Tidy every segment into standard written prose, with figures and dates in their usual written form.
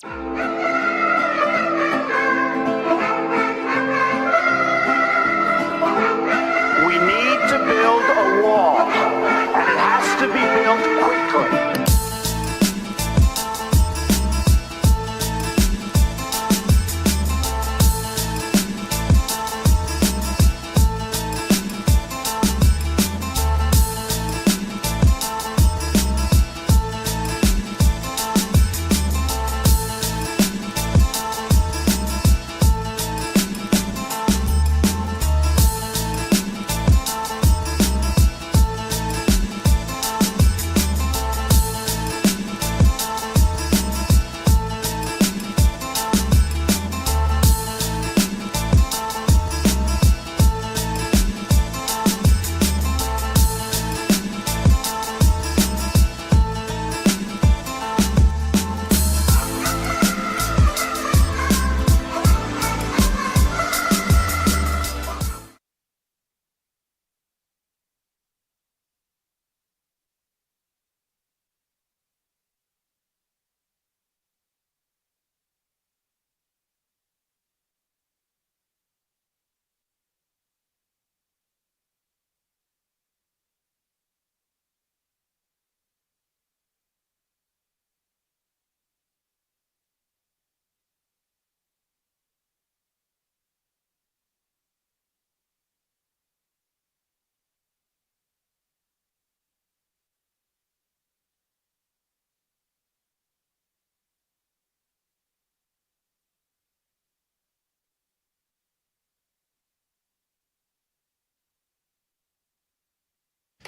We need to build a wall, and it has to be built quickly.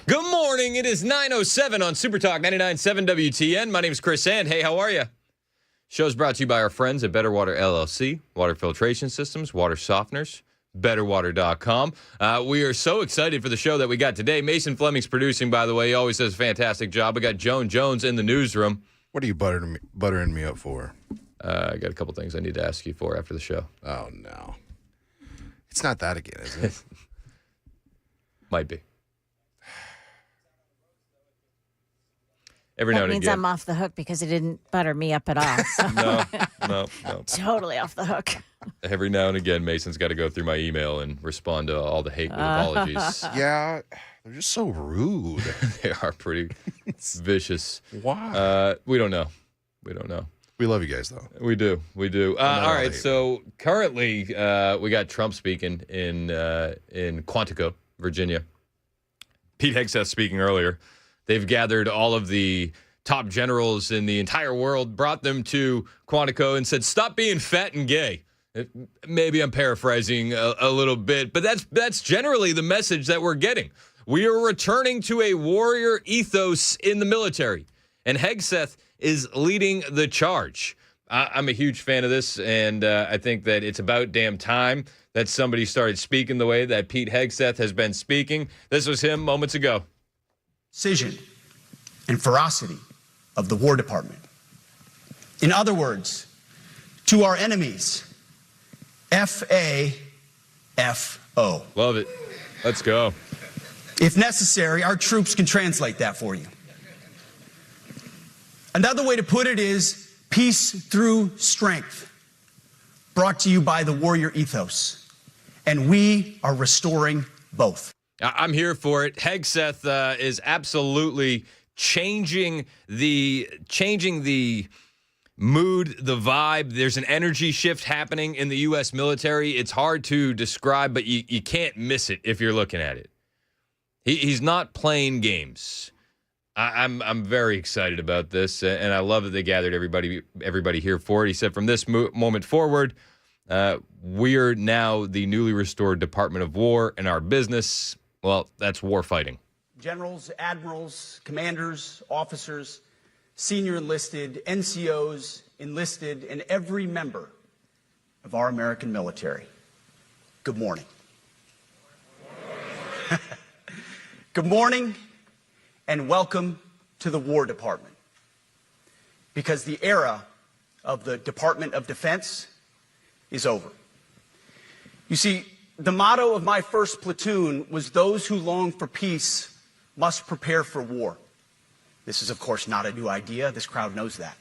Good morning. It is 9:07 on Super Talk 99.7 WTN. My name is Chris and hey, how are you? Show's brought to you by our friends at Better Water LLC, water filtration systems, water softeners, betterwater.com. We are so excited for the show that we got today. Mason Fleming's producing, by the way. He always does a fantastic job. We got Joan Jones in the newsroom. What are you buttering me up for? I got a couple things I need to ask you for after the show. Oh, no. It's not that again, is it? Might be. Every now That and means again. I'm off the hook because it didn't butter me up at all. So. No. Totally off the hook. Every now and again, Mason's got to go through my email and respond to all the hate with apologies. Yeah, they're just so rude. They are pretty vicious. Why? We don't know. We love you guys, though. We do. All right. hate. So currently, we got Trump speaking in Quantico, Virginia. Pete Hegseth speaking earlier. They've gathered all of the top generals in the entire world, brought them to Quantico, and said, "Stop being fat and gay." Maybe I'm paraphrasing a little bit, but that's generally the message that we're getting. We are returning to a warrior ethos in the military, and Hegseth is leading the charge. I'm a huge fan of this, and I think that it's about damn time that somebody started speaking the way that Pete Hegseth has been speaking. This was him moments ago. Precision and ferocity of the War Department. In other words, to our enemies, F-A-F-O. Love it. Let's go. If necessary, our troops can translate that for you. Another way to put it is peace through strength, brought to you by the warrior ethos. And we are restoring both. I'm here for it. Hegseth is absolutely changing the mood, the vibe. There's an energy shift happening in the U.S. military. It's hard to describe, but you can't miss it if you're looking at it. He's not playing games. I'm very excited about this, and I love that they gathered everybody here for it. He said, from this moment forward, we are now the newly restored Department of War, and our business, well, that's war fighting. Generals, admirals, commanders, officers, senior enlisted, NCOs, enlisted, and every member of our American military. Good morning. Good morning, and welcome to the War Department. Because the era of the Department of Defense is over. You see, the motto of my first platoon was, "Those who long for peace must prepare for war." This is, of course, not a new idea. This crowd knows that.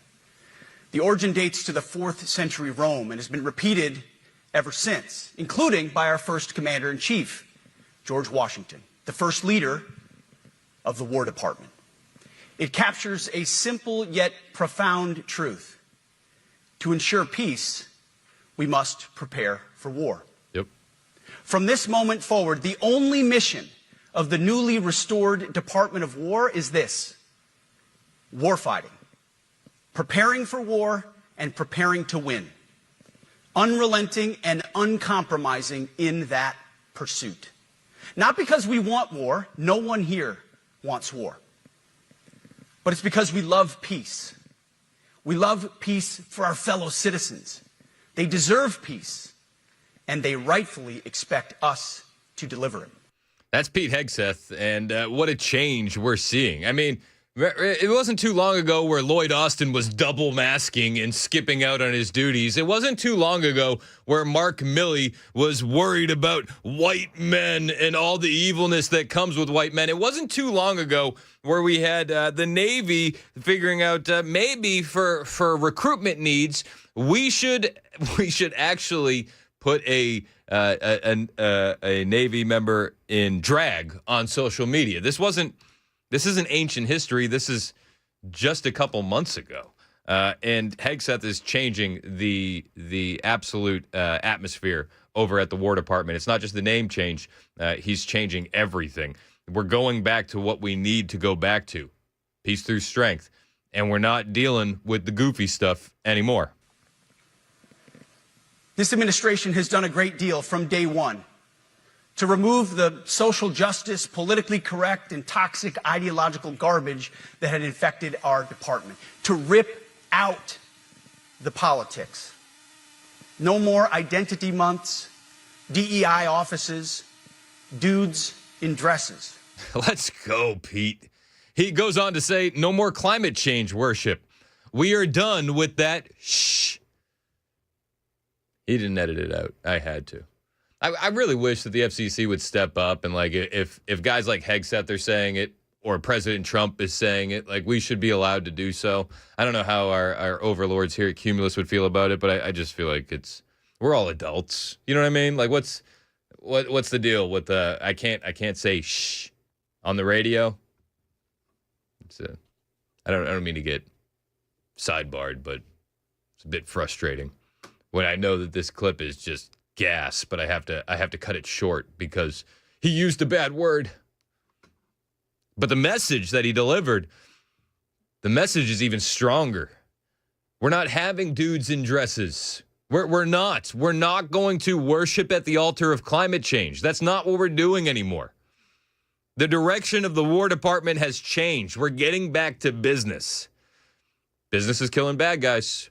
The origin dates to the 4th century Rome and has been repeated ever since, including by our first commander-in-chief, George Washington, the first leader of the War Department. It captures a simple yet profound truth. To ensure peace, we must prepare for war. Yep. From this moment forward, the only mission of the newly restored Department of War is this: warfighting, preparing for war and preparing to win, unrelenting and uncompromising in that pursuit. Not because we want war, no one here wants war, but it's because we love peace. We love peace for our fellow citizens. They deserve peace, and they rightfully expect us to deliver it. That's Pete Hegseth, and what a change we're seeing. I mean, it wasn't too long ago where Lloyd Austin was double masking and skipping out on his duties. It wasn't too long ago where Mark Milley was worried about white men and all the evilness that comes with white men. It wasn't too long ago where we had the Navy figuring out maybe for recruitment needs, we should actually put a Navy member in drag on social media. This isn't ancient history. This is just a couple months ago. And Hegseth is changing the absolute atmosphere over at the War Department. It's not just the name change. He's changing everything. We're going back to what we need to go back to, peace through strength. And we're not dealing with the goofy stuff anymore. This administration has done a great deal from day one to remove the social justice, politically correct, and toxic ideological garbage that had infected our department, to rip out the politics. No more identity months, DEI offices, dudes in dresses. Let's go, Pete. He goes on to say, no more climate change worship. We are done with that. Shh. He didn't edit it out. I had to. I really wish that the FCC would step up and, like, if guys like Hegseth are saying it or President Trump is saying it, like, we should be allowed to do so. I don't know how our overlords here at Cumulus would feel about it, but I just feel like we're all adults. You know what I mean? Like, what's the deal with I can't say shh on the radio. I don't mean to get sidebarred, but it's a bit frustrating when I know that this clip is just gas, but I have to cut it short because he used a bad word. But the message that he delivered, the message is even stronger. We're not having dudes in dresses. We're not going to worship at the altar of climate change. That's not what we're doing anymore. The direction of the War Department has changed. We're getting back to business. Business is killing bad guys.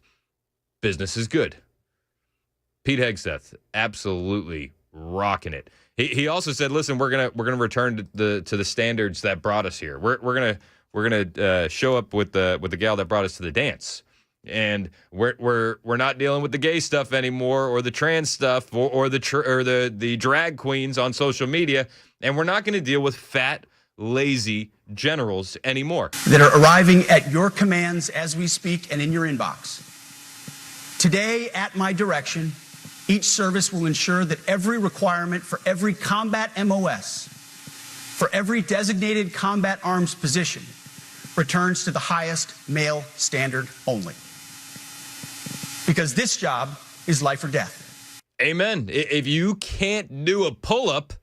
Business is good. Pete Hegseth, absolutely rocking it. He also said, "Listen, we're gonna return to the standards that brought us here. We're gonna show up with the gal that brought us to the dance, and we're not dealing with the gay stuff anymore, or the trans stuff, or the drag queens on social media, and we're not going to deal with fat, lazy generals anymore." That are arriving at your commands as we speak and in your inbox. Today, at my direction, each service will ensure that every requirement for every combat MOS, for every designated combat arms position, returns to the highest male standard only. Because this job is life or death. Amen. If you can't do a pull-up,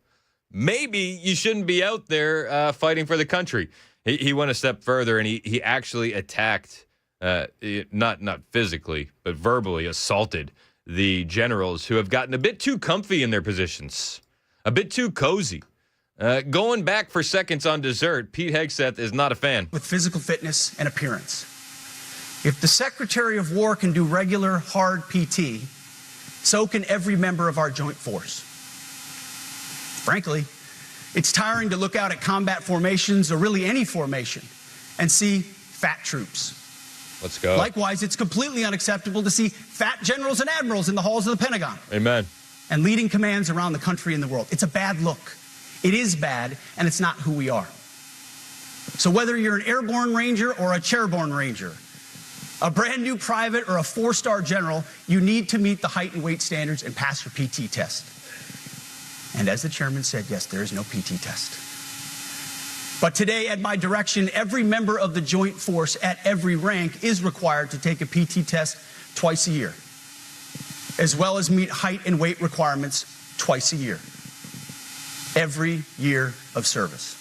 maybe you shouldn't be out there fighting for the country. He went a step further, and he actually attacked, not physically, but verbally assaulted the generals who have gotten a bit too comfy in their positions, a bit too cozy. Going back for seconds on dessert, Pete Hegseth is not a fan. With physical fitness and appearance. If the Secretary of War can do regular, hard PT, so can every member of our joint force. Frankly, it's tiring to look out at combat formations, or really any formation, and see fat troops. Let's go. Likewise, it's completely unacceptable to see fat generals and admirals in the halls of the Pentagon. Amen. And leading commands around the country and the world. It's a bad look. It is bad, and it's not who we are. So whether you're an airborne ranger or a chairborne ranger, a brand new private or a 4-star general, you need to meet the height and weight standards and pass your PT test. And as the chairman said, yes, there is no PT test. But today, at my direction, every member of the joint force at every rank is required to take a PT test twice a year, as well as meet height and weight requirements twice a year, every year of service.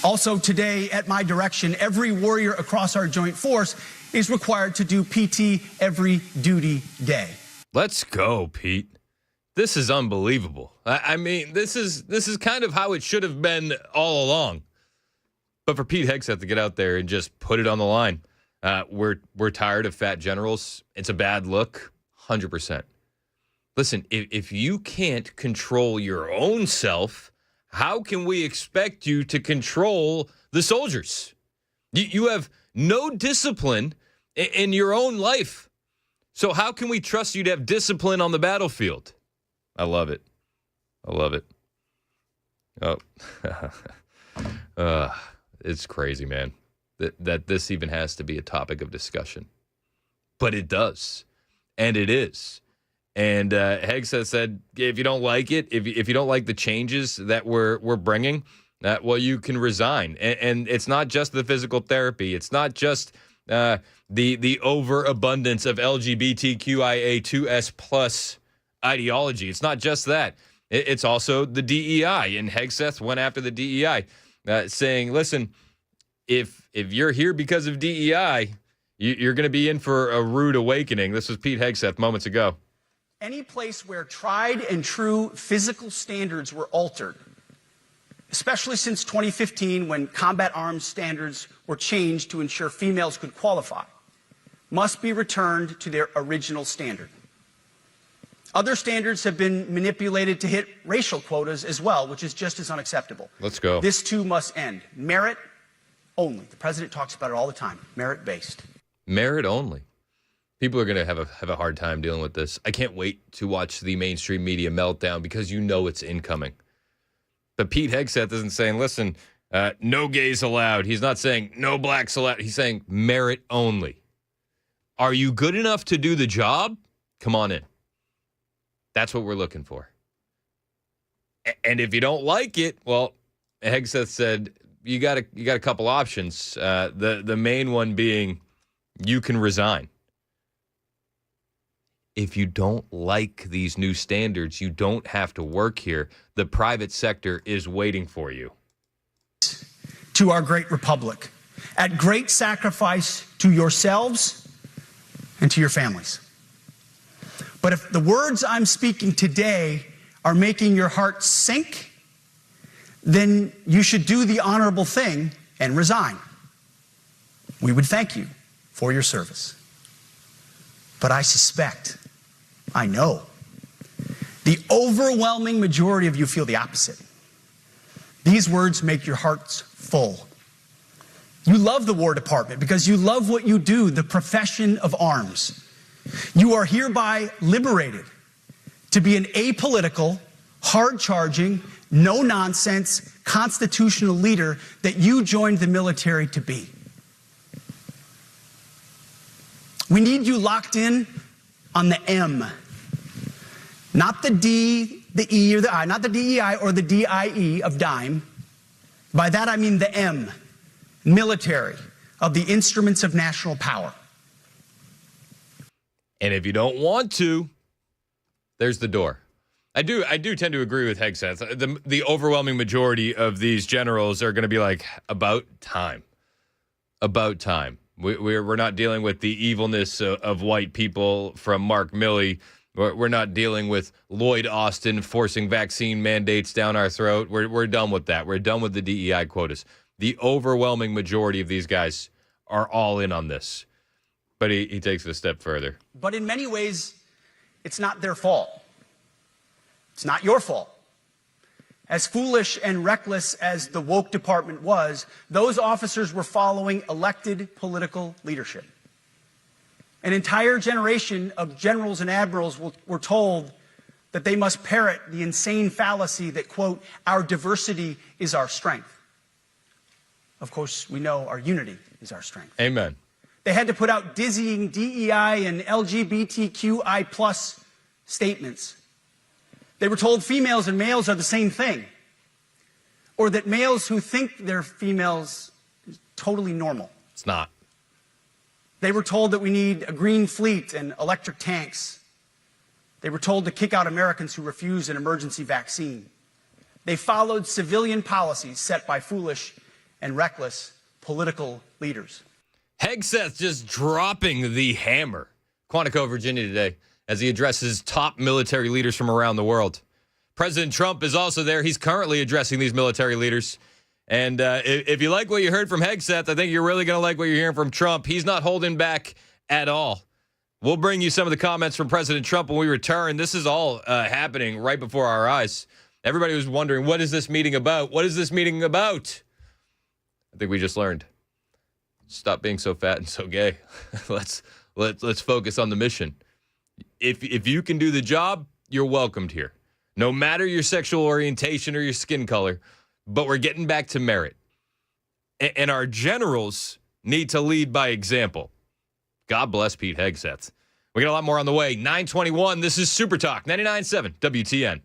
Also today, at my direction, every warrior across our joint force is required to do PT every duty day. Let's go, Pete. This is unbelievable. I mean, this is kind of how it should have been all along. But for Pete Hegseth to get out there and just put it on the line, we're tired of fat generals. It's a bad look, 100%. Listen, if you can't control your own self, how can we expect you to control the soldiers? You have no discipline in your own life. So how can we trust you to have discipline on the battlefield? I love it. I love it. Oh, it's crazy, man, that this even has to be a topic of discussion. But it does, and it is. And Hegseth said, if you don't like it, if you don't like the changes that we're bringing, well, you can resign. And it's not just the physical therapy. It's not just the overabundance of LGBTQIA2S plus ideology. It's not just that. It's also the DEI. And Hegseth went after the DEI, saying, listen, if you're here because of DEI, you're going to be in for a rude awakening. This was Pete Hegseth moments ago. Any place where tried and true physical standards were altered, especially since 2015 when combat arms standards were changed to ensure females could qualify, must be returned to their original standard. Other standards have been manipulated to hit racial quotas as well, which is just as unacceptable. Let's go. This too must end. Merit only. The president talks about it all the time. Merit-based. Merit only. People are going to have a hard time dealing with this. I can't wait to watch the mainstream media meltdown because you know it's incoming. But Pete Hegseth isn't saying, listen, no gays allowed. He's not saying no blacks allowed. He's saying merit only. Are you good enough to do the job? Come on in. That's what we're looking for. And if you don't like it, well, Hegseth said you got a couple options. The main one being you can resign. If you don't like these new standards, you don't have to work here. The private sector is waiting for you. To our great republic, at great sacrifice to yourselves and to your families. But if the words I'm speaking today are making your heart sink, then you should do the honorable thing and resign. We would thank you for your service. But I suspect, I know, the overwhelming majority of you feel the opposite. These words make your hearts full. You love the War Department because you love what you do, the profession of arms. You are hereby liberated to be an apolitical, hard-charging, no-nonsense, constitutional leader that you joined the military to be. We need you locked in on the M, not the D, the E, or the I, not the DEI or the DIE of dime. By that I mean the M, military, of the instruments of national power. And if you don't want to, there's the door. I do tend to agree with Hegseth. The overwhelming majority of these generals are going to be like, about time. About time. We're not dealing with the evilness of white people from Mark Milley. We're not dealing with Lloyd Austin forcing vaccine mandates down our throat. We're done with that. We're done with the DEI quotas. The overwhelming majority of these guys are all in on this. But he takes it a step further. But in many ways, it's not their fault. It's not your fault. As foolish and reckless as the woke department was, those officers were following elected political leadership. An entire generation of generals and admirals were told that they must parrot the insane fallacy that, quote, our diversity is our strength. Of course, we know our unity is our strength. Amen. They had to put out dizzying DEI and LGBTQI plus statements. They were told females and males are the same thing, or that males who think they're females is totally normal. It's not. They were told that we need a green fleet and electric tanks. They were told to kick out Americans who refuse an emergency vaccine. They followed civilian policies set by foolish and reckless political leaders. Hegseth just dropping the hammer. Quantico, Virginia today, as he addresses top military leaders from around the world. President Trump is also there. He's currently addressing these military leaders. And if you like what you heard from Hegseth, I think you're really going to like what you're hearing from Trump. He's not holding back at all. We'll bring you some of the comments from President Trump when we return. This is all happening right before our eyes. Everybody was wondering, what is this meeting about? What is this meeting about? I think we just learned. Stop being so fat and so gay. Let's focus on the mission. If you can do the job, you're welcomed here. No matter your sexual orientation or your skin color, but we're getting back to merit. And our generals need to lead by example. God bless Pete Hegseth. We got a lot more on the way. 9:21, this is Super Talk, 99.7 WTN.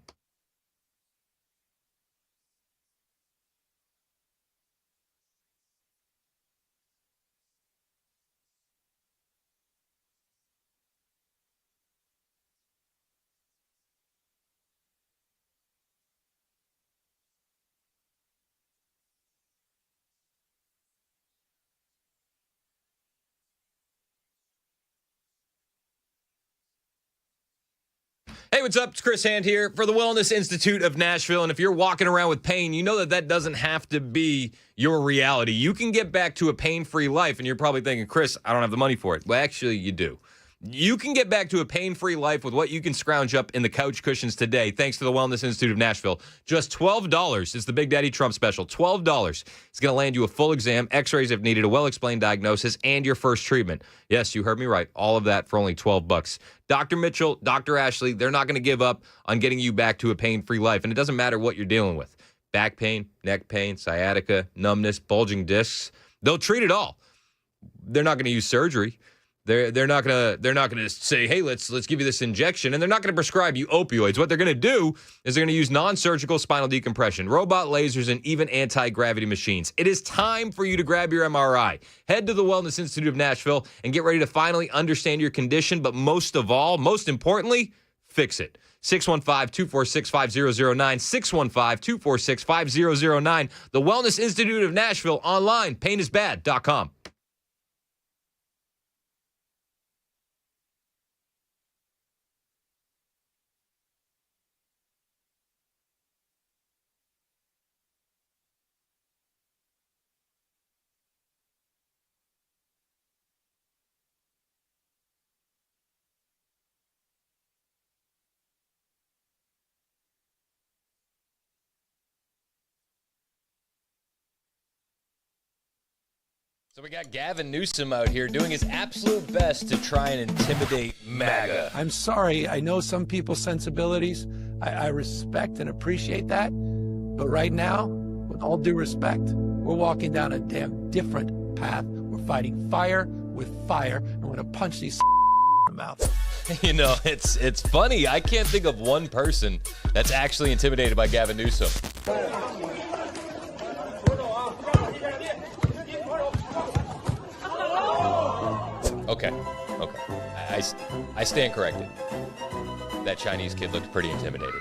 Hey, what's up? It's Chris Hand here for the Wellness Institute of Nashville. And if you're walking around with pain, you know that doesn't have to be your reality. You can get back to a pain-free life. And you're probably thinking, Chris, I don't have the money for it. Well, actually, you do. You can get back to a pain-free life with what you can scrounge up in the couch cushions today, thanks to the Wellness Institute of Nashville. Just $12 is the Big Daddy Trump special. $12. It's going to land you a full exam, x-rays if needed, a well-explained diagnosis, and your first treatment. Yes, you heard me right. All of that for only $12. Dr. Mitchell, Dr. Ashley, they're not going to give up on getting you back to a pain-free life. And it doesn't matter what you're dealing with. Back pain, neck pain, sciatica, numbness, bulging discs. They'll treat it all. They're not going to use surgery. They're not gonna say, hey, let's give you this injection, and they're not gonna prescribe you opioids. What they're gonna do is they're gonna use non-surgical spinal decompression, robot lasers, and even anti-gravity machines. It is time for you to grab your MRI. Head to the Wellness Institute of Nashville and get ready to finally understand your condition, but most of all, most importantly, fix it. 615-246-5009, 615-246-5009. The Wellness Institute of Nashville online, painisbad.com. So we got Gavin Newsom out here doing his absolute best to try and intimidate MAGA. I'm sorry. I know some people's sensibilities. I respect and appreciate that. But right now, with all due respect, we're walking down a damn different path. We're fighting fire with fire, and we're going to punch these in the mouth. You know, it's funny. I can't think of one person that's actually intimidated by Gavin Newsom. Okay. I stand corrected. That Chinese kid looked pretty intimidated.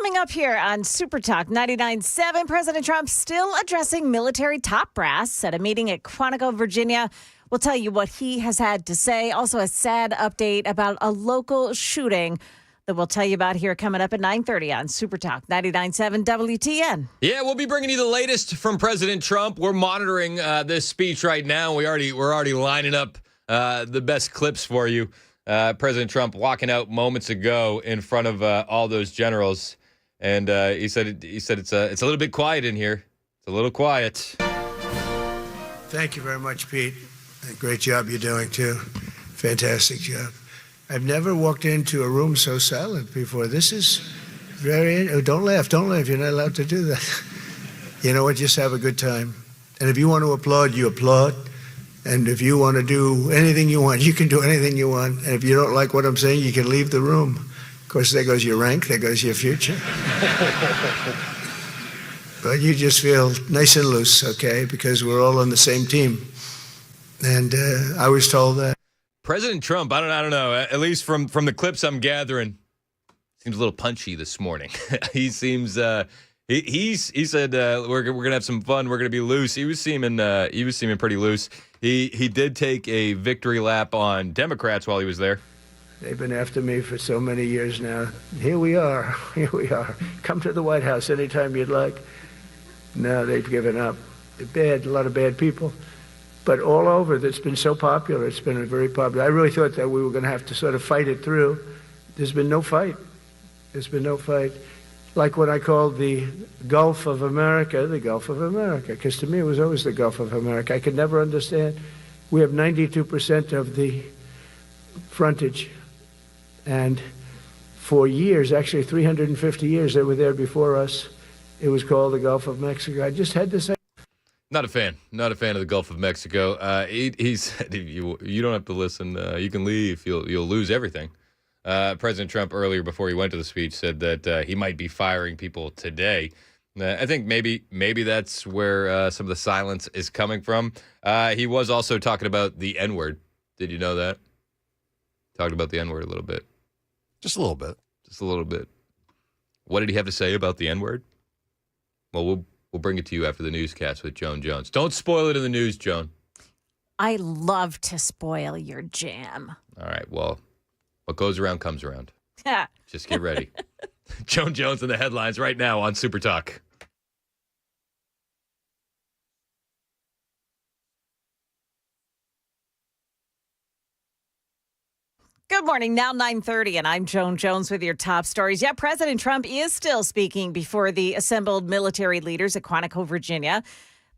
Coming up here on Super Talk 99.7, President Trump still addressing military top brass at a meeting at Quantico, Virginia. We'll tell you what he has had to say. Also, a sad update about a local shooting that we'll tell you about here coming up at 9:30 on Super Talk 99.7 WTN. Yeah, we'll be bringing you the latest from President Trump. We're monitoring this speech right now. We're already lining up the best clips for you. President Trump walking out moments ago in front of all those generals, and he said it's a little bit quiet in here. It's a little quiet. Thank you very much, Pete. Great job you're doing too. Fantastic job. I've never walked into a room so silent before. This is very. Oh, don't laugh. You're not allowed to do that. You know what? Just have a good time. And if you want to applaud, you applaud. And if you want to do anything you want, you can do anything you want. And if you don't like what I'm saying, you can leave the room. Of course, there goes your rank, there goes your future. But you just feel nice and loose, okay? Because we're all on the same team. And I was told that. President Trump, I don't know. At least from the clips I'm gathering, seems a little punchy this morning. He seems he said we're gonna have some fun. We're gonna be loose. He was seeming pretty loose. He did take a victory lap on Democrats while he was there. They've been after me for so many years now. Here we are. Come to the White House anytime you'd like. No, they've given up. They're bad, a lot of bad people. But all over, it's been so popular. It's been very popular. I really thought that we were going to have to sort of fight it through. There's been no fight. Like what I called the Gulf of America, because to me it was always the Gulf of America. I could never understand. We have 92% of the frontage. And for years, actually 350 years, they were there before us. It was called the Gulf of Mexico. I just had to say. Not a fan of the Gulf of Mexico. He said, you don't have to listen. You can leave. You'll lose everything. President Trump earlier, before he went to the speech, said that he might be firing people today. I think maybe that's where some of the silence is coming from. He was also talking about the N-word. Did you know that? Talked about the N-word a little bit. Just a little bit. What did he have to say about the N-word? Well, we'll bring it to you after the newscast with Joan Jones. Don't spoil it in the news, Joan. I love to spoil your jam. All right, well, what goes around comes around. Yeah. Just get ready. Joan Jones in the headlines right now on Super Talk. Good morning. Now 9:30, and I'm Joan Jones with your top stories. Yeah, President Trump is still speaking before the assembled military leaders at Quantico, Virginia.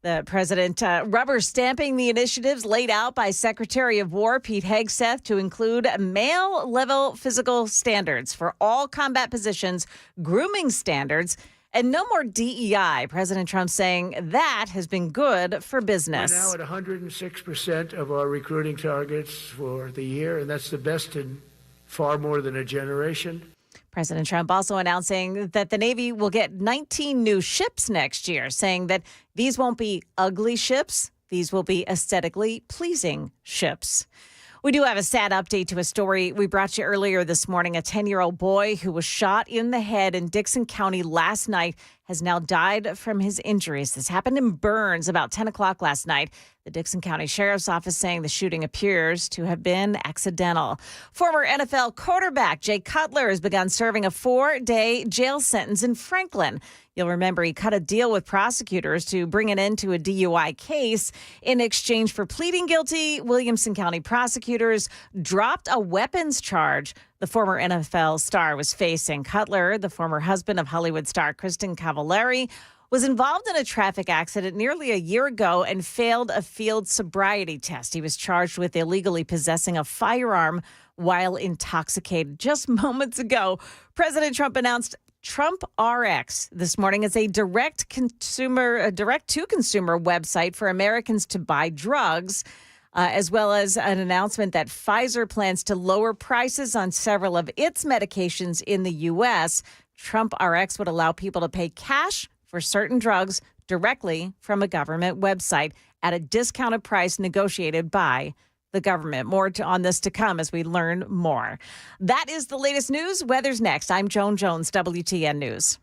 The president rubber stamping the initiatives laid out by Secretary of War Pete Hegseth to include male-level physical standards for all combat positions, grooming standards, and no more DEI. President Trump saying that has been good for business. We're now at 106% of our recruiting targets for the year, and that's the best in far more than a generation. President Trump also announcing that the Navy will get 19 new ships next year, saying that these won't be ugly ships. These will be aesthetically pleasing ships. We do have a sad update to a story we brought you earlier this morning. A 10-year-old boy who was shot in the head in Dixon County last night has now died from his injuries. This happened in Burns about 10 o'clock last night. The Dixon County Sheriff's Office saying the shooting appears to have been accidental. Former NFL quarterback Jay Cutler has begun serving a 4-day jail sentence in Franklin. You'll remember he cut a deal with prosecutors to bring an end to a DUI case. In exchange for pleading guilty, Williamson County prosecutors dropped a weapons charge the former NFL star was facing. Cutler, the former husband of Hollywood star Kristen Cavallari, was involved in a traffic accident nearly a year ago and failed a field sobriety test. He was charged with illegally possessing a firearm while intoxicated. Just moments ago, President Trump announced Trump RX this morning as a direct-to-consumer website for Americans to buy drugs, as well as an announcement that Pfizer plans to lower prices on several of its medications in the U.S. Trump RX would allow people to pay cash for certain drugs directly from a government website at a discounted price negotiated by the government. More on this to come as we learn more. That is the latest news. Weather's next. I'm Joan Jones, WTN News.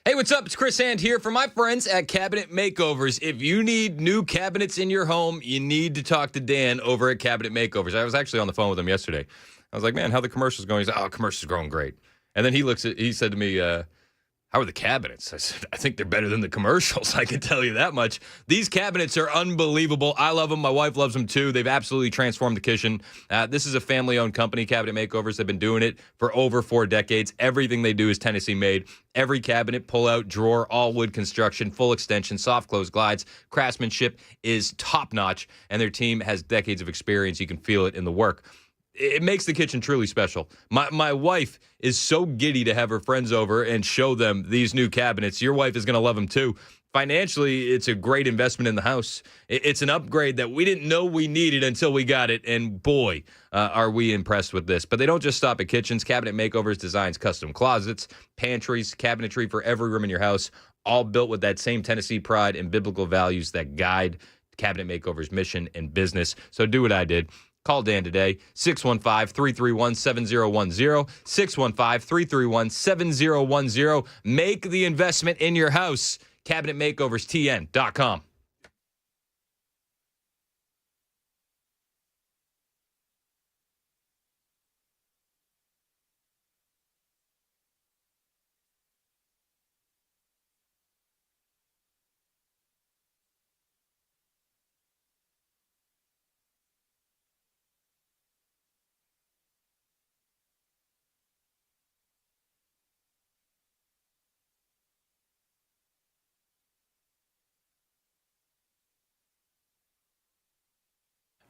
Hey, what's up? It's Chris Hand here for my friends at Cabinet Makeovers. If you need new cabinets in your home, you need to talk to Dan over at Cabinet Makeovers. I was actually on the phone with him yesterday. I was like, man, how the commercial's going? He's like, oh, commercial's growing great. And then he said to me, how are the cabinets? I said, I think they're better than the commercials. I can tell you that much. These cabinets are unbelievable. I love them. My wife loves them too. They've absolutely transformed the kitchen. This is a family-owned company, Cabinet Makeovers. They've been doing it for over 4 decades. Everything they do is Tennessee-made. Every cabinet, pull-out, drawer, all wood construction, full extension, soft close glides. Craftsmanship is top-notch, and their team has decades of experience. You can feel it in the work. It makes the kitchen truly special. My wife is so giddy to have her friends over and show them these new cabinets. Your wife is going to love them too. Financially, it's a great investment in the house. It's an upgrade that we didn't know we needed until we got it, and boy, are we impressed with this. But they don't just stop at kitchens. Cabinet Makeovers designs custom closets, pantries, cabinetry for every room in your house, all built with that same Tennessee pride and biblical values that guide Cabinet Makeovers' mission and business. So do what I did. Call Dan today, 615-331-7010, 615-331-7010. Make the investment in your house. CabinetMakeoversTN.com.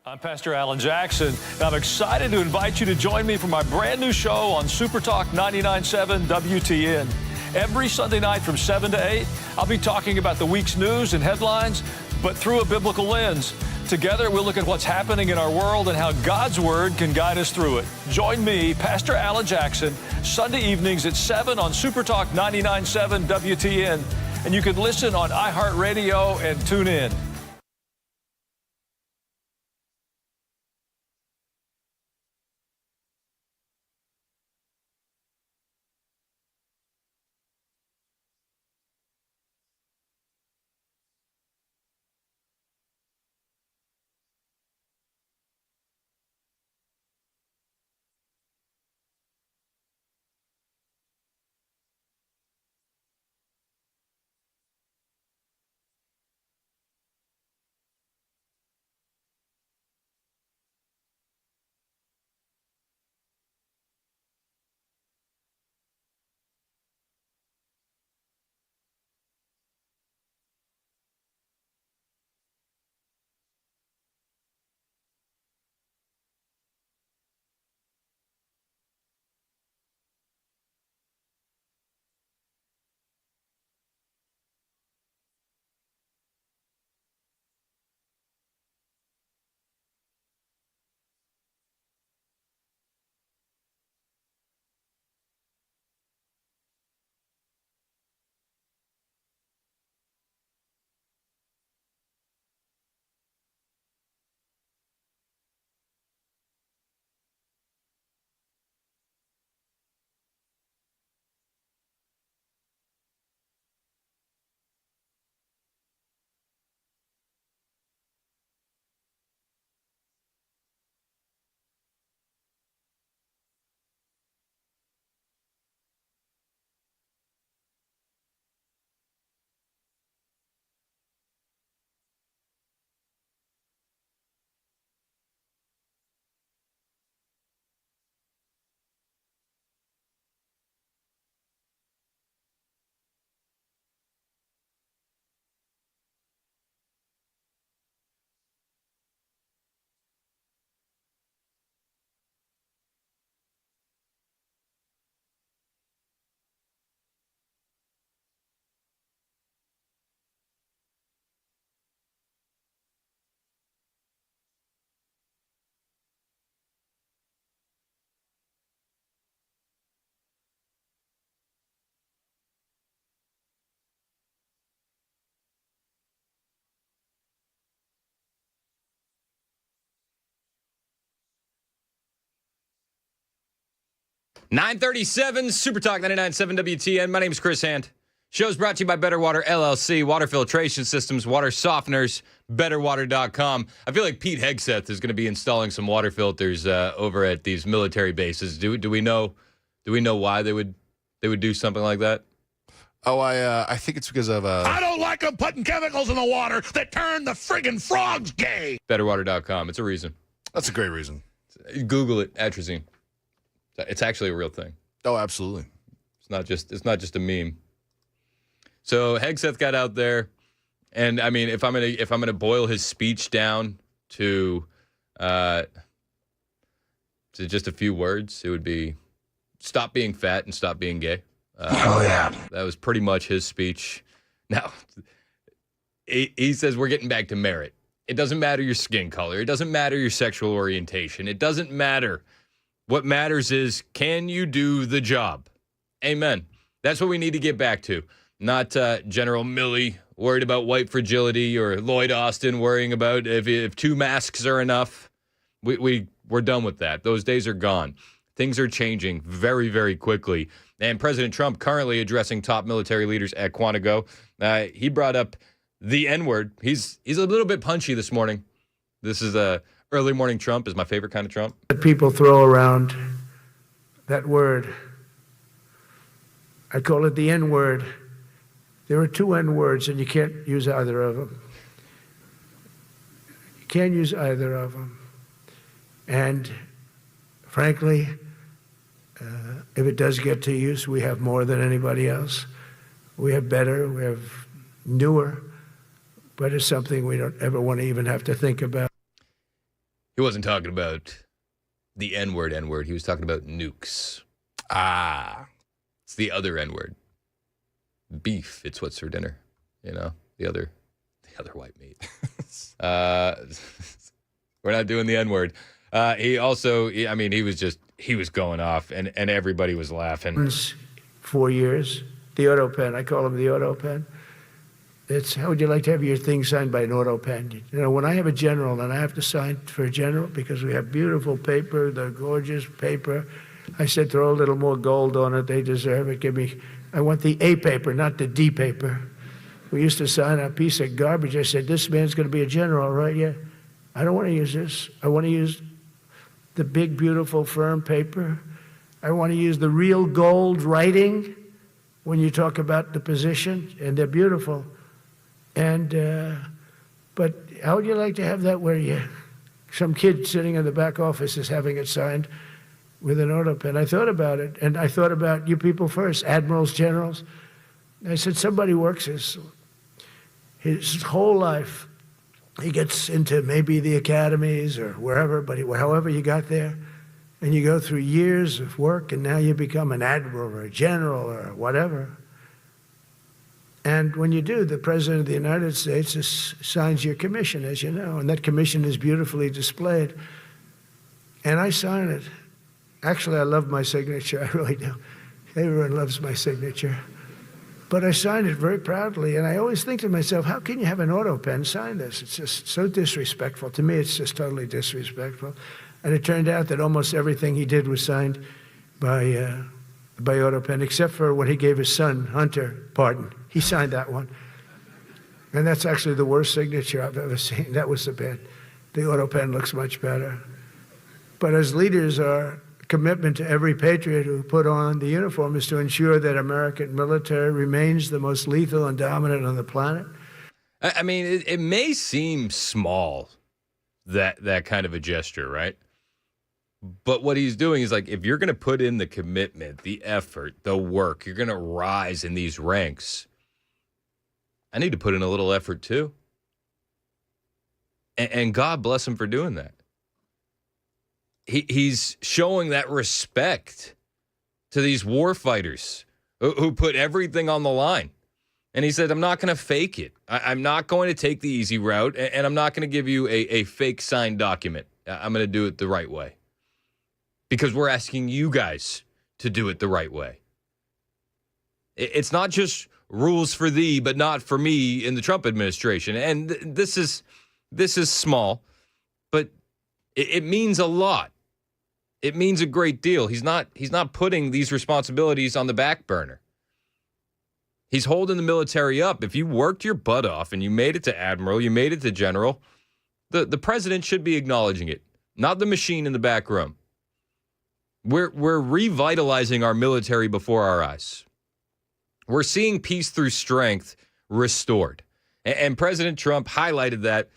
I'm Pastor Alan Jackson, and I'm excited to invite you to join me for my brand new show on Super Talk 99.7 WTN. Every Sunday night from 7 to 8, I'll be talking about the week's news and headlines, but through a biblical lens. Together, we'll look at what's happening in our world and how God's Word can guide us through it. Join me, Pastor Alan Jackson, Sunday evenings at 7 on Super Talk 99.7 WTN, and you can listen on iHeartRadio and tune in. 937 Super Talk 99.7 WTN. My name is Chris Hand. Show's brought to you by Better Water LLC, water filtration systems, water softeners, betterwater.com. I feel like Pete Hegseth is going to be installing some water filters over at these military bases. Do we know why they would do something like that? Oh, I think it's because of I don't like them putting chemicals in the water that turn the friggin' frogs gay. Betterwater.com. It's a reason. That's a great reason. Google it, atrazine. It's actually a real thing. Oh, absolutely. It's not just a meme. So Hegseth got out there, and I mean, if I'm gonna boil his speech down to just a few words, it would be stop being fat and stop being gay. Oh yeah. That was pretty much his speech. Now, he says we're getting back to merit. It doesn't matter your skin color. It doesn't matter your sexual orientation. It doesn't matter. What matters is, can you do the job? Amen. That's what we need to get back to. Not General Milley worried about white fragility or Lloyd Austin worrying about if 2 masks are enough. We're done with that. Those days are gone. Things are changing very, very quickly. And President Trump currently addressing top military leaders at Quantico. He brought up the N-word. He's a little bit punchy this morning. This is early morning Trump is my favorite kind of Trump. People throw around that word. I call it the N-word. There are 2 N-words, and you can't use either of them. You can't use either of them. And frankly, if it does get to use, we have more than anybody else. We have better, we have newer, but it's something we don't ever want to even have to think about. He wasn't talking about the N-word. He was talking about nukes. It's the other N-word. Beef, it's what's for dinner. You know, the other white meat. We're not doing the N-word. He was going off, and everybody was laughing. 4 years, the auto pen. I call him the auto pen. It's how would you like to have your thing signed by an auto pen? You know, when I have a general and I have to sign for a general because we have beautiful paper, the gorgeous paper, I said throw a little more gold on it. They deserve it. I want the A paper, not the D paper. We used to sign a piece of garbage. I said, this man's going to be a general, right? Yeah. I don't want to use this. I want to use the big, beautiful, firm paper. I want to use the real gold writing when you talk about the position, and they're beautiful. And, but how would you like to have that where some kid sitting in the back office is having it signed with an auto pen? I thought about it, and I thought about you people first, admirals, generals. I said, somebody works his whole life. He gets into maybe the academies or wherever, but however you got there, and you go through years of work, and now you become an admiral or a general or whatever. And when you do, the President of the United States signs your commission, as you know, and that commission is beautifully displayed. And I sign it. Actually, I love my signature. I really do. Everyone loves my signature. But I signed it very proudly, and I always think to myself, how can you have an auto pen sign this? It's just so disrespectful. To me, it's just totally disrespectful. And it turned out that almost everything he did was signed by auto pen, except for when he gave his son, Hunter, pardon. He signed that one. And that's actually the worst signature I've ever seen. That was the bad. The auto pen looks much better. But as leaders, our commitment to every patriot who put on the uniform is to ensure that American military remains the most lethal and dominant on the planet. I mean, it may seem small, that kind of a gesture, right? But what he's doing is like, if you're going to put in the commitment, the effort, the work, you're going to rise in these ranks. I need to put in a little effort too. And God bless him for doing that. He's showing that respect to these war fighters who put everything on the line. And he said, I'm not going to fake it. I'm not going to take the easy route, and I'm not going to give you a fake signed document. I'm going to do it the right way. Because we're asking you guys to do it the right way. It's not just rules for thee, but not for me in the Trump administration. And this is small, but it means a lot it means a great deal. He's not putting these responsibilities on the back burner. He's holding the military up. If you worked your butt off and you made it to admiral, you made it to general, the president should be acknowledging it, not the machine in the back room. We're revitalizing our military before our eyes. We're seeing peace through strength restored. And President Trump highlighted that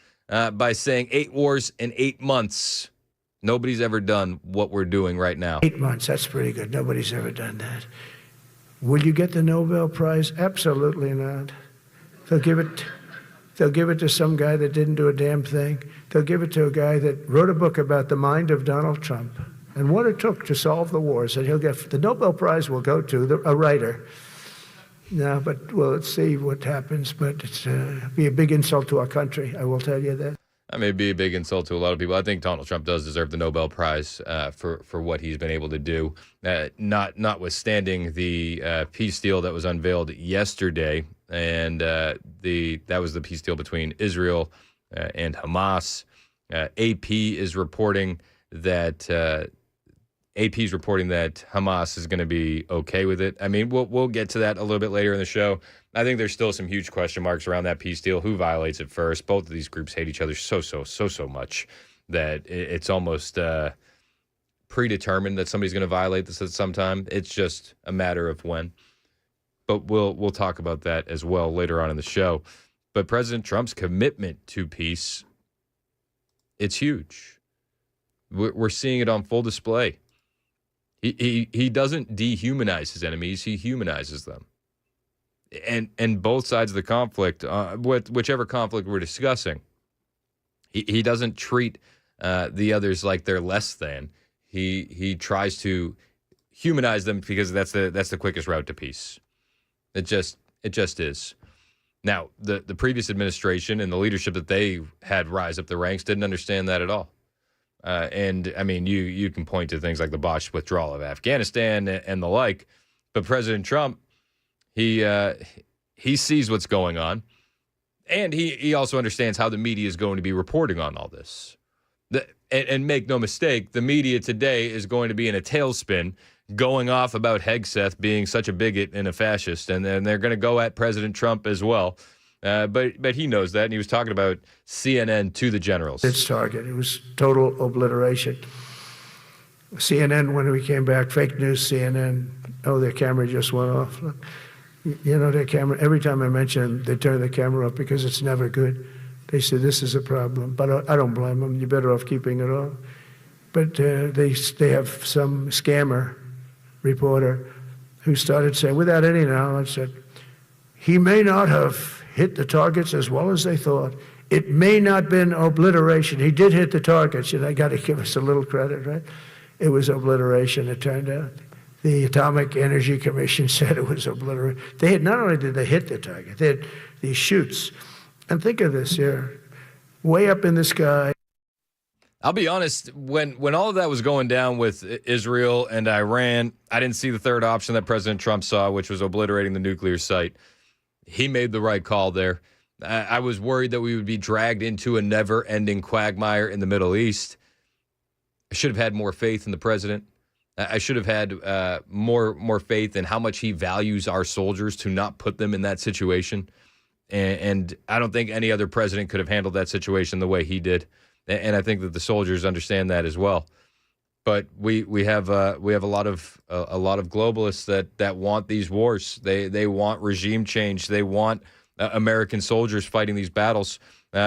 by saying 8 wars in 8 months. Nobody's ever done what we're doing right now. 8 months, that's pretty good. Nobody's ever done that. Will you get the Nobel Prize? Absolutely not. They'll give it to some guy that didn't do a damn thing. They'll give it to a guy that wrote a book about the mind of Donald Trump and what it took to solve the wars. And he'll get the Nobel Prize will go to a writer. No, but well, let's see what happens. But it's be a big insult to our country. I will tell you that. That may be a big insult to a lot of people. I think Donald Trump does deserve the Nobel Prize for what he's been able to do. Notwithstanding the peace deal that was unveiled yesterday, and that was the peace deal between Israel and Hamas. AP is reporting that Hamas is going to be okay with it. I mean, we'll get to that a little bit later in the show. I think there's still some huge question marks around that peace deal. Who violates it first? Both of these groups hate each other so much that it's almost predetermined that somebody's going to violate this at some time. It's just a matter of when. But we'll talk about that as well later on in the show. But President Trump's commitment to peace, it's huge. We're seeing it on full display. He doesn't dehumanize his enemies. He humanizes them. And both sides of the conflict, whichever conflict we're discussing, he doesn't treat the others like they're less than. He tries to humanize them because that's the quickest route to peace. It just is. Now, the previous administration and the leadership that they had rise up the ranks didn't understand that at all. And I mean, you can point to things like the botched withdrawal of Afghanistan and the like, but President Trump, he sees what's going on, and he also understands how the media is going to be reporting on all this. And make no mistake, the media today is going to be in a tailspin, going off about Hegseth being such a bigot and a fascist, and they're going to go at President Trump as well. But he knows that, and he was talking about CNN to the generals. Its target. It was total obliteration. CNN, when we came back, fake news CNN, their camera just went off. Look, their camera, every time I mention them, they turn the camera off because it's never good. They say, this is a problem. But I don't blame them. You're better off keeping it off. But they have some scammer reporter who started saying, without any knowledge, that he may not have hit the targets as well as they thought. It may not have been obliteration. He did hit the targets, and I got to give us a little credit, right? It was obliteration, it turned out. The Atomic Energy Commission said it was obliteration. They had, not only did they hit the target, they had these chutes. And think of this here, way up in the sky. I'll be honest, when all of that was going down with Israel and Iran, I didn't see the third option that President Trump saw, which was obliterating the nuclear site. He made the right call there. I was worried that we would be dragged into a never-ending quagmire in the Middle East. I should have had more faith in the president. I should have had more faith in how much he values our soldiers to not put them in that situation. And I don't think any other president could have handled that situation the way he did. And I think that the soldiers understand that as well. But we have a lot of globalists that want these wars. They want regime change. They want American soldiers fighting these battles.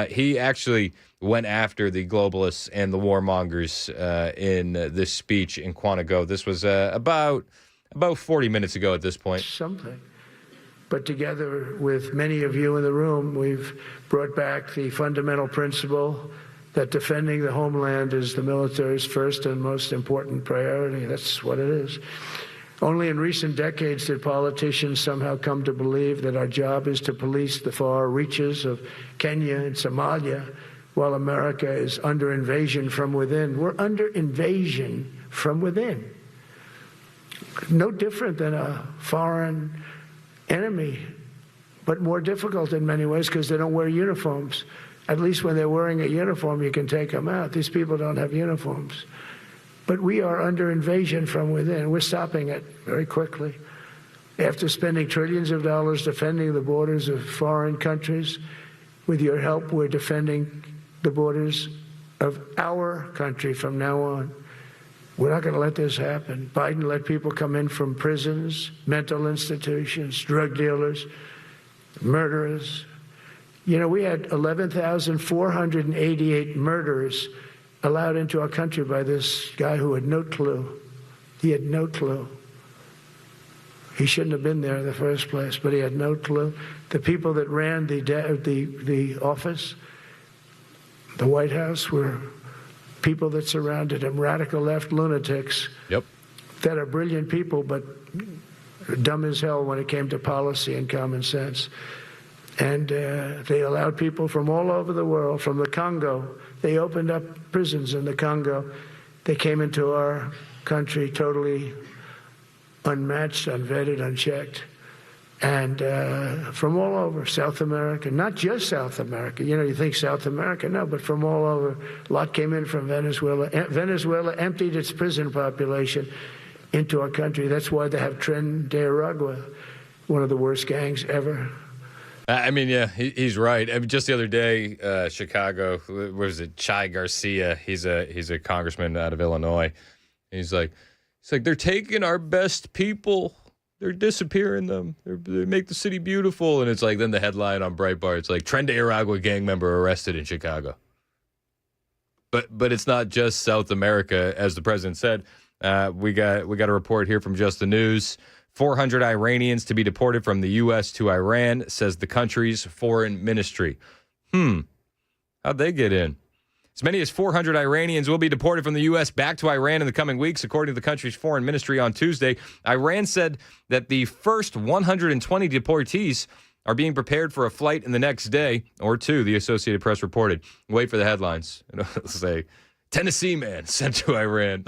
He actually went after the globalists and the warmongers in this speech in Quantico. This was about 40 minutes ago at this point. Something. But together with many of you in the room, we've brought back the fundamental principle that defending the homeland is the military's first and most important priority. That's what it is. Only in recent decades did politicians somehow come to believe that our job is to police the far reaches of Kenya and Somalia, while America is under invasion from within. We're under invasion from within. No different than a foreign enemy, but more difficult in many ways because they don't wear uniforms. At least when they're wearing a uniform, you can take them out. These people don't have uniforms. But we are under invasion from within. We're stopping it very quickly. After spending trillions of dollars defending the borders of foreign countries, with your help, we're defending the borders of our country from now on. We're not going to let this happen. Biden let people come in from prisons, mental institutions, drug dealers, murderers. You know, we had 11,488 murderers allowed into our country by this guy who had no clue. He had no clue. He shouldn't have been there in the first place, but he had no clue. The people that ran the office, the White House, were people that surrounded him, radical left lunatics. Yep. That are brilliant people, but dumb as hell when it came to policy and common sense. And they allowed people from all over the world, from the Congo. They opened up prisons in the Congo. They came into our country totally unmatched, unvetted, unchecked. And from all over South America, not just South America. You know, you think South America, no, but from all over. A lot came in from Venezuela. Venezuela emptied its prison population into our country. That's why they have Tren de Aragua, one of the worst gangs ever. I mean, yeah, he's right. I mean, just the other day, Chicago, what was it, Chai Garcia? He's a congressman out of Illinois. He's like, they're taking our best people. They're disappearing them. They make the city beautiful. And it's like, then the headline on Breitbart, it's like, Tren de Aragua gang member arrested in Chicago. But it's not just South America, as the president said. We got a report here from Just the News. 400 Iranians to be deported from the U.S. to Iran, says the country's foreign ministry. How'd they get in? As many as 400 Iranians will be deported from the U.S. back to Iran in the coming weeks, according to the country's foreign ministry on Tuesday. Iran said that the first 120 deportees are being prepared for a flight in the next day or two, the Associated Press reported. Wait for the headlines. It'll say, Tennessee man sent to Iran.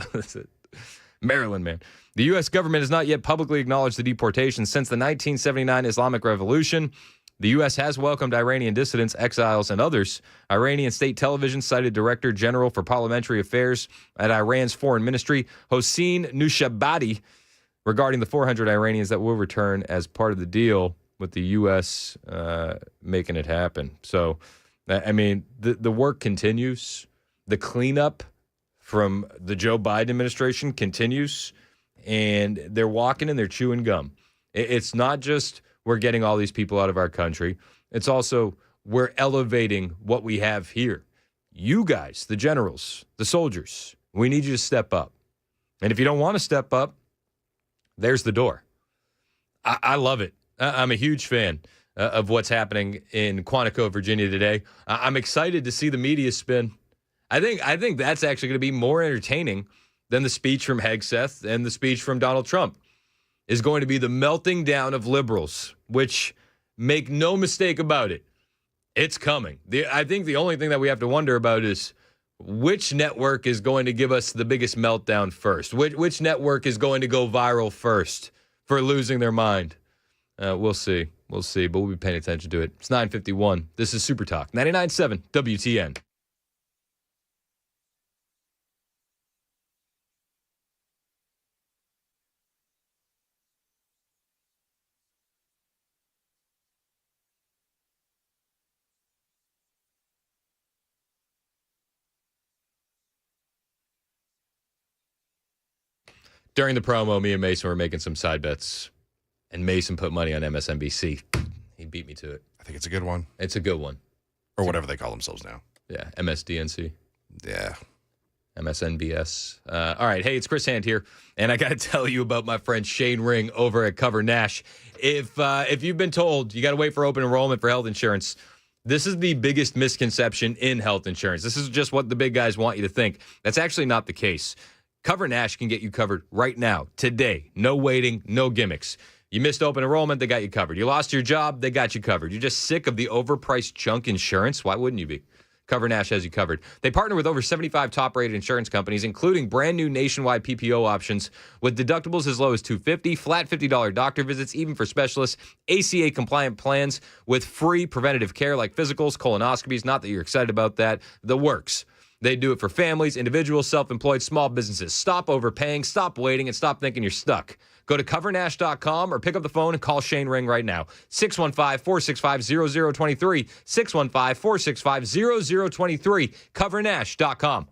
Maryland man. The U.S. government has not yet publicly acknowledged the deportation since the 1979 Islamic Revolution. The U.S. has welcomed Iranian dissidents, exiles, and others. Iranian state television cited Director General for Parliamentary Affairs at Iran's foreign ministry, Hossein Nushabadi, regarding the 400 Iranians that will return as part of the deal with the U.S. Making it happen. So, I mean, the work continues. The cleanup from the Joe Biden administration continues. And they're walking and they're chewing gum. It's not just we're getting all these people out of our country. It's also we're elevating what we have here. You guys, the generals, the soldiers, we need you to step up. And if you don't want to step up, there's the door. I love it. I'm a huge fan of what's happening in Quantico, Virginia today. I'm excited to see the media spin. I think that's actually going to be more entertaining than the speech from Hegseth and the speech from Donald Trump. Is going to be the melting down of liberals, which, make no mistake about it, it's coming. I think the only thing that we have to wonder about is which network is going to give us the biggest meltdown first? Which network is going to go viral first for losing their mind? We'll see. We'll see, but we'll be paying attention to it. It's 9:51. This is Super Talk, 99.7 WTN. During the promo, me and Mason were making some side bets, and Mason put money on MSNBC. He beat me to it. I think it's a good one. It's a good one. Or whatever they call themselves now. Yeah, MSDNC. Yeah. MSNBS. All right, hey, it's Chris Hand here, and I got to tell you about my friend Shane Ring over at Cover Nash. If you've been told you got to wait for open enrollment for health insurance, this is the biggest misconception in health insurance. This is just what the big guys want you to think. That's actually not the case. Cover Nash can get you covered right now, today. No waiting, no gimmicks. You missed open enrollment, they got you covered. You lost your job, they got you covered. You're just sick of the overpriced junk insurance? Why wouldn't you be? Cover Nash has you covered. They partner with over 75 top-rated insurance companies, including brand new nationwide PPO options with deductibles as low as $250, flat $50 doctor visits, even for specialists, ACA-compliant plans with free preventative care like physicals, colonoscopies. Not that you're excited about that. The works. They do it for families, individuals, self-employed, small businesses. Stop overpaying, stop waiting, and stop thinking you're stuck. Go to covernash.com or pick up the phone and call Shane Ring right now. 615-465-0023. 615-465-0023. covernash.com.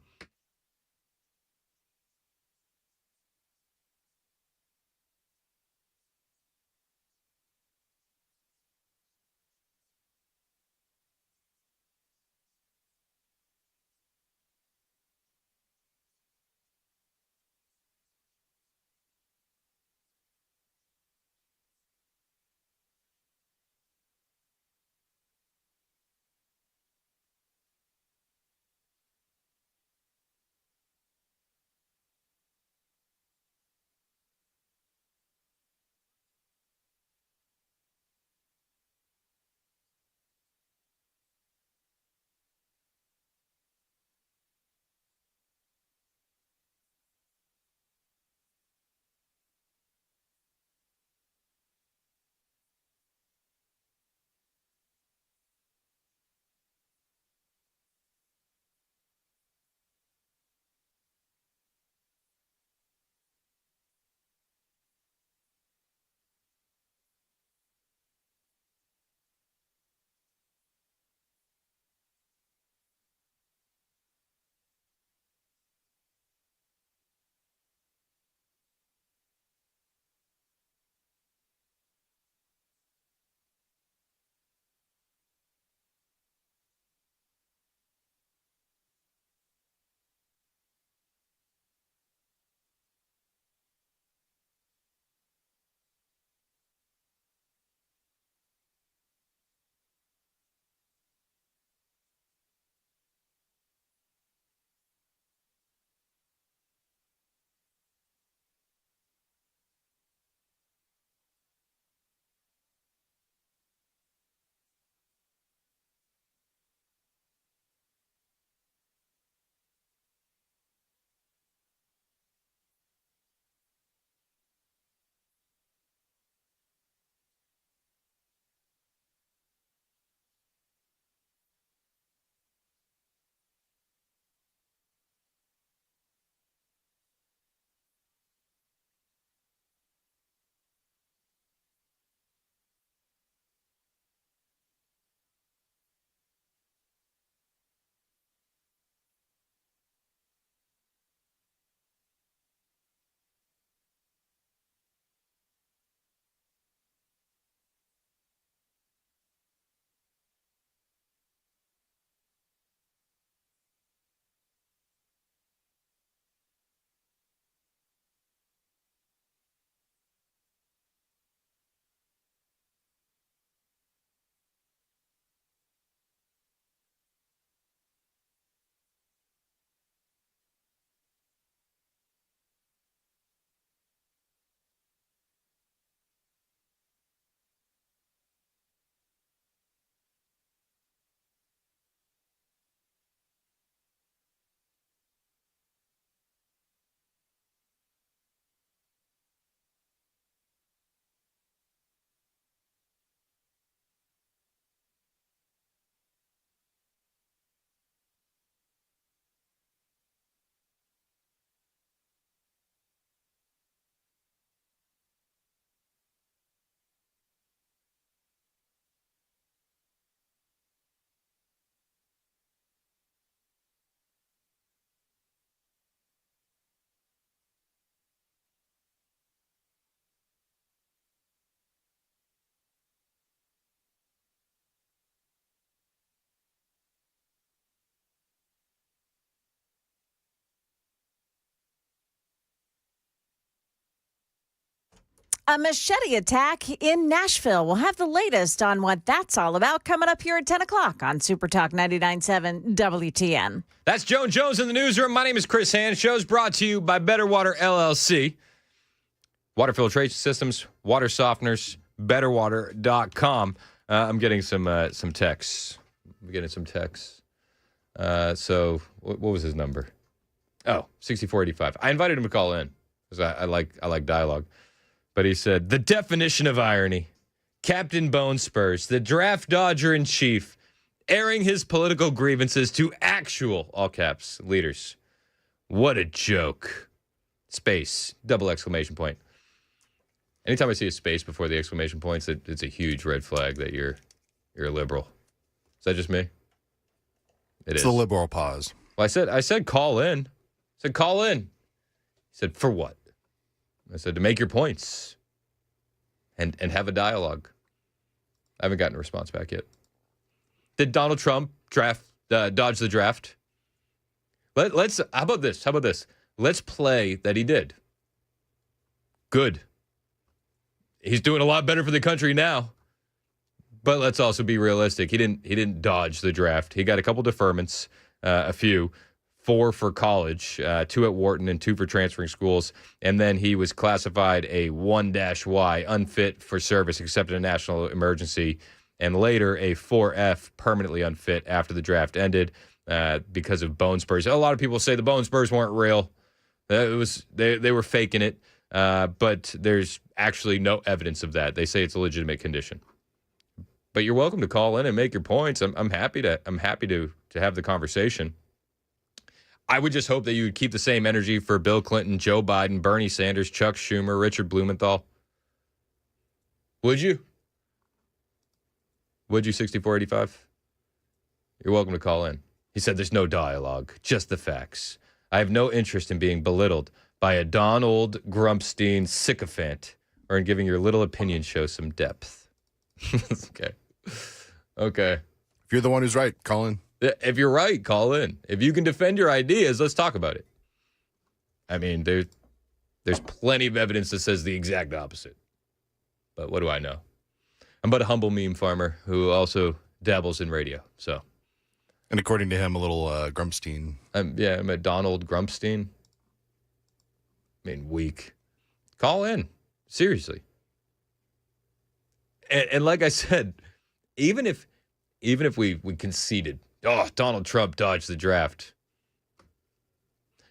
A machete attack in Nashville. We'll have the latest on what that's all about coming up here at 10 o'clock on Super Talk 99.7 WTN. That's Joan Jones in the newsroom. My name is Chris Hand. Show's brought to you by Better Water LLC. Water filtration systems, water softeners, betterwater.com. I'm getting some texts. I'm getting some texts. So what was his number? Oh, 6485. I invited him to call in because I like dialogue. But he said, the definition of irony. Captain Bone Spurs, the draft dodger in chief, airing his political grievances to actual, all caps, leaders. What a joke. Space, double exclamation point. Anytime I see a space before the exclamation points, it's a huge red flag that you're a liberal. Is that just me? It's the liberal pause. Well, I said call in. I said call in. He said, for what? I said, to make your points and have a dialogue. I haven't gotten a response back yet. Did Donald Trump dodge the draft? Let's. How about this? Let's play that he did. Good. He's doing a lot better for the country now. But let's also be realistic. He didn't dodge the draft. He got a couple deferments, a few, 4 for college, 2 at Wharton and 2 for transferring schools. And then he was classified a 1-Y, unfit for service except in a national emergency. And later a 4F, permanently unfit after the draft ended because of bone spurs. A lot of people say the bone spurs weren't real. They were faking it. But there's actually no evidence of that. They say it's a legitimate condition. But you're welcome to call in and make your points. I'm happy to have the conversation. I would just hope that you would keep the same energy for Bill Clinton, Joe Biden, Bernie Sanders, Chuck Schumer, Richard Blumenthal. Would you? Would you, 6485? You're welcome to call in. He said there's no dialogue, just the facts. I have no interest in being belittled by a Donald Grumpstein sycophant or in giving your little opinion show some depth. Okay. If you're the one who's right, call in. If you're right, call in. If you can defend your ideas, let's talk about it. I mean, there's plenty of evidence that says the exact opposite. But what do I know? I'm but a humble meme farmer who also dabbles in radio. So, And according to him, a little Grumpstein. I'm a Donald Grumpstein. I mean, weak. Call in. Seriously. And like I said, even if we conceded, Donald Trump dodged the draft.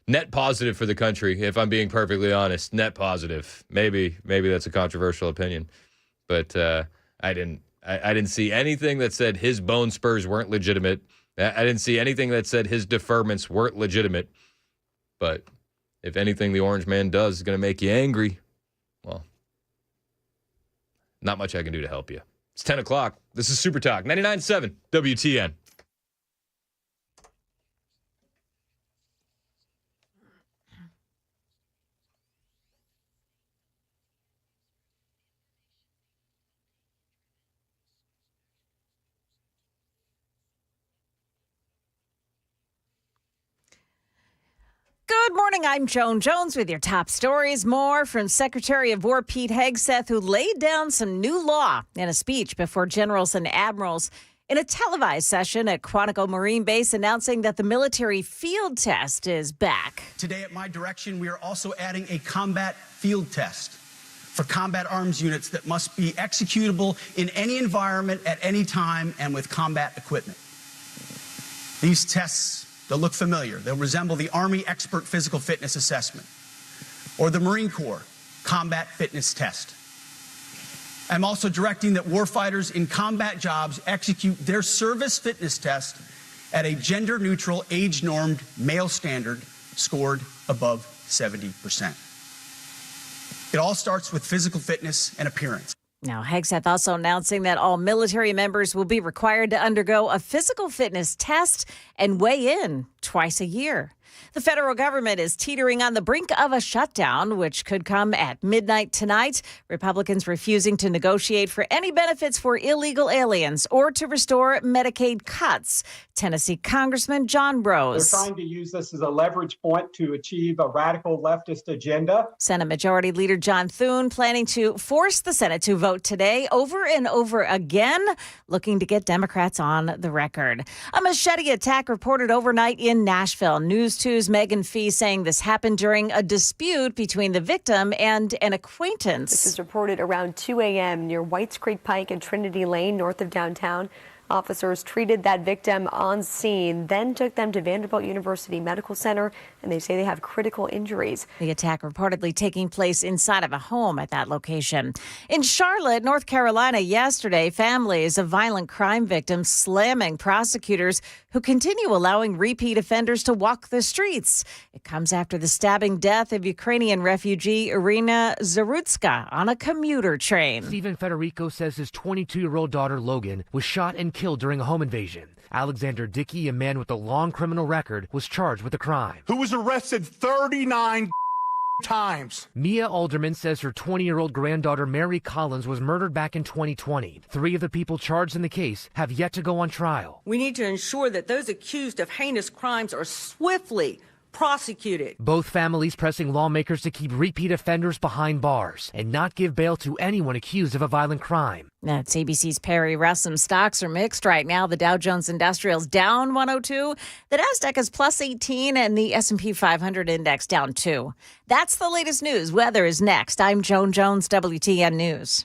Net positive for the country, if I'm being perfectly honest. Net positive. Maybe that's a controversial opinion. But I didn't see anything that said his bone spurs weren't legitimate. I didn't see anything that said his deferments weren't legitimate. But if anything the orange man does is going to make you angry, well, not much I can do to help you. It's 10 o'clock. This is Super Talk, 99.7 WTN. Good morning. I'm Joan Jones with your top stories. More from Secretary of War Pete Hegseth, who laid down some new law in a speech before generals and admirals in a televised session at Quantico Marine Base, announcing that the military field test is back. Today, at my direction, we are also adding a combat field test for combat arms units that must be executable in any environment at any time and with combat equipment. These tests, they'll look familiar. They'll resemble the Army Expert Physical Fitness Assessment or the Marine Corps Combat Fitness Test. I'm also directing that warfighters in combat jobs execute their service fitness test at a gender-neutral, age-normed male standard scored above 70%. It all starts with physical fitness and appearance. Now, Hegseth also announcing that all military members will be required to undergo a physical fitness test and weigh in twice a year. The federal government is teetering on the brink of a shutdown, which could come at midnight tonight. Republicans refusing to negotiate for any benefits for illegal aliens or to restore Medicaid cuts. Tennessee Congressman John Rose. They're trying to use this as a leverage point to achieve a radical leftist agenda. Senate Majority Leader John Thune planning to force the Senate to vote today over and over again, looking to get Democrats on the record. A machete attack reported overnight in Nashville. News 2's Megan Fee saying this happened during a dispute between the victim and an acquaintance. This is reported around 2 a.m. near Whites Creek Pike and Trinity Lane, north of downtown. Officers treated that victim on scene, then took them to Vanderbilt University Medical Center, and they say they have critical injuries. The attack reportedly taking place inside of a home at that location. In Charlotte, North Carolina, yesterday, families of violent crime victims slamming prosecutors who continue allowing repeat offenders to walk the streets. It comes after the stabbing death of Ukrainian refugee Irina Zarutska on a commuter train. Stephen Federico says his 22-year-old daughter, Logan, was shot and killed during a home invasion. Alexander Dickey, a man with a long criminal record, was charged with the crime. Who was arrested 39 times. Mia Alderman says her 20-year-old granddaughter, Mary Collins, was murdered back in 2020. 3 of the people charged in the case have yet to go on trial. We need to ensure that those accused of heinous crimes are swiftly prosecuted. Both families pressing lawmakers to keep repeat offenders behind bars and not give bail to anyone accused of a violent crime. That's ABC's Perry Russum. Stocks are mixed right now. The Dow Jones Industrial's down 102. The Nasdaq is plus 18 and the S&P 500 index down 2. That's the latest news. Weather is next. I'm Joan Jones, WTN News.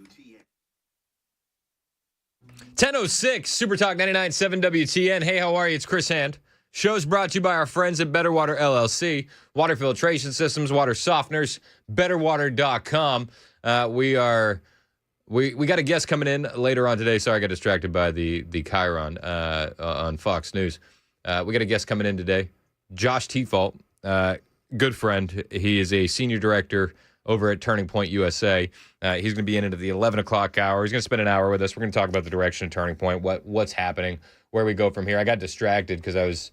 WTN. 10:06 Super Talk 99.7 WTN. Hey, how are you? It's Chris Hand. Show's brought to you by our friends at Better Water LLC, water filtration systems, water softeners, betterwater.com. We got a guest coming in later on today. Sorry, I got distracted by the Chiron on Fox News. We got a guest coming in today, Josh Teetfault, good friend. He is a senior director over at Turning Point USA. He's going to be in into the 11 o'clock hour. He's going to spend an hour with us. We're going to talk about the direction of Turning Point, what's happening, where we go from here. I got distracted because I was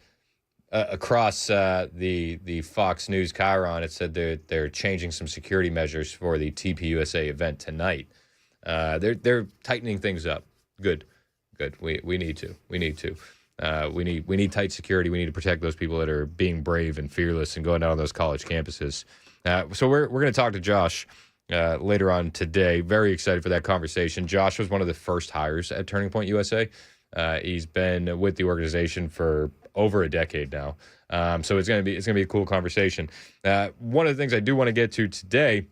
across the Fox News Chiron. It said they're changing some security measures for the TPUSA event tonight. They're tightening things up. Good. We need to. We need tight security. We need to protect those people that are being brave and fearless and going out on those college campuses. So we're going to talk to Josh later on today. Very excited for that conversation. Josh was one of the first hires at Turning Point USA. He's been with the organization for over a decade now. So it's gonna be a cool conversation. One of the things I do want to get to today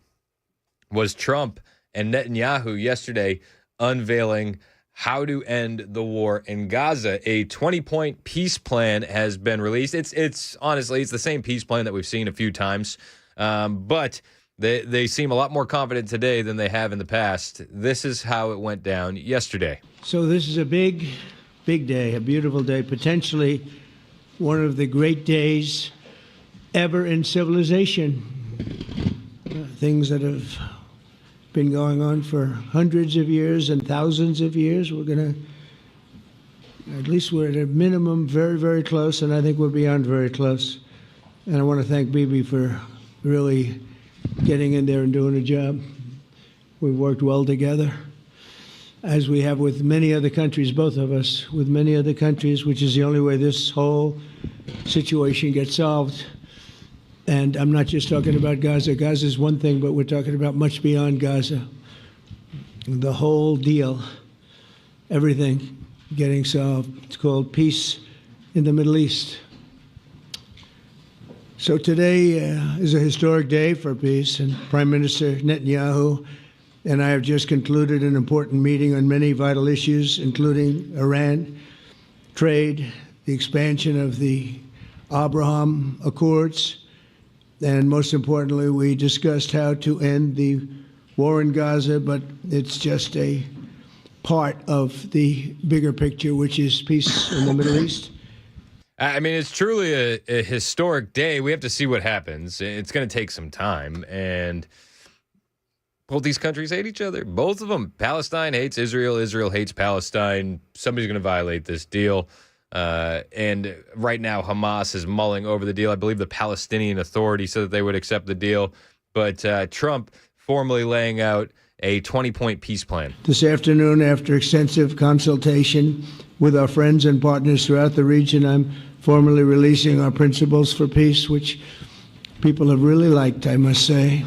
was Trump and Netanyahu yesterday unveiling how to end the war in Gaza. A 20-point peace plan has been released. It's honestly, it's the same peace plan that we've seen a few times, but they seem a lot more confident today than they have in the past. This is how it went down yesterday. So this is a big day, a beautiful day, potentially one of the great days ever in civilization. Things that have been going on for hundreds of years and thousands of years. We're at a minimum very, very close, and I think we're beyond very close. And I want to thank Bibi for really getting in there and doing a job. We've worked well together, as we have with many other countries, both of us, with many other countries, which is the only way this whole situation gets solved. And I'm not just talking about Gaza. Gaza is one thing, but we're talking about much beyond Gaza. The whole deal, everything getting solved. It's called peace in the Middle East. So today is a historic day for peace, and Prime Minister Netanyahu and I have just concluded an important meeting on many vital issues, including Iran, trade, the expansion of the Abraham Accords, and most importantly, we discussed how to end the war in Gaza, but it's just a part of the bigger picture, which is peace in the Middle East. I mean, it's truly a historic day. We have to see what happens. It's going to take some time, and both these countries hate each other. Both of them. Palestine hates Israel. Israel hates Palestine. Somebody's going to violate this deal. And right now, Hamas is mulling over the deal. I believe the Palestinian Authority said that they would accept the deal. But Trump formally laying out a 20-point peace plan. This afternoon, after extensive consultation with our friends and partners throughout the region, I'm formally releasing our principles for peace, which people have really liked, I must say.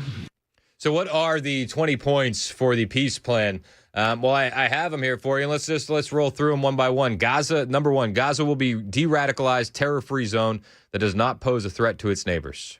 So what are the 20 points for the peace plan? Well, I have them here for you. Let's roll through them one by one. Gaza, number one, Gaza will be de-radicalized, terror-free zone that does not pose a threat to its neighbors.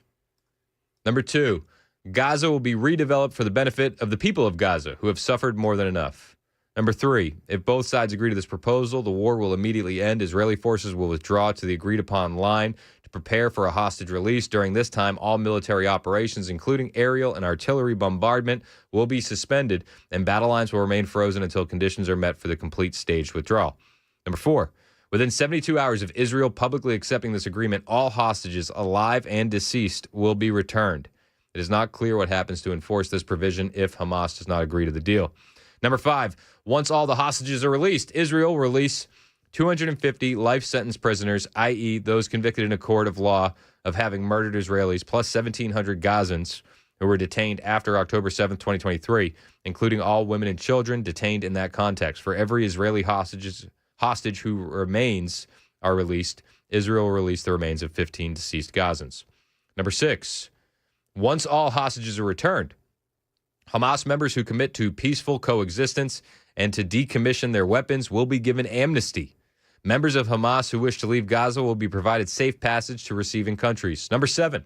Number two, Gaza will be redeveloped for the benefit of the people of Gaza, who have suffered more than enough. Number three, if both sides agree to this proposal, the war will immediately end. Israeli forces will withdraw to the agreed-upon line to prepare for a hostage release. During this time, all military operations, including aerial and artillery bombardment, will be suspended, and battle lines will remain frozen until conditions are met for the complete staged withdrawal. Number four, within 72 hours of Israel publicly accepting this agreement, all hostages, alive and deceased, will be returned. It is not clear what happens to enforce this provision if Hamas does not agree to the deal. Number five, once all the hostages are released, Israel will release 250 life sentence prisoners, i.e. those convicted in a court of law of having murdered Israelis, plus 1,700 Gazans who were detained after October 7th, 2023, including all women and children detained in that context. For every Israeli hostage who remains are released, Israel will release the remains of 15 deceased Gazans. Number six, once all hostages are returned, Hamas members who commit to peaceful coexistence and to decommission their weapons will be given amnesty. Members of Hamas who wish to leave Gaza will be provided safe passage to receiving countries. Number seven,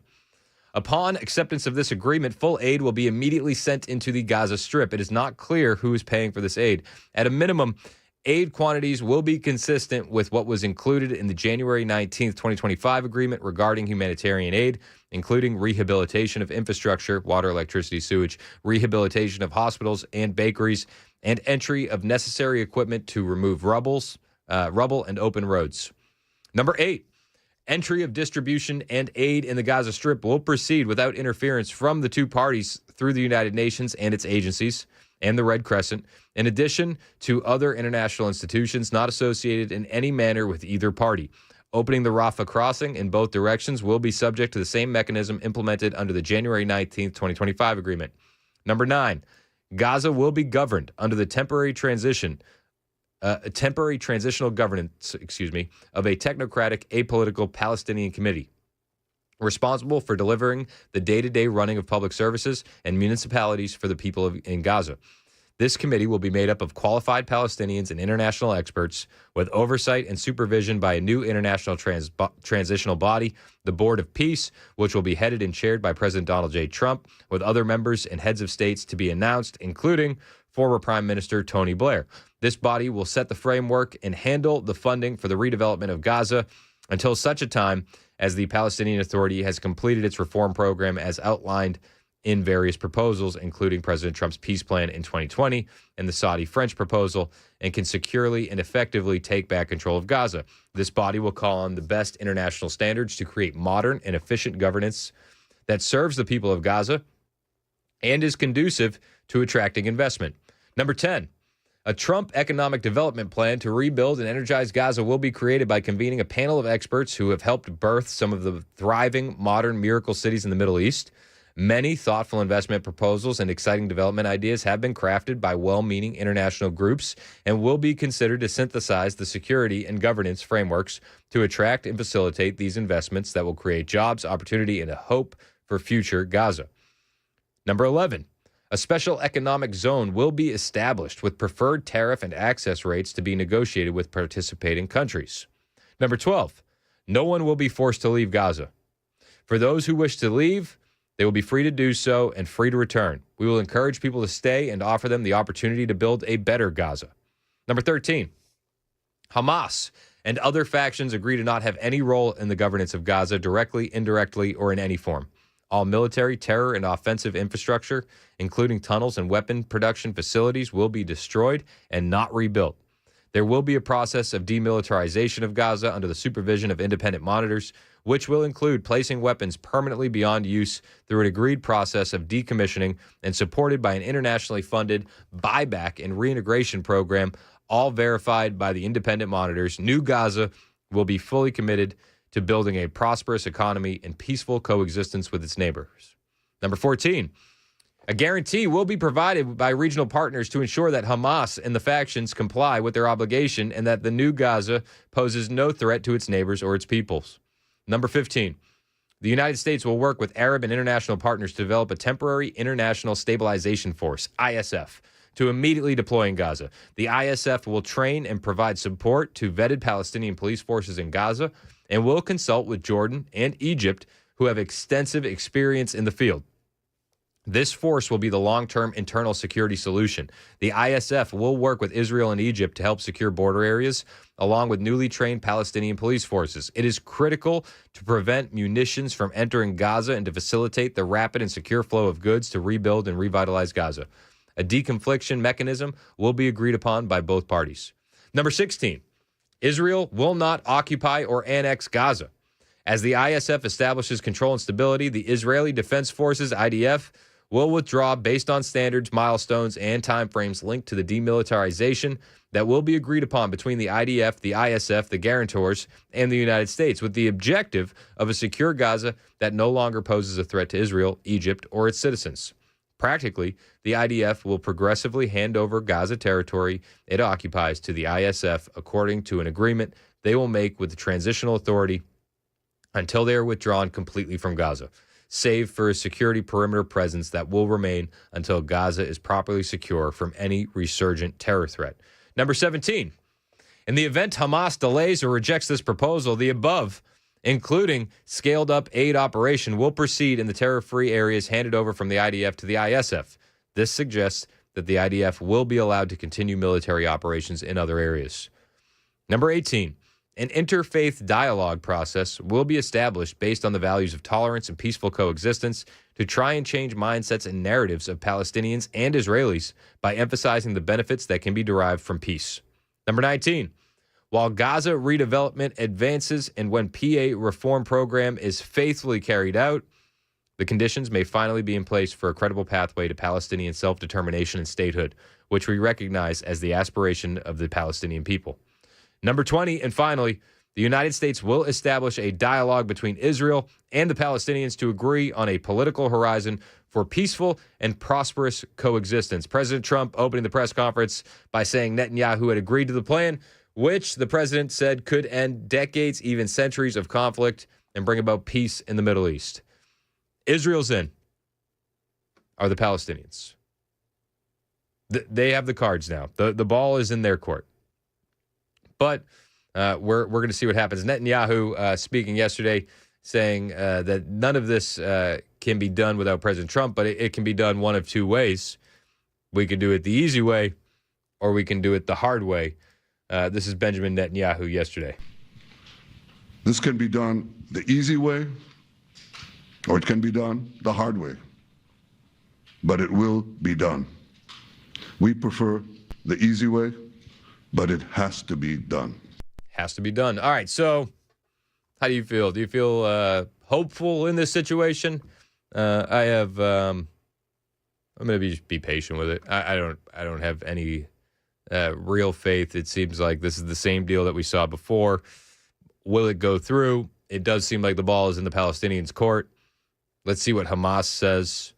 upon acceptance of this agreement, full aid will be immediately sent into the Gaza Strip. It is not clear who is paying for this aid. At a minimum, aid quantities will be consistent with what was included in the January 19th, 2025 agreement regarding humanitarian aid, including rehabilitation of infrastructure, water, electricity, sewage, rehabilitation of hospitals and bakeries, and entry of necessary equipment to remove rubble and open roads. Number eight, entry of distribution and aid in the Gaza Strip will proceed without interference from the two parties through the United Nations and its agencies and the Red Crescent, in addition to other international institutions not associated in any manner with either party. Opening the Rafah crossing in both directions will be subject to the same mechanism implemented under the January 19th, 2025 agreement. Number nine, Gaza will be governed under the temporary transitional governance, of a technocratic, apolitical Palestinian committee. responsible for delivering the day-to-day running of public services and municipalities for the people in Gaza. This committee will be made up of qualified Palestinians and international experts with oversight and supervision by a new international transitional body, the Board of Peace, which will be headed and chaired by President Donald J. Trump, with other members and heads of states to be announced, including former Prime Minister Tony Blair. This body will set the framework and handle the funding for the redevelopment of Gaza until such a time as the Palestinian Authority has completed its reform program as outlined in various proposals, including President Trump's peace plan in 2020 and the Saudi-French proposal, and can securely and effectively take back control of Gaza. This body will call on the best international standards to create modern and efficient governance that serves the people of Gaza and is conducive to attracting investment. Number 10, a Trump economic development plan to rebuild and energize Gaza will be created by convening a panel of experts who have helped birth some of the thriving modern miracle cities in the Middle East. Many thoughtful investment proposals and exciting development ideas have been crafted by well-meaning international groups and will be considered to synthesize the security and governance frameworks to attract and facilitate these investments that will create jobs, opportunity, and a hope for future Gaza. Number 11, a special economic zone will be established with preferred tariff and access rates to be negotiated with participating countries. Number 12, no one will be forced to leave Gaza. For those who wish to leave, they will be free to do so and free to return. We will encourage people to stay and offer them the opportunity to build a better Gaza. Number 13, Hamas and other factions agree to not have any role in the governance of Gaza directly, indirectly, or in any form. All military, terror, and offensive infrastructure, including tunnels and weapon production facilities, will be destroyed and not rebuilt. There will be a process of demilitarization of Gaza under the supervision of independent monitors, which will include placing weapons permanently beyond use through an agreed process of decommissioning and supported by an internationally funded buyback and reintegration program, all verified by the independent monitors. New Gaza will be fully committed to building a prosperous economy and peaceful coexistence with its neighbors. Number 14, a guarantee will be provided by regional partners to ensure that Hamas and the factions comply with their obligation and that the new Gaza poses no threat to its neighbors or its peoples. Number 15, the United States will work with Arab and international partners to develop a temporary international stabilization force, ISF, to immediately deploy in Gaza. The ISF will train and provide support to vetted Palestinian police forces in Gaza and will consult with Jordan and Egypt, who have extensive experience in the field. This force will be the long-term internal security solution. The ISF will work with Israel and Egypt to help secure border areas, along with newly trained Palestinian police forces. It is critical to prevent munitions from entering Gaza and to facilitate the rapid and secure flow of goods to rebuild and revitalize Gaza. A deconfliction mechanism will be agreed upon by both parties. Number 16, Israel will not occupy or annex Gaza. As the ISF establishes control and stability, the Israeli Defense Forces, IDF, will withdraw based on standards, milestones, and timeframes linked to the demilitarization that will be agreed upon between the IDF, the ISF, the guarantors, and the United States, with the objective of a secure Gaza that no longer poses a threat to Israel, Egypt, or its citizens. Practically, the IDF will progressively hand over Gaza territory it occupies to the ISF according to an agreement they will make with the Transitional Authority until they are withdrawn completely from Gaza, save for a security perimeter presence that will remain until Gaza is properly secure from any resurgent terror threat. Number 17, in the event Hamas delays or rejects this proposal, the above, including scaled-up aid operation, will proceed in the terror-free areas handed over from the IDF to the ISF. This suggests that the IDF will be allowed to continue military operations in other areas. Number 18, an interfaith dialogue process will be established based on the values of tolerance and peaceful coexistence to try and change mindsets and narratives of Palestinians and Israelis by emphasizing the benefits that can be derived from peace. Number 19, while Gaza redevelopment advances and when PA reform program is faithfully carried out, the conditions may finally be in place for a credible pathway to Palestinian self-determination and statehood, which we recognize as the aspiration of the Palestinian people. Number 20, and finally, the United States will establish a dialogue between Israel and the Palestinians to agree on a political horizon for peaceful and prosperous coexistence. President Trump opening the press conference by saying Netanyahu had agreed to the plan, which the president said could end decades, even centuries of conflict and bring about peace in the Middle East. Israel's in. Are the Palestinians. They have the cards now. The ball is in their court. But we're going to see what happens. Netanyahu speaking yesterday saying that none of this can be done without President Trump, but it can be done one of two ways. We can do it the easy way, or we can do it the hard way. This is Benjamin Netanyahu yesterday. This can be done the easy way, or it can be done the hard way. But it will be done. We prefer the easy way, but it has to be done. Has to be done. All right, so how do you feel? Do you feel hopeful in this situation? I'm going to be patient with it. I don't have any real faith. It seems like this is the same deal that we saw before. Will it go through? It does seem like the ball is in the Palestinians' court. Let's see what Hamas says.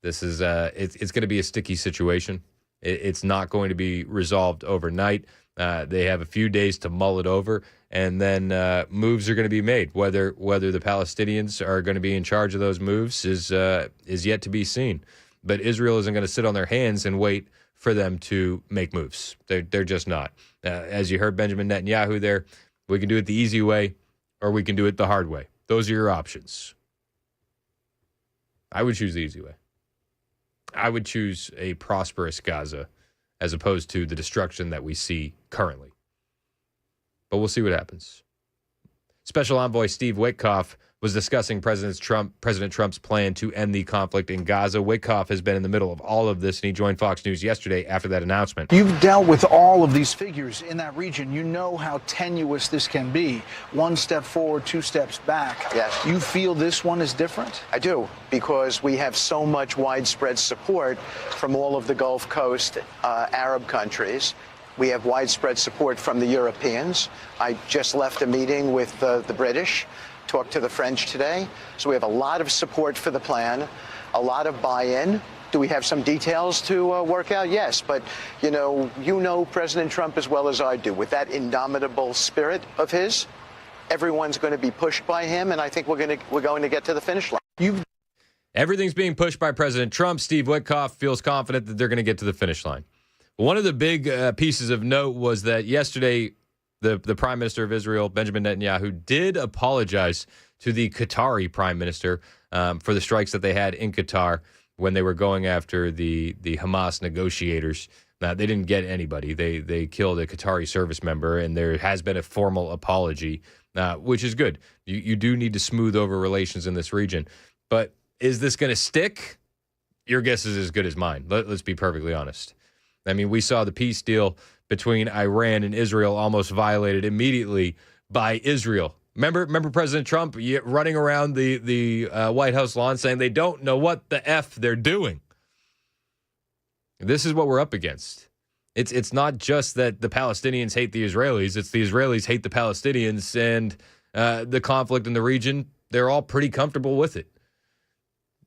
This is it's going to be a sticky situation. It's not going to be resolved overnight. They have a few days to mull it over, and then moves are going to be made. Whether the Palestinians are going to be in charge of those moves is yet to be seen. But Israel isn't going to sit on their hands and wait for them to make moves. They're just not. As you heard Benjamin Netanyahu there, we can do it the easy way, or we can do it the hard way. Those are your options. I would choose the easy way. I would choose a prosperous Gaza as opposed to the destruction that we see currently. But we'll see what happens. Special Envoy Steve Witkoff was discussing President Trump's plan to end the conflict in Gaza. Witkoff has been in the middle of all of this, and he joined Fox News yesterday after that announcement. You've dealt with all of these figures in that region. You know how tenuous this can be. One step forward, two steps back. Yes. You feel this one is different? I do, because we have so much widespread support from all of the Gulf Coast Arab countries. We have widespread support from the Europeans. I just left a meeting with the British, talked to the French today. So we have a lot of support for the plan, a lot of buy-in. Do we have some details to work out? Yes, but you know President Trump as well as I do. With that indomitable spirit of his, everyone's going to be pushed by him, and I think we're going to get to the finish line. Everything's being pushed by President Trump. Steve Witkoff feels confident that they're going to get to the finish line. One of the big pieces of note was that yesterday, the Prime Minister of Israel, Benjamin Netanyahu, did apologize to the Qatari Prime Minister for the strikes that they had in Qatar when they were going after the Hamas negotiators. Now, they didn't get anybody. They killed a Qatari service member, and there has been a formal apology, which is good. You do need to smooth over relations in this region. But is this going to stick? Your guess is as good as mine. Let's be perfectly honest. I mean, we saw the peace deal between Iran and Israel almost violated immediately by Israel. Remember President Trump running around the White House lawn saying they don't know what the F they're doing. This is what we're up against. It's not just that the Palestinians hate the Israelis. It's the Israelis hate the Palestinians, and the conflict in the region, they're all pretty comfortable with it.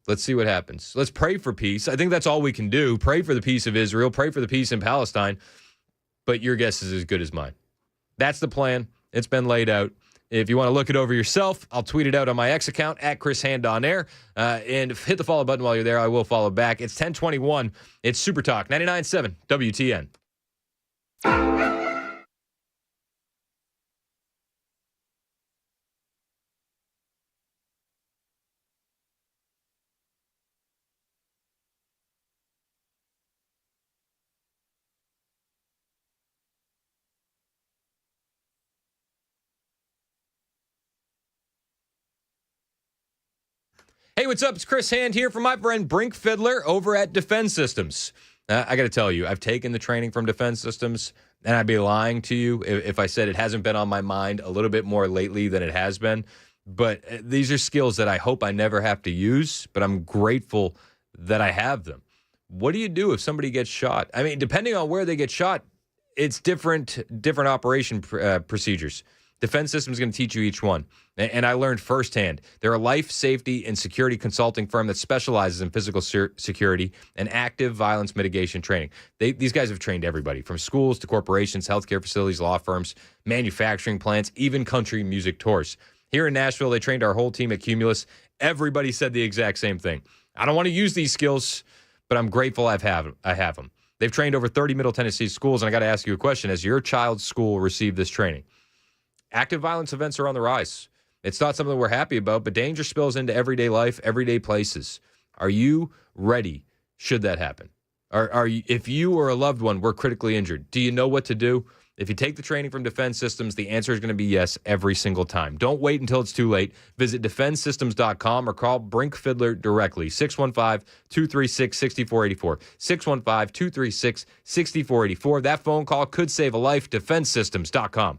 Let's see what happens. Let's pray for peace. I think that's all we can do. Pray for the peace of Israel. Pray for the peace in Palestine. But your guess is as good as mine. That's the plan. It's been laid out. If you want to look it over yourself, I'll tweet it out on my X account, @ChrisHandOnAir. And hit the follow button while you're there. I will follow back. It's 10:21. It's Super Talk 99.7 WTN. Hey, what's up? It's Chris Hand here from my friend Brink Fiddler over at Defense Systems. I got to tell you, I've taken the training from Defense Systems, and I'd be lying to you if I said it hasn't been on my mind a little bit more lately than it has been. But these are skills that I hope I never have to use, but I'm grateful that I have them. What do you do if somebody gets shot? I mean, depending on where they get shot, it's different operation procedures. Defense Systems is going to teach you each one. And I learned firsthand. They're a life safety and security consulting firm that specializes in physical security and active violence mitigation training. These guys have trained everybody from schools to corporations, healthcare facilities, law firms, manufacturing plants, even country music tours. Here in Nashville, they trained our whole team at Cumulus. Everybody said the exact same thing. I don't want to use these skills, but I'm grateful I have them. They've trained over 30 Middle Tennessee schools, and I got to ask you a question. Has your child's school received this training? Active violence events are on the rise. It's not something we're happy about, but danger spills into everyday life, everyday places. Are you ready should that happen? Are you, if you or a loved one were critically injured, do you know what to do? If you take the training from Defense Systems, the answer is going to be yes every single time. Don't wait until it's too late. Visit defensesystems.com or call Brink Fiddler directly, 615-236-6484, 615-236-6484. That phone call could save a life. defensesystems.com.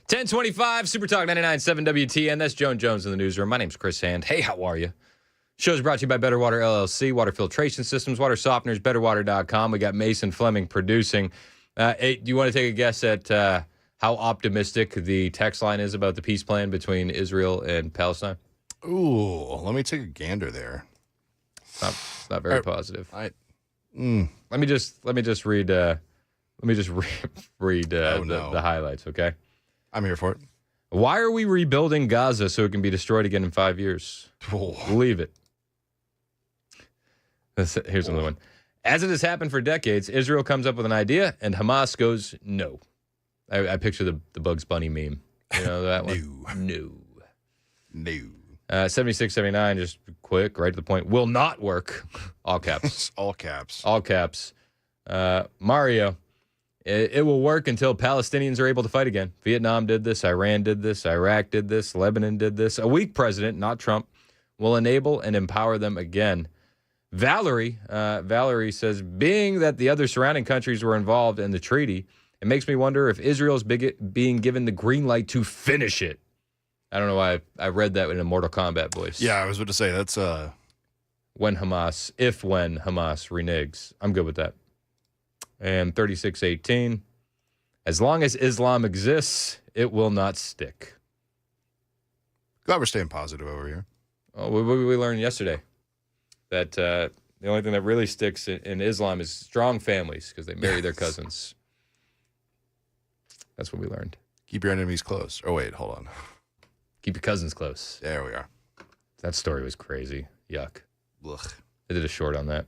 $10:25, Super Talk 99.7 WTN. That's Joan Jones in the newsroom. My name's Chris Hand. Hey, how are you? Show's brought to you by Better Water LLC, water filtration systems, water softeners, betterwater.com. We got Mason Fleming producing. Hey, do you want to take a guess at how optimistic the text line is about the peace plan between Israel and Palestine? Ooh, let me take a gander there. It's not very positive. Let me just read the highlights, okay? I'm here for it. Why are we rebuilding Gaza so it can be destroyed again in 5 years? Leave it. Here's another one. As it has happened for decades, Israel comes up with an idea and Hamas goes, no. I picture the Bugs Bunny meme. You know that one? No. 7679, just quick, right to the point. Will not work. All caps. All caps. All caps. Mario. It will work until Palestinians are able to fight again. Vietnam did this. Iran did this. Iraq did this. Lebanon did this. A weak president, not Trump, will enable and empower them again. Valerie says, being that the other surrounding countries were involved in the treaty, it makes me wonder if Israel's being given the green light to finish it. I don't know why I read that in a Mortal Kombat voice. Yeah, I was about to say, that's... when Hamas reneges. I'm good with that. And 3618, as long as Islam exists, it will not stick. Glad we're staying positive over here. Oh, we learned yesterday that the only thing that really sticks in Islam is strong families because they marry their cousins. That's what we learned. Keep your enemies close. Oh, wait, hold on. Keep your cousins close. There we are. That story was crazy. Yuck. Ugh. I did a short on that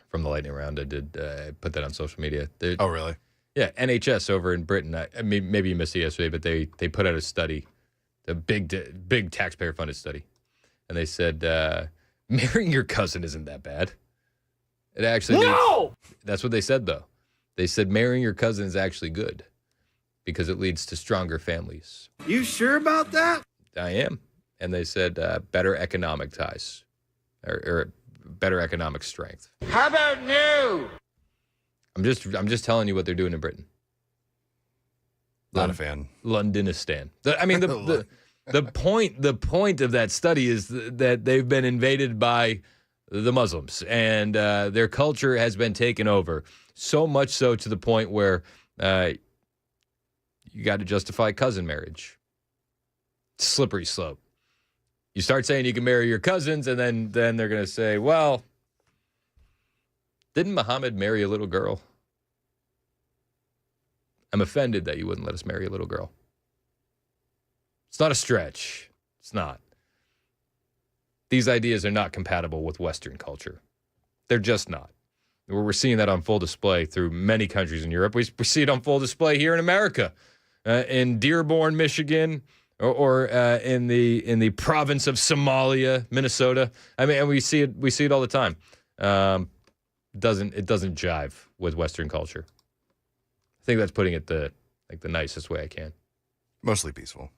from the lightning round. I did put that on social media. Oh, really? Yeah, NHS over in Britain. I mean, maybe you missed it yesterday, but they put out a study, a big taxpayer-funded study, and they said marrying your cousin isn't that bad. It actually that's what they said, though. They said marrying your cousin is actually good because it leads to stronger families. You sure about that? I am. And they said better economic ties or better economic strength. How about new? I'm just telling you what they're doing in Britain. Not a fan. Londonistan. The point of that study is that they've been invaded by the Muslims and their culture has been taken over. So much so to the point where you got to justify cousin marriage. Slippery slope. You start saying you can marry your cousins, and then they're going to say, well, didn't Muhammad marry a little girl? I'm offended that you wouldn't let us marry a little girl. It's not a stretch. It's not. These ideas are not compatible with Western culture. They're just not. We're seeing that on full display through many countries in Europe. We see it on full display here in America, in Dearborn, Michigan, or in the province of Somalia, Minnesota. I mean, and we see it all the time. It doesn't jive with Western culture. I think that's putting it the nicest way I can. Mostly peaceful.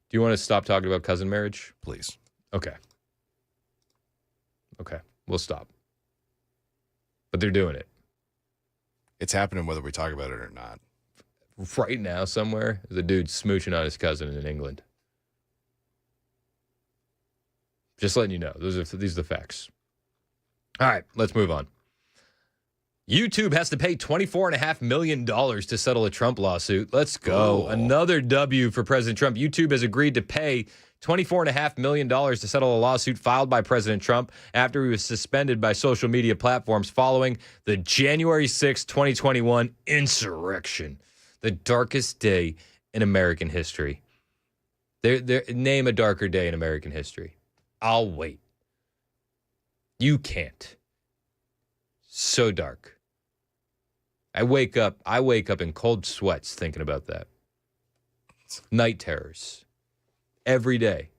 Do you want to stop talking about cousin marriage? Please. Okay, we'll stop. But they're doing it. It's happening whether we talk about it or not. Right now, somewhere, there's a dude smooching on his cousin in England. Just letting you know. These are the facts. All right, let's move on. YouTube has to pay $24.5 million to settle a Trump lawsuit. Let's go. Another W for President Trump. YouTube has agreed to pay $24.5 million to settle a lawsuit filed by President Trump after he was suspended by social media platforms following the January 6, 2021 insurrection, the darkest day in American history. Name a darker day in American history. I'll wait. You can't. So dark. I wake up in cold sweats thinking about that. Night terrors. Every day,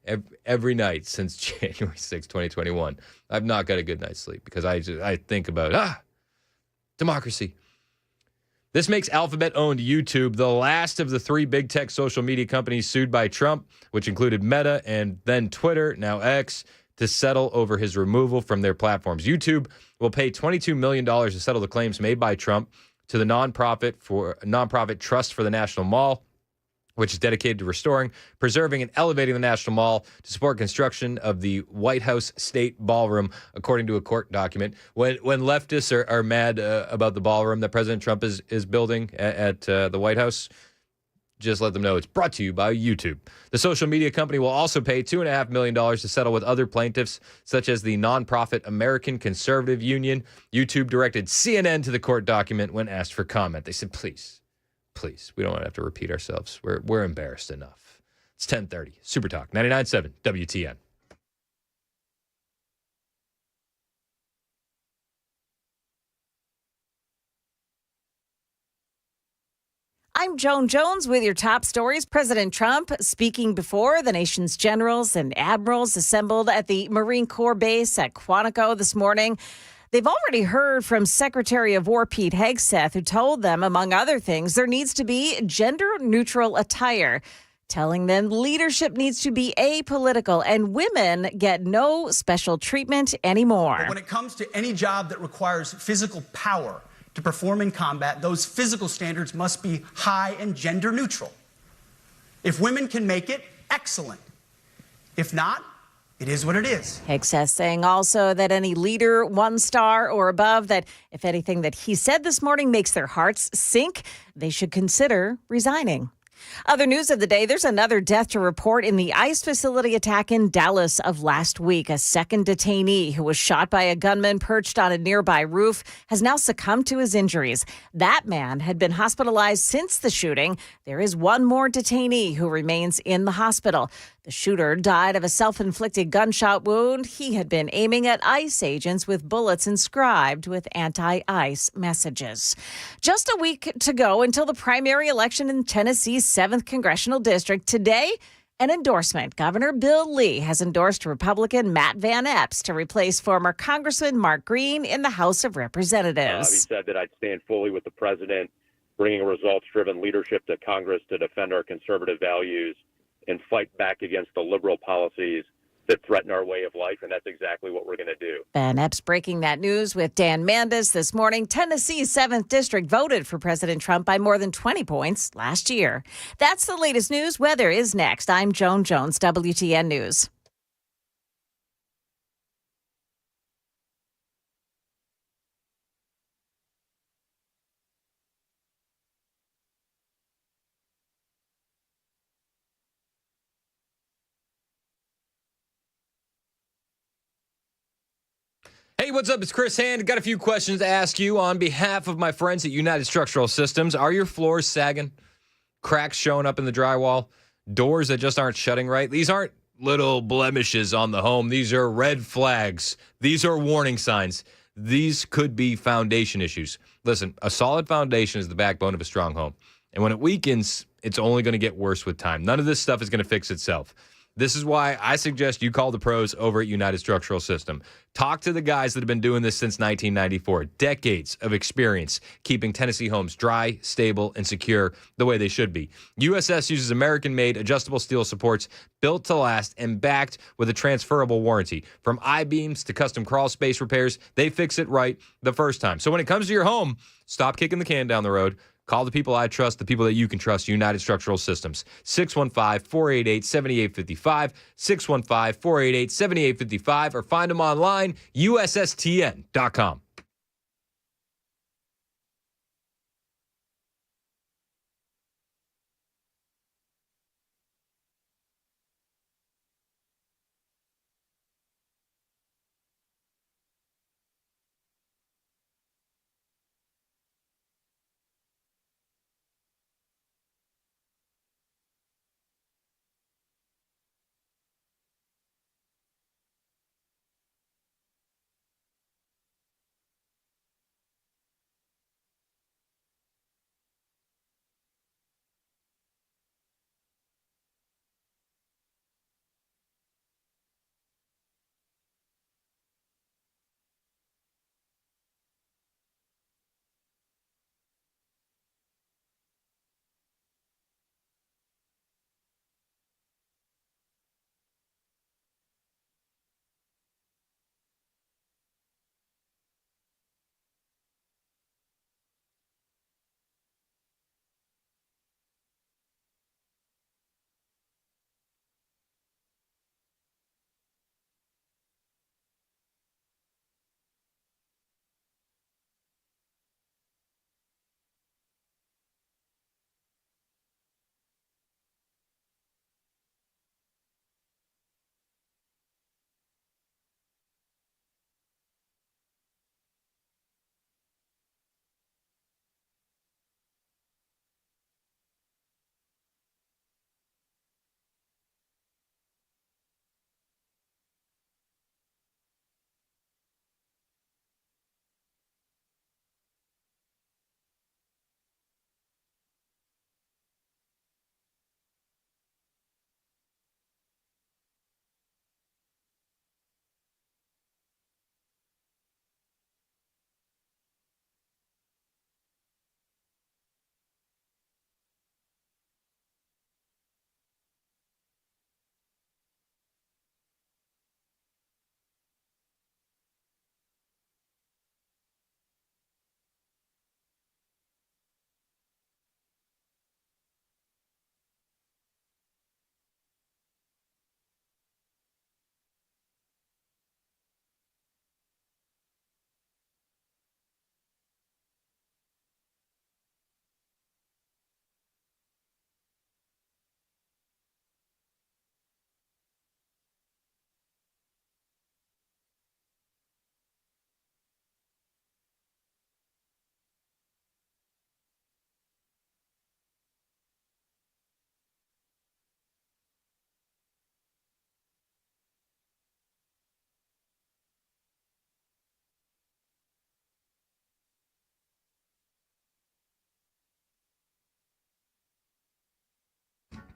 every night since January 6, 2021. I've not got a good night's sleep because I think about, democracy. This makes Alphabet-owned YouTube the last of the three big tech social media companies sued by Trump, which included Meta and then Twitter, now X, to settle over his removal from their platforms. YouTube will pay $22 million to settle the claims made by Trump to the nonprofit Trust for the National Mall, which is dedicated to restoring, preserving, and elevating the National Mall to support construction of the White House State Ballroom, according to a court document. When leftists are mad about the ballroom that President Trump is building at the White House, just let them know it's brought to you by YouTube. The social media company will also pay $2.5 million to settle with other plaintiffs, such as the nonprofit American Conservative Union. YouTube directed CNN to the court document when asked for comment. They said, please, we don't want to have to repeat ourselves. We're embarrassed enough. It's 10:30. Super Talk, 99.7 WTN. I'm Joan Jones with your top stories. President Trump speaking before the nation's generals and admirals assembled at the Marine Corps base at Quantico this morning. They've already heard from Secretary of War Pete Hegseth, who told them, among other things, there needs to be gender-neutral attire, telling them leadership needs to be apolitical and women get no special treatment anymore. But when it comes to any job that requires physical power to perform in combat, those physical standards must be high and gender neutral. If women can make it, excellent. If not, it is what it is. Hegseth saying also that any leader 1 star or above, that if anything that he said this morning makes their hearts sink, they should consider resigning. Other news of the day, there's another death to report in the ICE facility attack in Dallas of last week. A second detainee who was shot by a gunman perched on a nearby roof has now succumbed to his injuries. That man had been hospitalized since the shooting. There is one more detainee who remains in the hospital. The shooter died of a self-inflicted gunshot wound. He had been aiming at ICE agents with bullets inscribed with anti-ICE messages. Just a week to go until the primary election in Tennessee's 7th congressional district. Today, an endorsement. Governor Bill Lee has endorsed Republican Matt Van Epps to replace former Congressman Mark Green in the House of Representatives. He said that I'd stand fully with the president, bringing a results-driven leadership to Congress to defend our conservative values and fight back against the liberal policies that threaten our way of life, and that's exactly what we're going to do. Van Epps breaking that news with Dan Mandis this morning. Tennessee's 7th district voted for President Trump by more than 20 points last year. That's the latest news. Weather is next. I'm Joan Jones, WTN News. Hey, what's up? It's Chris Hand. Got a few questions to ask you on behalf of my friends at United Structural Systems. Are your floors sagging? Cracks showing up in the drywall? Doors that just aren't shutting right? These aren't little blemishes on the home. These are red flags. These are warning signs. These could be foundation issues. Listen, a solid foundation is the backbone of a strong home. And when it weakens, it's only going to get worse with time. None of this stuff is going to fix itself. This is why I suggest you call the pros over at United Structural System. Talk to the guys that have been doing this since 1994. Decades of experience keeping Tennessee homes dry, stable, and secure the way they should be. USS uses American-made adjustable steel supports built to last and backed with a transferable warranty. From I-beams to custom crawl space repairs, they fix it right the first time. So when it comes to your home, stop kicking the can down the road. Call the people I trust, the people that you can trust, United Structural Systems. 615-488-7855, 615-488-7855, or find them online, ussTN.com.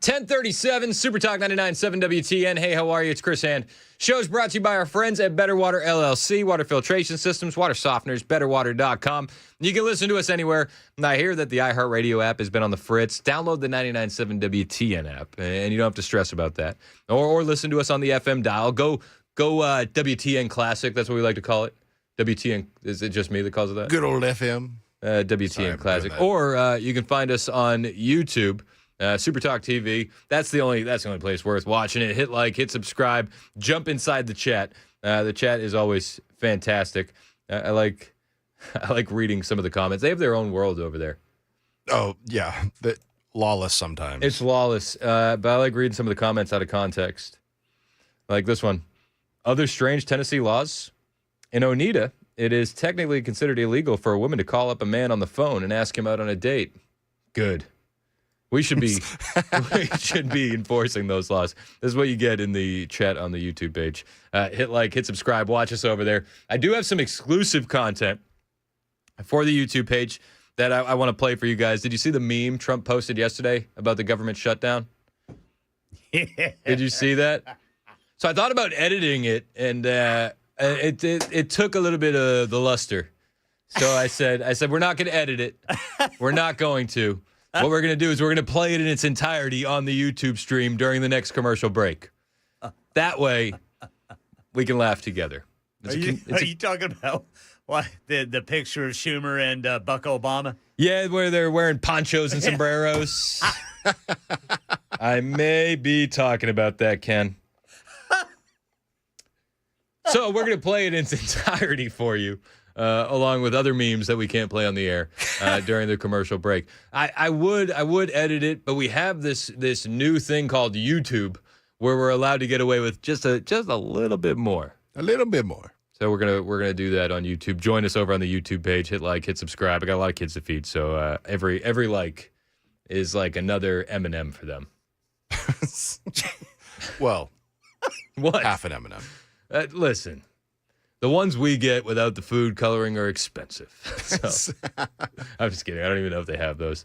1037 Super Talk 99.7 WTN. Hey, how are you? It's Chris Hand. Show's brought to you by our friends at Better Water LLC, water filtration systems, water softeners, betterwater.com. You can listen to us anywhere. And I hear that the iHeartRadio app has been on the fritz. Download the 99.7 WTN app, and you don't have to stress about that. Or listen to us on the FM dial. Go WTN Classic. That's what we like to call it. WTN. Is it just me that calls it that? Good old FM. WTN Classic. Or you can find us on YouTube. Super Talk TV. That's the only place worth watching it. Hit like, hit subscribe, jump inside the chat. The chat is always fantastic. I like reading some of the comments. They have their own world over there. Oh yeah, lawless sometimes. It's lawless, but I like reading some of the comments out of context. Like this one. Other strange Tennessee laws. In Oneida, it is technically considered illegal for a woman to call up a man on the phone and ask him out on a date. Good. We should be enforcing those laws. This is what you get in the chat on the YouTube page. Hit like, hit subscribe, watch us over there. I do have some exclusive content for the YouTube page that I want to play for you guys. Did you see the meme Trump posted yesterday about the government shutdown? Yeah. Did you see that? So I thought about editing it, and it took a little bit of the luster. So I said we're not going to edit it. We're not going to. What we're going to do is we're going to play it in its entirety on the YouTube stream during the next commercial break. That way, we can laugh together. Are you talking about what the picture of Schumer and Buck Obama? Yeah, where they're wearing ponchos and sombreros. I may be talking about that, Ken. So we're going to play it in its entirety for you. Along with other memes that we can't play on the air during the commercial break. I would edit it, but we have this new thing called YouTube where we're allowed to get away with just a little bit more. A little bit more. So we're gonna do that on YouTube. Join us over on the YouTube page. Hit like, hit subscribe. I got a lot of kids to feed, so every like is like another M&M for them. Well, what? Half an M&M. Listen. The ones we get without the food coloring are expensive. So, I'm just kidding. I don't even know if they have those.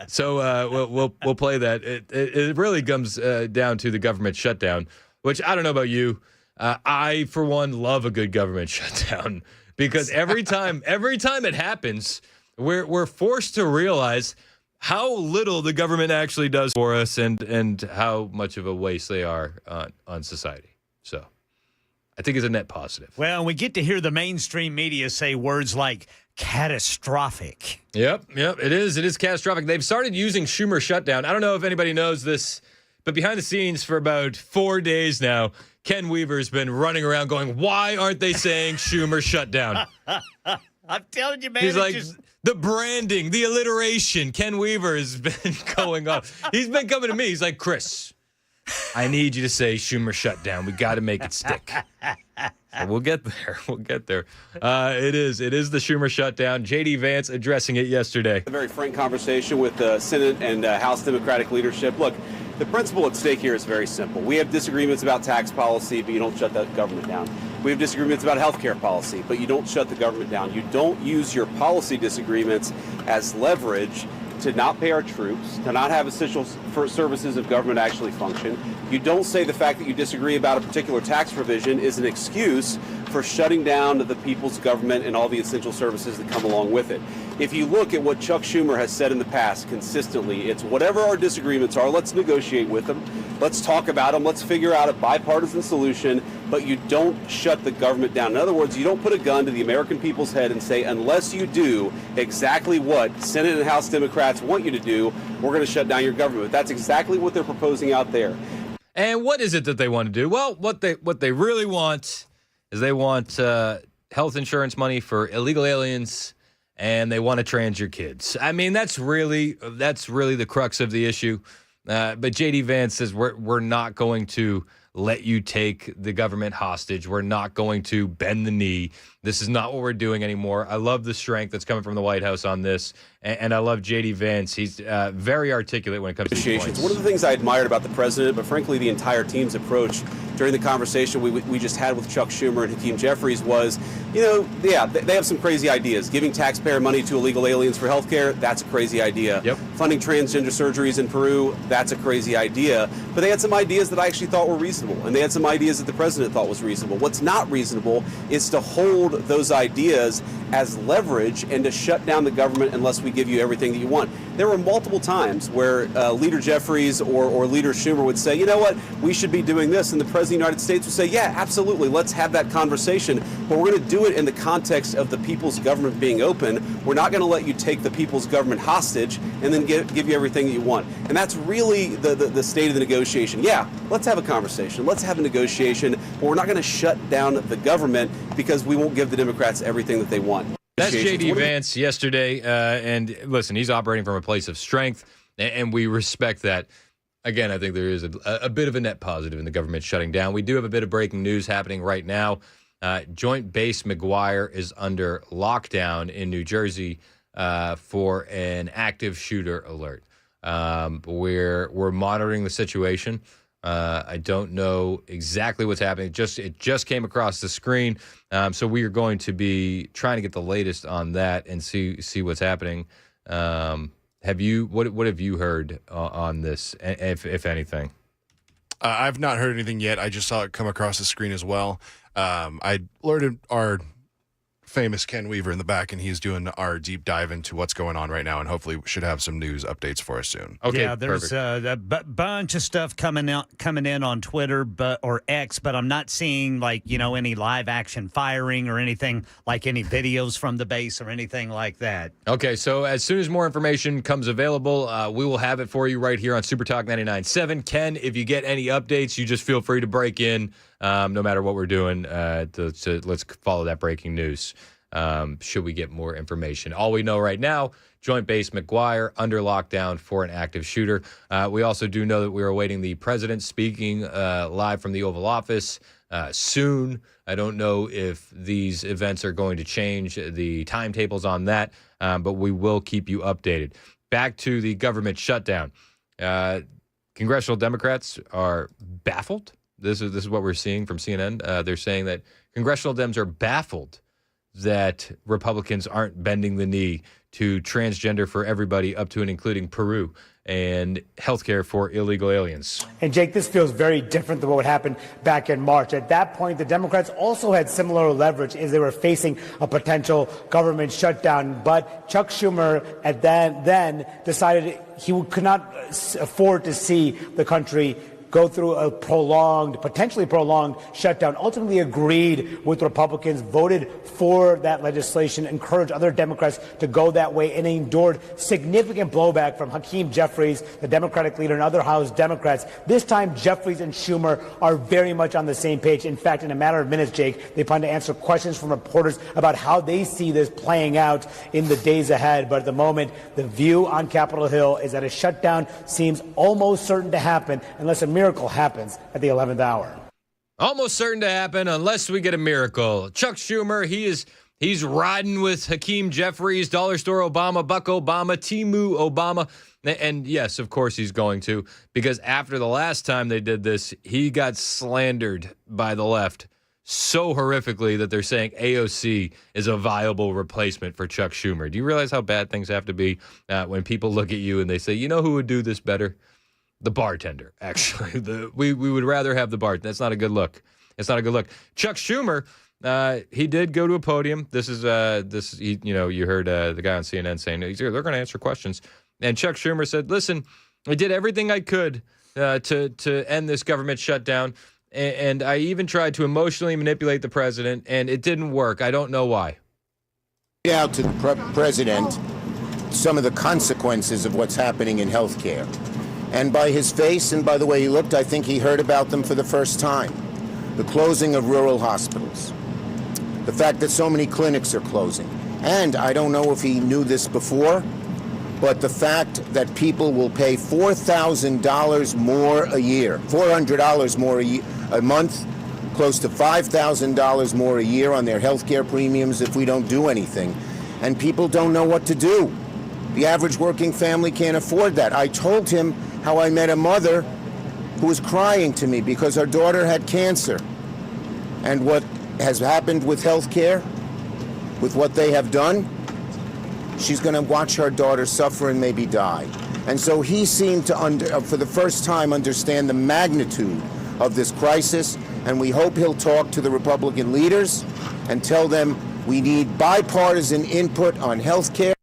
So we'll play that. It really comes down to the government shutdown, which I don't know about you. I, for one, love a good government shutdown because every time it happens, we're forced to realize how little the government actually does for us and how much of a waste they are on society. So I think it's a net positive. Well, we get to hear the mainstream media say words like catastrophic. Yep, it is. It is catastrophic. They've started using Schumer Shutdown. I don't know if anybody knows this, but behind the scenes for about 4 days now, Ken Weaver's been running around going, why aren't they saying Schumer Shutdown? I'm telling you, man. He's like, the branding, the alliteration. Ken Weaver has been going off. He's been coming to me. He's like, Chris, I need you to say Schumer Shutdown. We got to make it stick. So we'll get there. We'll get there. It is the Schumer Shutdown. J.D. Vance addressing it yesterday. A very frank conversation with the Senate and House Democratic leadership. Look, the principle at stake here is very simple. We have disagreements about tax policy, but you don't shut that government down. We have disagreements about health care policy, but you don't shut the government down. You don't use your policy disagreements as leverage to not pay our troops, to not have essential services of government actually function. You don't say the fact that you disagree about a particular tax provision is an excuse for shutting down the people's government and all the essential services that come along with it. If you look at what Chuck Schumer has said in the past consistently, it's whatever our disagreements are, let's negotiate with them, let's talk about them, let's figure out a bipartisan solution, but you don't shut the government down. In other words, you don't put a gun to the American people's head and say, unless you do exactly what Senate and House Democrats want you to do, we're going to shut down your government. That's exactly what they're proposing out there. And what is it that they want to do? Well, what they really want is they want health insurance money for illegal aliens, and they want to trans your kids. I mean, that's really the crux of the issue. But J.D. Vance says we're not going to let you take the government hostage. We're not going to bend the knee. This is not what we're doing anymore. I love the strength that's coming from the White House on this, and I love J.D. Vance. He's very articulate when it comes to negotiations. One of the things I admired about the president, but frankly the entire team's approach during the conversation we just had with Chuck Schumer and Hakeem Jeffries was, they have some crazy ideas. Giving taxpayer money to illegal aliens for health care, that's a crazy idea. Yep. Funding transgender surgeries in Peru, that's a crazy idea. But they had some ideas that I actually thought were reasonable, and they had some ideas that the president thought was reasonable. What's not reasonable is to hold those ideas as leverage and to shut down the government unless we give you everything that you want. There were multiple times where Leader Jeffries or Leader Schumer would say, you know what, we should be doing this. And the President of the United States would say, yeah, absolutely, let's have that conversation. But we're going to do it in the context of the people's government being open. We're not going to let you take the people's government hostage and then give you everything that you want. And that's really the state of the negotiation. Yeah, let's have a conversation. Let's have a negotiation. But we're not going to shut down the government because we won't give the Democrats everything that they want. That's J.D. Vance yesterday, and listen, he's operating from a place of strength, and we respect that. Again, I think there is a bit of a net positive in the government shutting down. We do have a bit of breaking news happening right now. Joint Base McGuire is under lockdown in New Jersey for an active shooter alert. We're monitoring the situation. I don't know exactly what's happening. It just came across the screen, so we are going to be trying to get the latest on that and see what's happening. What have you heard on this, if anything? I've not heard anything yet. I just saw it come across the screen as well. I alerted our famous Ken Weaver in the back, and he's doing our deep dive into what's going on right now, and hopefully we should have some news updates for us soon. Okay, yeah, there's a bunch of stuff coming in on Twitter or X, but I'm not seeing any live action firing or anything, like any videos from the base or anything like that. Okay, so as soon as more information comes available, we will have it for you right here on Super Talk 99.7. Ken, if you get any updates, you just feel free to break in. No matter what we're doing, let's follow that breaking news. Should we get more information? All we know right now, Joint Base McGuire under lockdown for an active shooter. We also do know that we're awaiting the president speaking live from the Oval Office soon. I don't know if these events are going to change the timetables on that, but we will keep you updated. Back to the government shutdown. Congressional Democrats are baffled. This is what we're seeing from CNN. They're saying that congressional Dems are baffled that Republicans aren't bending the knee to transgender for everybody up to and including Peru and healthcare for illegal aliens. And Jake, this feels very different than what happened back in March. At that point, the Democrats also had similar leverage as they were facing a potential government shutdown. But Chuck Schumer then decided he could not afford to see the country go through a potentially prolonged shutdown, ultimately agreed with Republicans, voted for that legislation, encouraged other Democrats to go that way, and endured significant blowback from Hakeem Jeffries, the Democratic leader, and other House Democrats. This time, Jeffries and Schumer are very much on the same page. In fact, in a matter of minutes, Jake, they plan to answer questions from reporters about how they see this playing out in the days ahead. But at the moment, the view on Capitol Hill is that a shutdown seems almost certain to happen unless a miracle happens at the 11th hour. Almost certain to happen unless we get a miracle. Chuck Schumer, he's riding with Hakeem Jeffries, Dollar Store Obama, Buck Obama, Timu Obama. And yes, of course he's going to, because after the last time they did this, he got slandered by the left so horrifically that they're saying AOC is a viable replacement for Chuck Schumer. Do you realize how bad things have to be when people look at you and they say, you know who would do this better? The bartender, actually. We would rather have the bartender. That's not a good look. It's not a good look. Chuck Schumer, he did go to a podium. You heard the guy on CNN saying they're going to answer questions. And Chuck Schumer said, listen, I did everything I could to end this government shutdown. And I even tried to emotionally manipulate the president, and it didn't work. I don't know why. Out to the president some of the consequences of what's happening in healthcare. And by his face and by the way he looked, I think he heard about them for the first time. The closing of rural hospitals. The fact that so many clinics are closing. And I don't know if he knew this before, but the fact that people will pay $4,000 more a year, $400 more a month, close to $5,000 more a year on their health care premiums if we don't do anything. And people don't know what to do. The average working family can't afford that. I told him how I met a mother who was crying to me because her daughter had cancer. And what has happened with health care, with what they have done, she's going to watch her daughter suffer and maybe die. And so he seemed to, for the first time, understand the magnitude of this crisis. And we hope he'll talk to the Republican leaders and tell them we need bipartisan input on health care.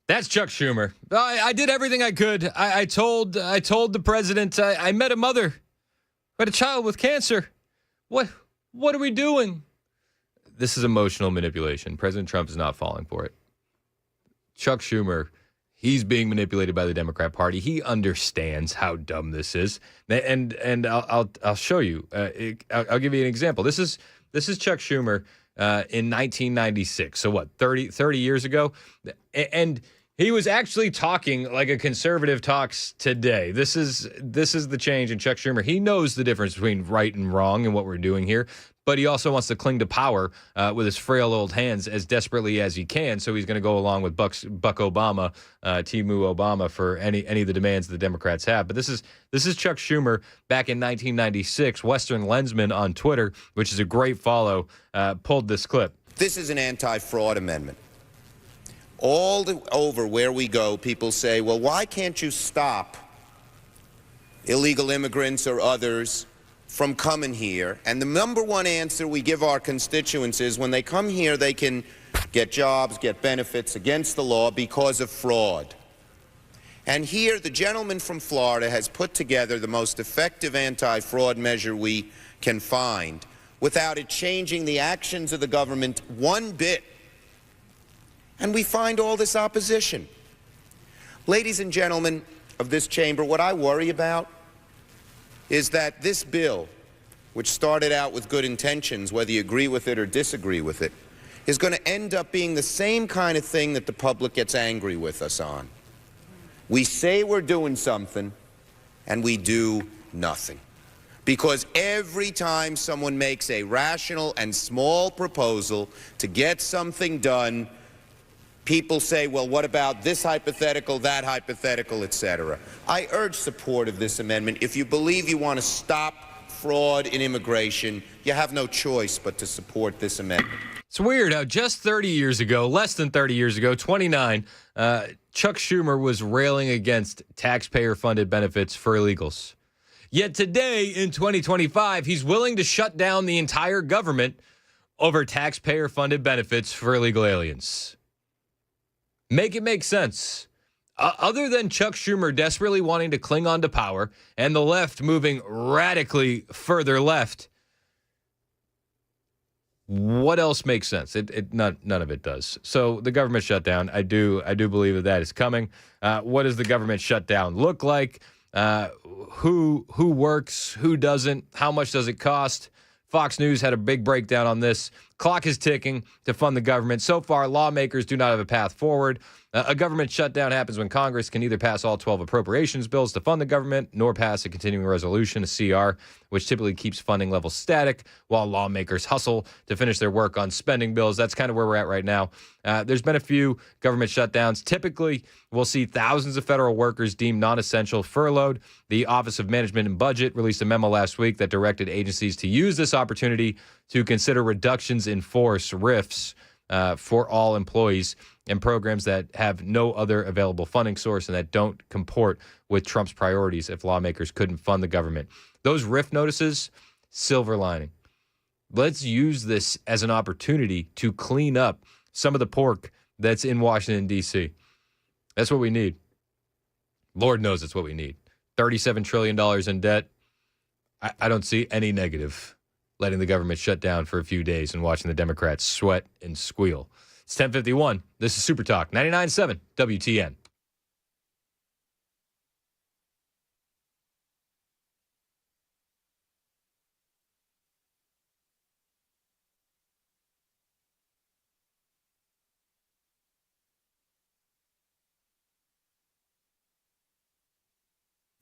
That's Chuck Schumer. I did everything I could. I told the president I met a mother who had a child with cancer. What are we doing? This is emotional manipulation. President Trump is not falling for it. Chuck Schumer, he's being manipulated by the Democrat Party. He understands how dumb this is, and I'll show you. I'll give you an example. This is Chuck Schumer in 1996. So what? 30 years ago, and he was actually talking like a conservative talks today. This is the change in Chuck Schumer. He knows the difference between right and wrong and what we're doing here, but he also wants to cling to power with his frail old hands as desperately as he can. So he's going to go along with Buck Obama, Timu Obama, for any of the demands the Democrats have. But this is Chuck Schumer back in 1996. Western Lensman on Twitter, which is a great follow, pulled this clip. This is an anti-fraud amendment. Over where we go, people say, well, why can't you stop illegal immigrants or others from coming here? And the number one answer we give our constituents is when they come here, they can get jobs, get benefits against the law because of fraud. And here, the gentleman from Florida has put together the most effective anti-fraud measure we can find without it changing the actions of the government one bit. And we find all this opposition. Ladies and gentlemen of this chamber, what I worry about is that this bill, which started out with good intentions, whether you agree with it or disagree with it, is going to end up being the same kind of thing that the public gets angry with us on. We say we're doing something, and we do nothing. Because every time someone makes a rational and small proposal to get something done, people say, well, what about this hypothetical, that hypothetical, etc. I urge support of this amendment. If you believe you want to stop fraud in immigration, you have no choice but to support this amendment. It's weird how just 30 years ago, less than 30 years ago, 29, Chuck Schumer was railing against taxpayer-funded benefits for illegals. Yet today, in 2025, he's willing to shut down the entire government over taxpayer-funded benefits for illegal aliens. Make it make sense. Other than Chuck Schumer desperately wanting to cling on to power and the left moving radically further left, what else makes sense? None of it does. So the government shutdown, I do believe that is coming. What does the government shutdown look like? Who works? Who doesn't? How much does it cost? Fox News had a big breakdown on this. Clock is ticking to fund the government. So far, lawmakers do not have a path forward. A government shutdown happens when Congress can either pass all 12 appropriations bills to fund the government, nor pass a continuing resolution, a CR, which typically keeps funding levels static while lawmakers hustle to finish their work on spending bills. That's kind of where we're at right now. There's been a few government shutdowns. Typically, we'll see thousands of federal workers deemed non-essential furloughed. The Office of Management and Budget released a memo last week that directed agencies to use this opportunity to consider reductions in force, RIFs, for all employees and programs that have no other available funding source and that don't comport with Trump's priorities if lawmakers couldn't fund the government. Those RIF notices, silver lining. Let's use this as an opportunity to clean up some of the pork that's in Washington, D.C. That's what we need. Lord knows it's what we need. $37 trillion in debt. I don't see any negative letting the government shut down for a few days and watching the Democrats sweat and squeal. It's 10:51. This is Super Talk 99.7 WTN.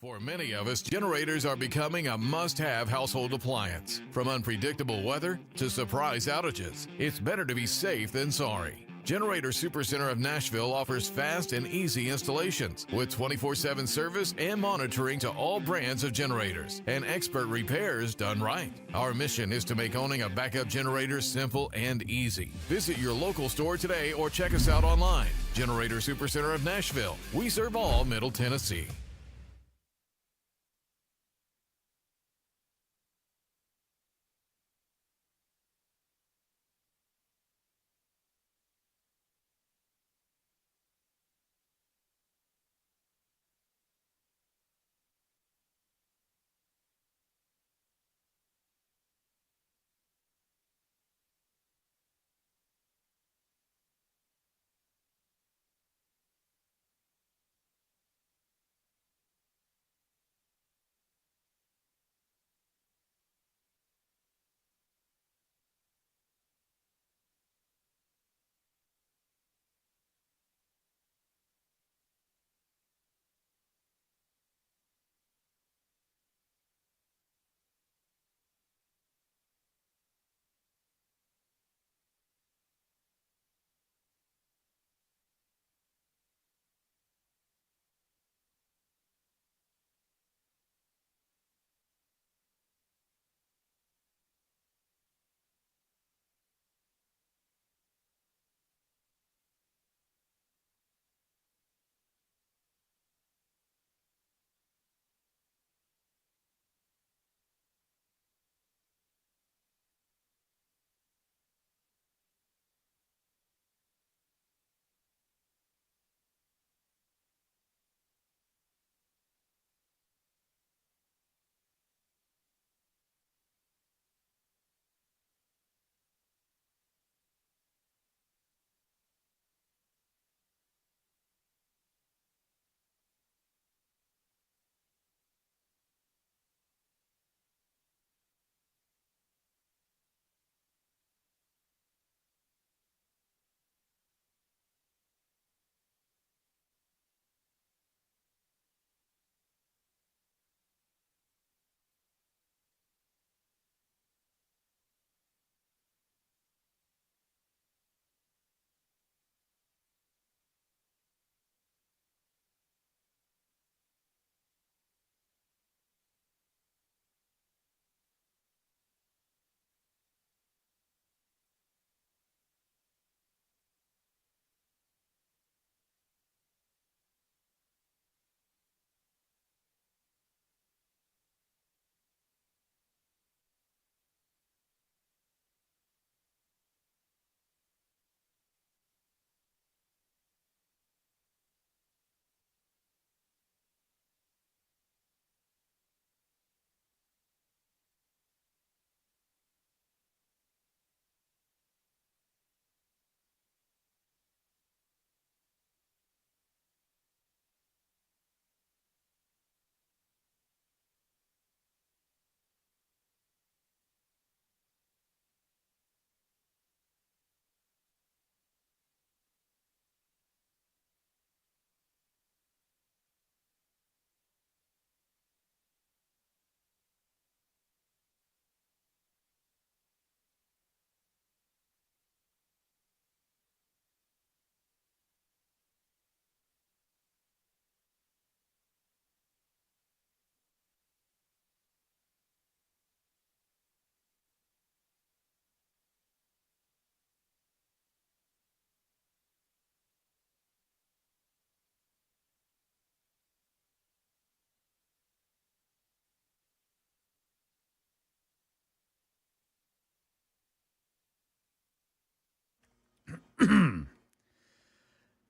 For many of us, generators are becoming a must-have household appliance. From unpredictable weather to surprise outages, it's better to be safe than sorry. Generator Supercenter of Nashville offers fast and easy installations with 24/7 service and monitoring to all brands of generators and expert repairs done right. Our mission is to make owning a backup generator simple and easy. Visit your local store today or check us out online. Generator Supercenter of Nashville. We serve all Middle Tennessee.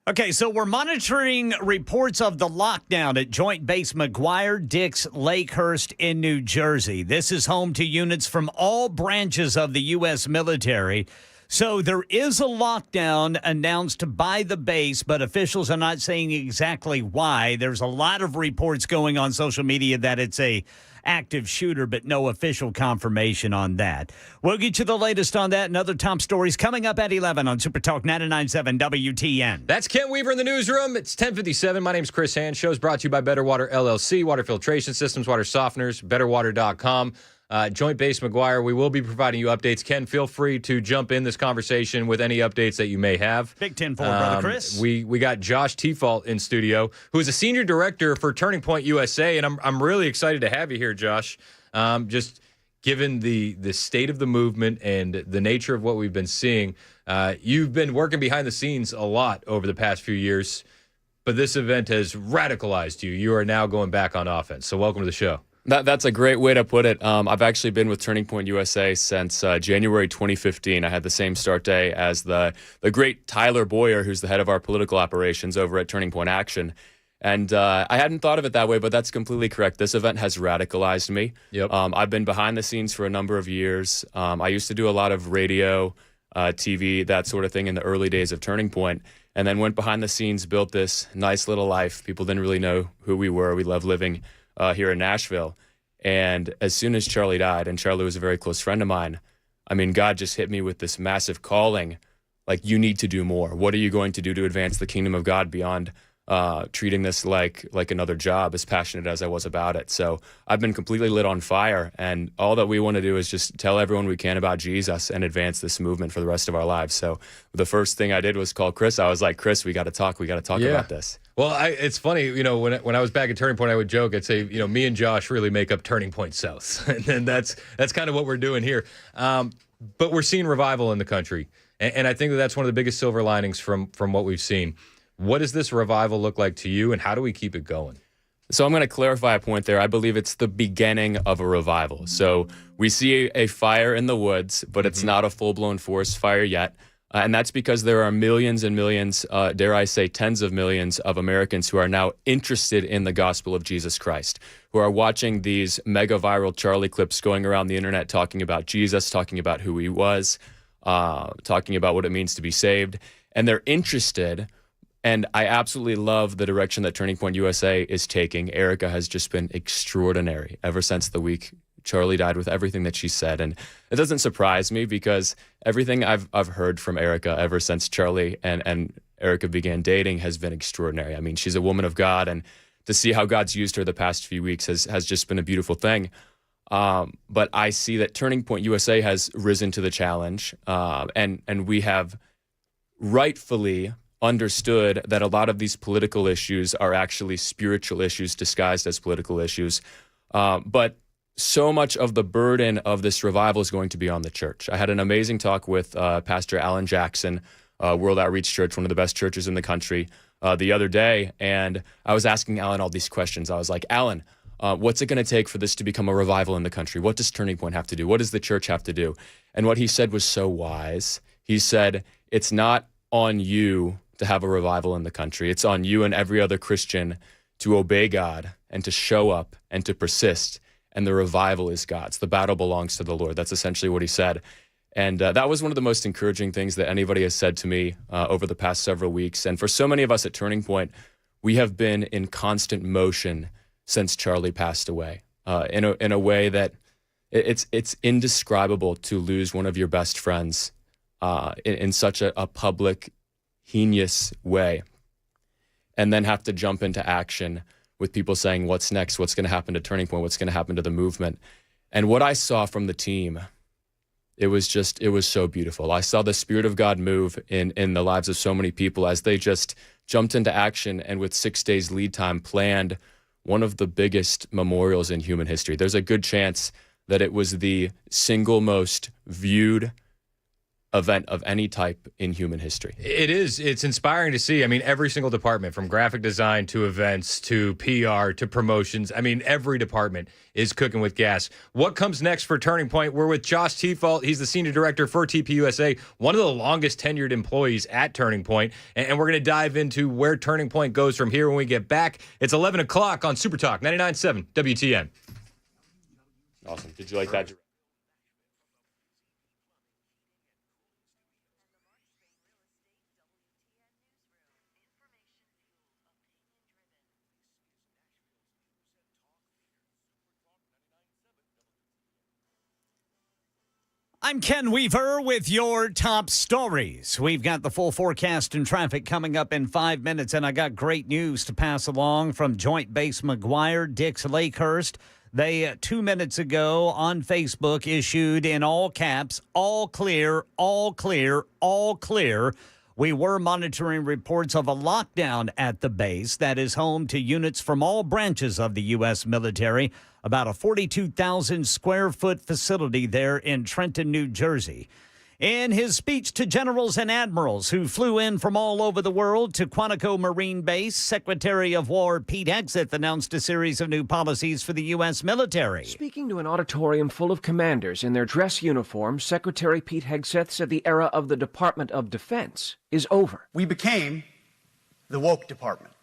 Okay, so we're monitoring reports of the lockdown at Joint Base McGuire Dix Lakehurst in New Jersey. This is home to units from all branches of the U.S. military. So there is a lockdown announced by the base, but officials are not saying exactly why. There's a lot of reports going on social media that it's a active shooter, but no official confirmation on that. We'll get you the latest on that and other top stories coming up at 11 on Super Talk 99.7 WTN. That's Ken Weaver in the newsroom. It's 10:57. My name's Chris Hand. Show's brought to you by Better Water LLC, water filtration systems, water softeners, betterwater.com. Joint Base McGuire. We will be providing you updates. Ken, feel free to jump in this conversation with any updates that you may have. Big 10-4, brother Chris. We got Josh Tefault in studio, who is a senior director for Turning Point USA, and I'm really excited to have you here, Josh. Just given the state of the movement and the nature of what we've been seeing, you've been working behind the scenes a lot over the past few years, but this event has radicalized you. You are now going back on offense. So welcome to the show. That's a great way to put it. I've actually been with Turning Point USA since January 2015. I had the same start day as the great Tyler Boyer, who's the head of our political operations over at Turning Point Action. And I hadn't thought of it that way, but that's completely correct. This event has radicalized me. Yep. I've been behind the scenes for a number of years. I used to do a lot of radio, TV, that sort of thing in the early days of Turning Point, and then went behind the scenes, built this nice little life. People didn't really know who we were. We loved living here in Nashville. And as soon as Charlie died, and Charlie was a very close friend of mine, I mean, God just hit me with this massive calling, like, you need to do more. What are you going to do to advance the kingdom of God beyond treating this like another job, as passionate as I was about it? So I've been completely lit on fire, and all that we want to do is just tell everyone we can about Jesus and advance this movement for the rest of our lives. So the first thing I did was call Chris. I was like, Chris, we got to talk about this. Well, it's funny, when I was back at Turning Point, I would joke, I'd say, me and Josh really make up Turning Point South. And that's kind of what we're doing here. But we're seeing revival in the country. And I think that's one of the biggest silver linings from what we've seen. What does this revival look like to you, and how do we keep it going? So I'm going to clarify a point there. I believe it's the beginning of a revival. So we see a fire in the woods, but it's not a full-blown forest fire yet. And that's because there are millions and millions, dare I say tens of millions of Americans who are now interested in the gospel of Jesus Christ, who are watching these mega viral Charlie clips going around the internet talking about Jesus, talking about who he was, talking about what it means to be saved. And they're interested. And I absolutely love the direction that Turning Point USA is taking. Erica has just been extraordinary ever since the week Charlie died, with everything that she said. And it doesn't surprise me, because everything I've heard from Erica ever since Charlie and Erica began dating has been extraordinary. I mean, she's a woman of God, and to see how God's used her the past few weeks has just been a beautiful thing. But I see that Turning Point USA has risen to the challenge, and we have rightfully understood that a lot of these political issues are actually spiritual issues disguised as political issues. But so much of the burden of this revival is going to be on the church. I had an amazing talk with Pastor Alan Jackson, World Outreach Church, one of the best churches in the country, the other day. And I was asking Alan all these questions. I was like, Alan, what's it going to take for this to become a revival in the country? What does Turning Point have to do? What does the church have to do? And what he said was so wise. He said, it's not on you to have a revival in the country. It's on you and every other Christian to obey God and to show up and to persist. And the revival is God's. The battle belongs to the Lord. That's essentially what he said. And that was one of the most encouraging things that anybody has said to me over the past several weeks. And for so many of us at Turning Point, we have been in constant motion since Charlie passed away, in a way that it's indescribable to lose one of your best friends in such a public, heinous way, and then have to jump into action with people saying, what's next? What's going to happen to Turning Point? What's going to happen to the movement? And what I saw from the team, it was so beautiful. I saw the Spirit of God move in the lives of so many people as they just jumped into action, and with 6 days lead time planned one of the biggest memorials in human history. There's a good chance that it was the single most viewed event of any type in human history. It is. It's inspiring to see. I mean, every single department, from graphic design to events to PR to promotions, I mean, every department is cooking with gas. What comes next for Turning Point? We're with Josh Tefault. He's the senior director for TPUSA, one of the longest tenured employees at Turning Point. And we're going to dive into where Turning Point goes from here when we get back. It's 11 o'clock on Super Talk 99.7 WTN. Awesome. Did you like that? I'm Ken Weaver with your top stories. We've got the full forecast and traffic coming up in 5 minutes, and I got great news to pass along from Joint Base McGuire, Dix Lakehurst. They, 2 minutes ago on Facebook, issued in all caps, all clear, all clear, all clear. We were monitoring reports of a lockdown at the base that is home to units from all branches of the U.S. military, about a 42,000 square foot facility there in Trenton, New Jersey. In his speech to generals and admirals who flew in from all over the world to Quantico Marine Base, Secretary of War Pete Hegseth announced a series of new policies for the U.S. military. Speaking to an auditorium full of commanders in their dress uniforms, Secretary Pete Hegseth said the era of the Department of Defense is over. We became the woke department,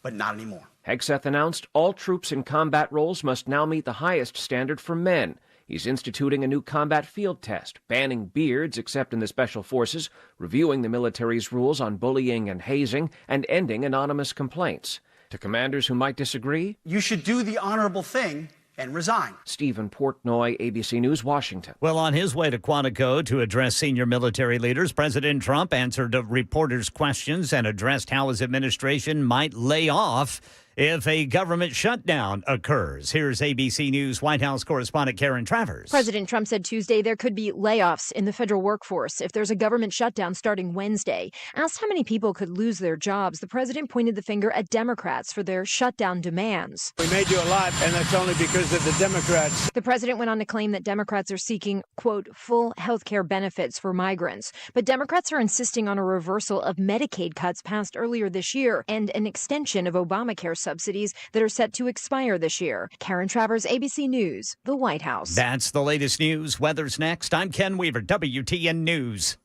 but not anymore. Hegseth announced all troops in combat roles must now meet the highest standard for men. He's instituting a new combat field test, banning beards except in the special forces, reviewing the military's rules on bullying and hazing, and ending anonymous complaints. To commanders who might disagree, you should do the honorable thing and resign. Stephen Portnoy, ABC News, Washington. Well, on his way to Quantico to address senior military leaders, President Trump answered reporters' questions and addressed how his administration might lay off if a government shutdown occurs. Here's ABC News White House correspondent Karen Travers. President Trump said Tuesday there could be layoffs in the federal workforce if there's a government shutdown starting Wednesday. Asked how many people could lose their jobs, the president pointed the finger at Democrats for their shutdown demands. We may do a lot, and that's only because of the Democrats. The president went on to claim that Democrats are seeking, quote, full health care benefits for migrants. But Democrats are insisting on a reversal of Medicaid cuts passed earlier this year and an extension of Obamacare subsidies that are set to expire this year. Karen Travers, ABC News, the White House. That's the latest news. Weather's next. I'm Ken Weaver, WTN News.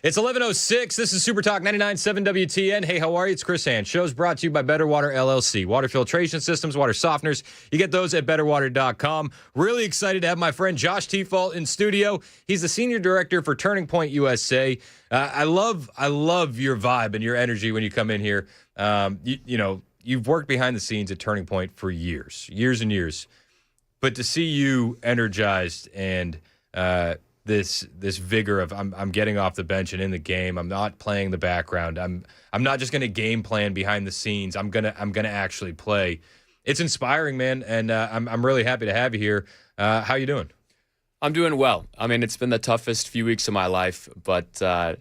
It's 11:06. This is Super Talk 99.7 WTN. Hey, how are you? It's Chris Hand. Show's brought to you by Better Water LLC. Water filtration systems, water softeners. You get those at betterwater.com. Really excited to have my friend Josh Tefalt in studio. He's the senior director for Turning Point USA. I love your vibe and your energy when you come in here. you've worked behind the scenes at Turning Point for years and years. But to see you energized and this vigor of I'm getting off the bench and in the game, I'm not playing the background. I'm not just going to game plan behind the scenes. I'm gonna actually play. It's inspiring, man, and I'm really happy to have you here. How you doing? I'm doing well. I mean, it's been the toughest few weeks of my life, but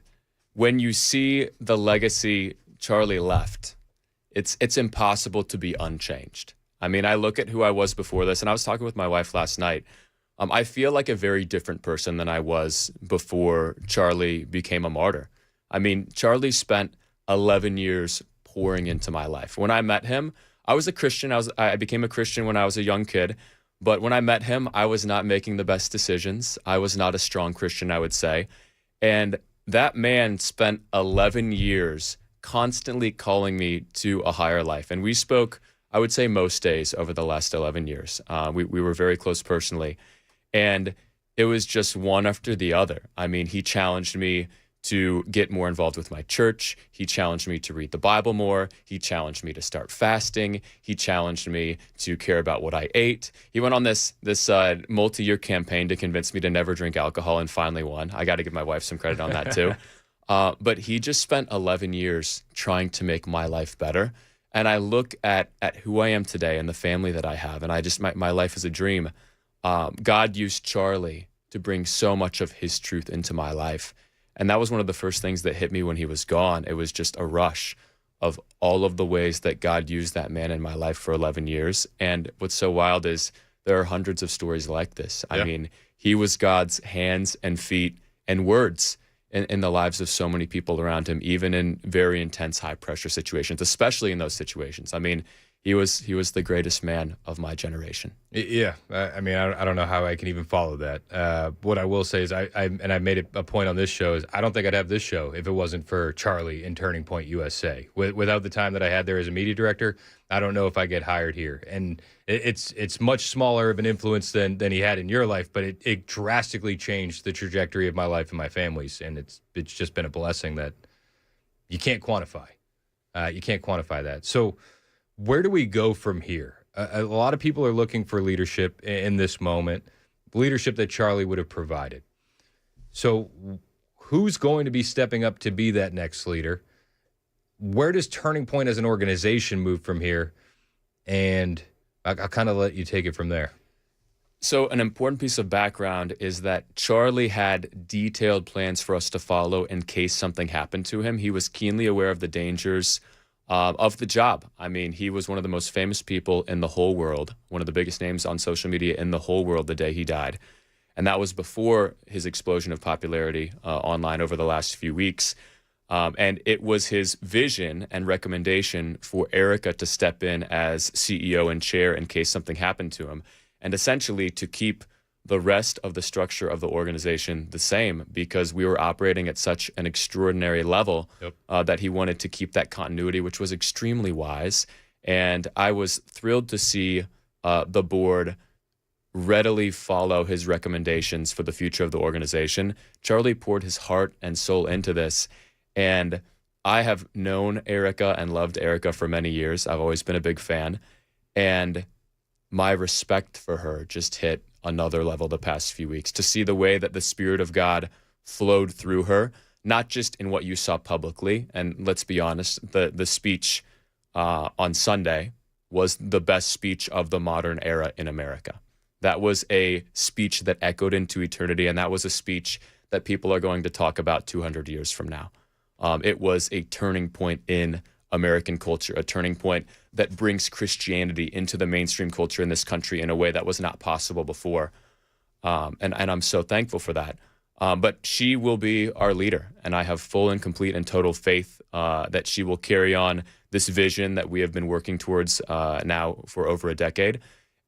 when you see the legacy Charlie left, it's impossible to be unchanged. I mean, I look at who I was before this, and I was talking with my wife last night. I feel like a very different person than I was before Charlie became a martyr. I mean, Charlie spent 11 years pouring into my life. When I met him, I was a Christian. I became a Christian when I was a young kid. But when I met him, I was not making the best decisions. I was not a strong Christian, I would say. And that man spent 11 years constantly calling me to a higher life. And we spoke, I would say, most days over the last 11 years. We were very close personally. And it was just one after the other. I mean, he challenged me to get more involved with my church. He challenged me to read the Bible more. He challenged me to start fasting. He challenged me to care about what I ate. He went on this multi-year campaign to convince me to never drink alcohol and finally won. I got to give my wife some credit on that too. But he just spent 11 years trying to make my life better. And I look at who I am today and the family that I have, and I just my life is a dream. God used Charlie to bring so much of his truth into my life. And that was one of the first things that hit me when he was gone. It was just a rush of all of the ways that God used that man in my life for 11 years. And what's so wild is there are hundreds of stories like this. Yeah. I mean, he was God's hands and feet and words in the lives of so many people around him, even in very intense, high-pressure situations, especially in those situations. I mean, he was the greatest man of my generation. Yeah, I mean, I don't know how I can even follow that. What I will say is, I made it a point on this show, is I don't think I'd have this show if it wasn't for Charlie in Turning Point USA. Without the time that I had there as a media director, I don't know if I get hired here. And it's much smaller of an influence than he had in your life, but it drastically changed the trajectory of my life and my family's. And it's just been a blessing that you can't quantify. You can't quantify that. So where do we go from here? A lot of people are looking for leadership in this moment, leadership that Charlie would have provided. So who's going to be stepping up to be that next leader? Where does Turning Point as an organization move from here? And I'll kind of let you take it from there. So an important piece of background is that Charlie had detailed plans for us to follow in case something happened to him. He was keenly aware of the dangers of the job. I mean, he was one of the most famous people in the whole world, one of the biggest names on social media in the whole world the day he died. And that was before his explosion of popularity online over the last few weeks. And it was his vision and recommendation for Erica to step in as CEO and chair in case something happened to him, and essentially to keep the rest of the structure of the organization the same, because we were operating at such an extraordinary level that he wanted to keep that continuity, which was extremely wise. And I was thrilled to see the board readily follow his recommendations for the future of the organization. Charlie poured his heart and soul into this. And I have known Erica and loved Erica for many years. I've always been a big fan. And my respect for her just hit another level the past few weeks, to see the way that the Spirit of God flowed through her, not just in what you saw publicly. And let's be honest, the speech on Sunday was the best speech of the modern era in America. That was a speech that echoed into eternity, and that was a speech that people are going to talk about 200 years from now. It was a turning point in American culture, a turning point that brings Christianity into the mainstream culture in this country in a way that was not possible before. And I'm so thankful for that. But she will be our leader, and I have full and complete and total faith that she will carry on this vision that we have been working towards now for over a decade.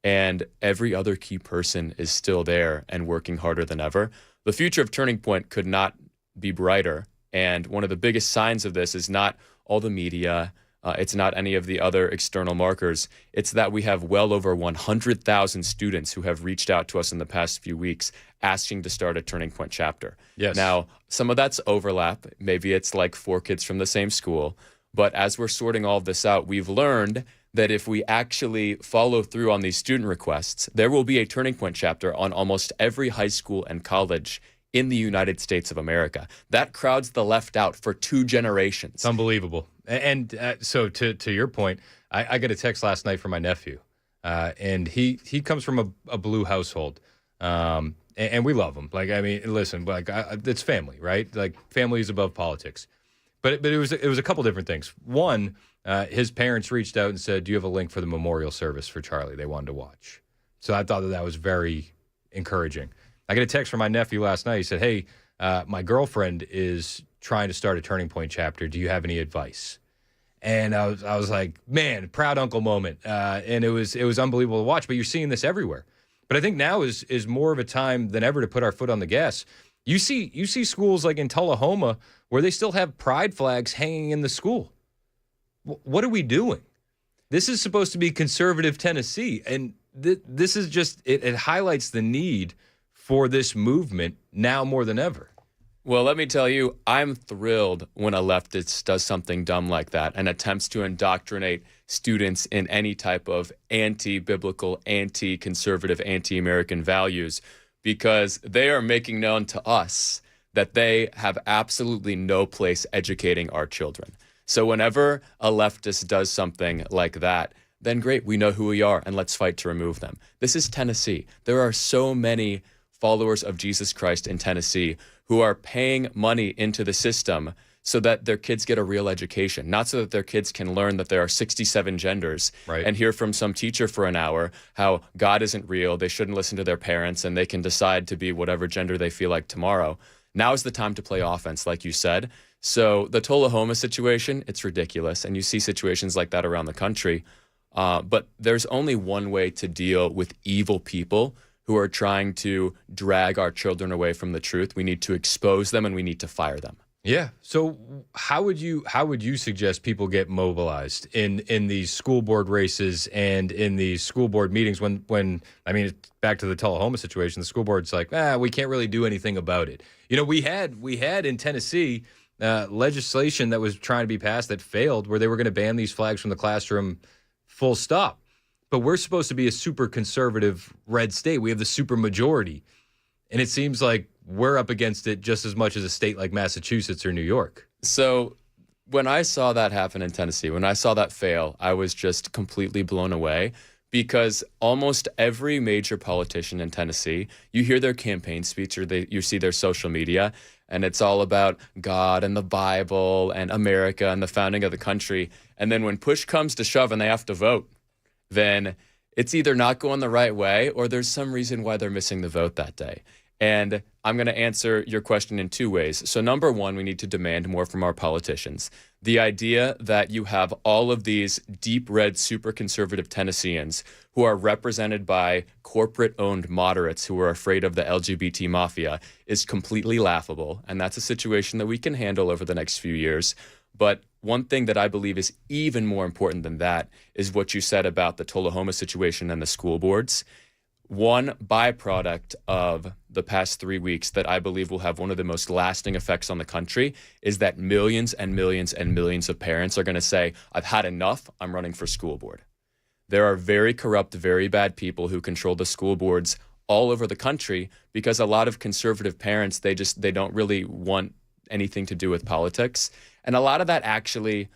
And every other key person is still there and working harder than ever. The future of Turning Point could not be brighter. And one of the biggest signs of this is not all the media, it's not any of the other external markers. It's that we have well over 100,000 students who have reached out to us in the past few weeks asking to start a Turning Point chapter. Yes. Now, some of that's overlap. Maybe it's like 4 kids from the same school. But as we're sorting all of this out, we've learned that if we actually follow through on these student requests, there will be a turning point chapter on almost every high school and college in the United States of America. That crowds the left out for 2 generations. It's unbelievable. And so to your point, I got a text last night from my nephew, and he comes from a blue household, and we love him. Like, I mean, listen, like it's family, right? Like, family is above politics. But it was a couple different things. One, his parents reached out and said, "Do you have a link for the memorial service for Charlie?" They wanted to watch. So I thought that was very encouraging. I got a text from my nephew last night. He said, "Hey, my girlfriend is trying to start a Turning Point chapter. Do you have any advice?" And I was like, man, proud uncle moment. And it was unbelievable to watch. But you're seeing this everywhere. But I think now is more of a time than ever to put our foot on the gas. You see schools like in Tullahoma where they still have pride flags hanging in the school. What are we doing? This is supposed to be conservative Tennessee, and this is just it highlights the need for this movement now more than ever. Well, let me tell you, I'm thrilled when a leftist does something dumb like that and attempts to indoctrinate students in any type of anti-biblical, anti-conservative, anti-American values, because they are making known to us that they have absolutely no place educating our children. So whenever a leftist does something like that, then great, we know who we are, and let's fight to remove them. This is Tennessee. There are so many followers of Jesus Christ in Tennessee who are paying money into the system so that their kids get a real education, not so that their kids can learn that there are 67 genders and hear from some teacher for an hour how God isn't real, they shouldn't listen to their parents, and they can decide to be whatever gender they feel like tomorrow. Now is the time to play offense, like you said. So the Tullahoma situation, it's ridiculous, and you see situations like that around the country. But there's only one way to deal with evil people who are trying to drag our children away from the truth. We need to expose them, and we need to fire them. Yeah. So how would you suggest people get mobilized in these school board races and in these school board meetings when I mean, back to the Tullahoma situation, the school board's like, we can't really do anything about it. You know, we had in Tennessee legislation that was trying to be passed that failed, where they were going to ban these flags from the classroom, full stop. But we're supposed to be a super conservative red state. We have the super majority. And it seems like we're up against it just as much as a state like Massachusetts or New York. So when I saw that happen in Tennessee, when I saw that fail, I was just completely blown away, because almost every major politician in Tennessee, you hear their campaign speech or you see their social media, and it's all about God and the Bible and America and the founding of the country. And then when push comes to shove and they have to vote, then it's either not going the right way or there's some reason why they're missing the vote that day. And I'm going to answer your question in 2 ways. So number one, we need to demand more from our politicians. The idea that you have all of these deep red, super conservative Tennesseans who are represented by corporate-owned moderates who are afraid of the LGBT mafia is completely laughable. And that's a situation that we can handle over the next few years. But one thing that I believe is even more important than that is what you said about the Tullahoma situation and the school boards. One byproduct of the past 3 weeks that I believe will have one of the most lasting effects on the country is that millions and millions and millions of parents are going to say, I've had enough, I'm running for school board. There are very corrupt, very bad people who control the school boards all over the country, because a lot of conservative parents, they don't really want anything to do with politics. And a lot of that actually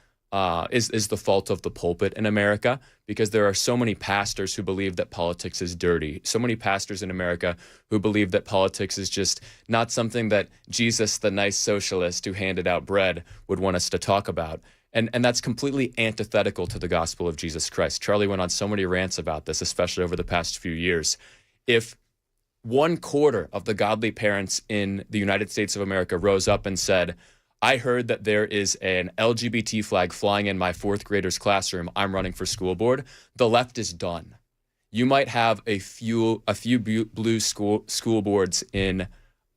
is the fault of the pulpit in America, because there are so many pastors who believe that politics is dirty. So many pastors in America who believe that politics is just not something that Jesus, the nice socialist who handed out bread, would want us to talk about. And that's completely antithetical to the gospel of Jesus Christ. Charlie went on so many rants about this, especially over the past few years. If 1/4 of the godly parents in the United States of America rose up and said, I heard that there is an LGBT flag flying in my 4th grader's classroom, I'm running for school board, the left is done. You might have a few blue school boards in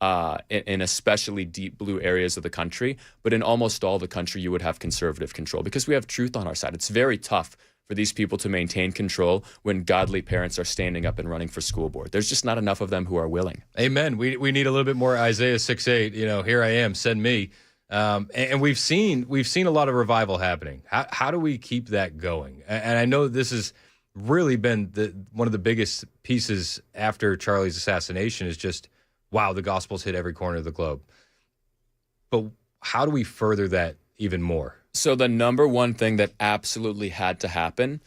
especially deep blue areas of the country, but in almost all the country you would have conservative control, because we have truth on our side. It's very tough for these people to maintain control when godly parents are standing up and running for school board. There's just not enough of them who are willing. Amen. We need a little bit more Isaiah 6:8. You know, here I am, send me. And we've seen a lot of revival happening. How do we keep that going? And I know this has really been one of the biggest pieces after Charlie's assassination is just, wow, the gospel's hit every corner of the globe. But how do we further that even more? So the number one thing that absolutely had to happen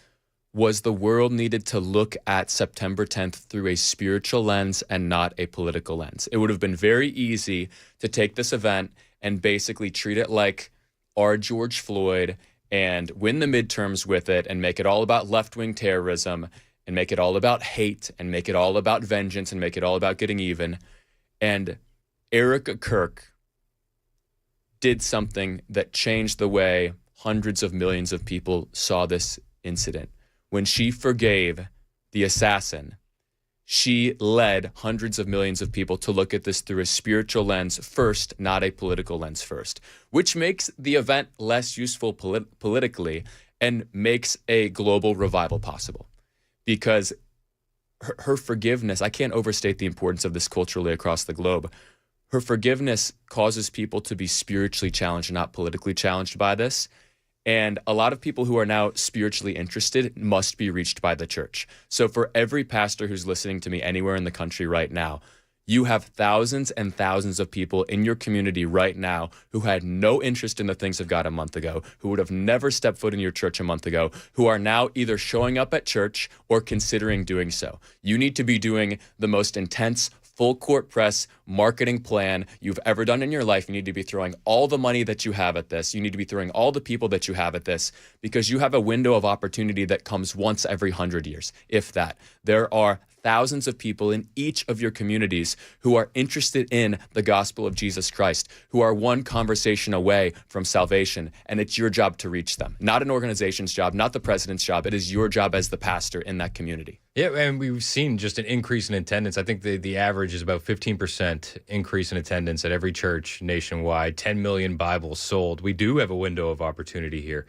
was the world needed to look at September 10th through a spiritual lens and not a political lens. It would have been very easy to take this event and basically treat it like our George Floyd and win the midterms with it and make it all about left-wing terrorism and make it all about hate and make it all about vengeance and make it all about getting even. And Erica Kirk did something that changed the way hundreds of millions of people saw this incident. When she forgave the assassin, she led hundreds of millions of people to look at this through a spiritual lens first, not a political lens first, which makes the event less useful politically and makes a global revival possible. Because her forgiveness, I can't overstate the importance of this culturally across the globe. Her forgiveness causes people to be spiritually challenged, not politically challenged by this. And a lot of people who are now spiritually interested must be reached by the church. So for every pastor who's listening to me anywhere in the country right now, you have thousands and thousands of people in your community right now who had no interest in the things of God a month ago, who would have never stepped foot in your church a month ago, who are now either showing up at church or considering doing so. You need to be doing the most intense full court press marketing plan you've ever done in your life. You need to be throwing all the money that you have at this. You need to be throwing all the people that you have at this, because you have a window of opportunity that comes once every 100 years, if that. There are thousands of people in each of your communities who are interested in the gospel of Jesus Christ, who are one conversation away from salvation, and it's your job to reach them. Not an organization's job, not the president's job. It is your job as the pastor in that community. Yeah, and we've seen just an increase in attendance. I think the average is about 15% increase in attendance at every church nationwide, 10 million Bibles sold. We do have a window of opportunity here.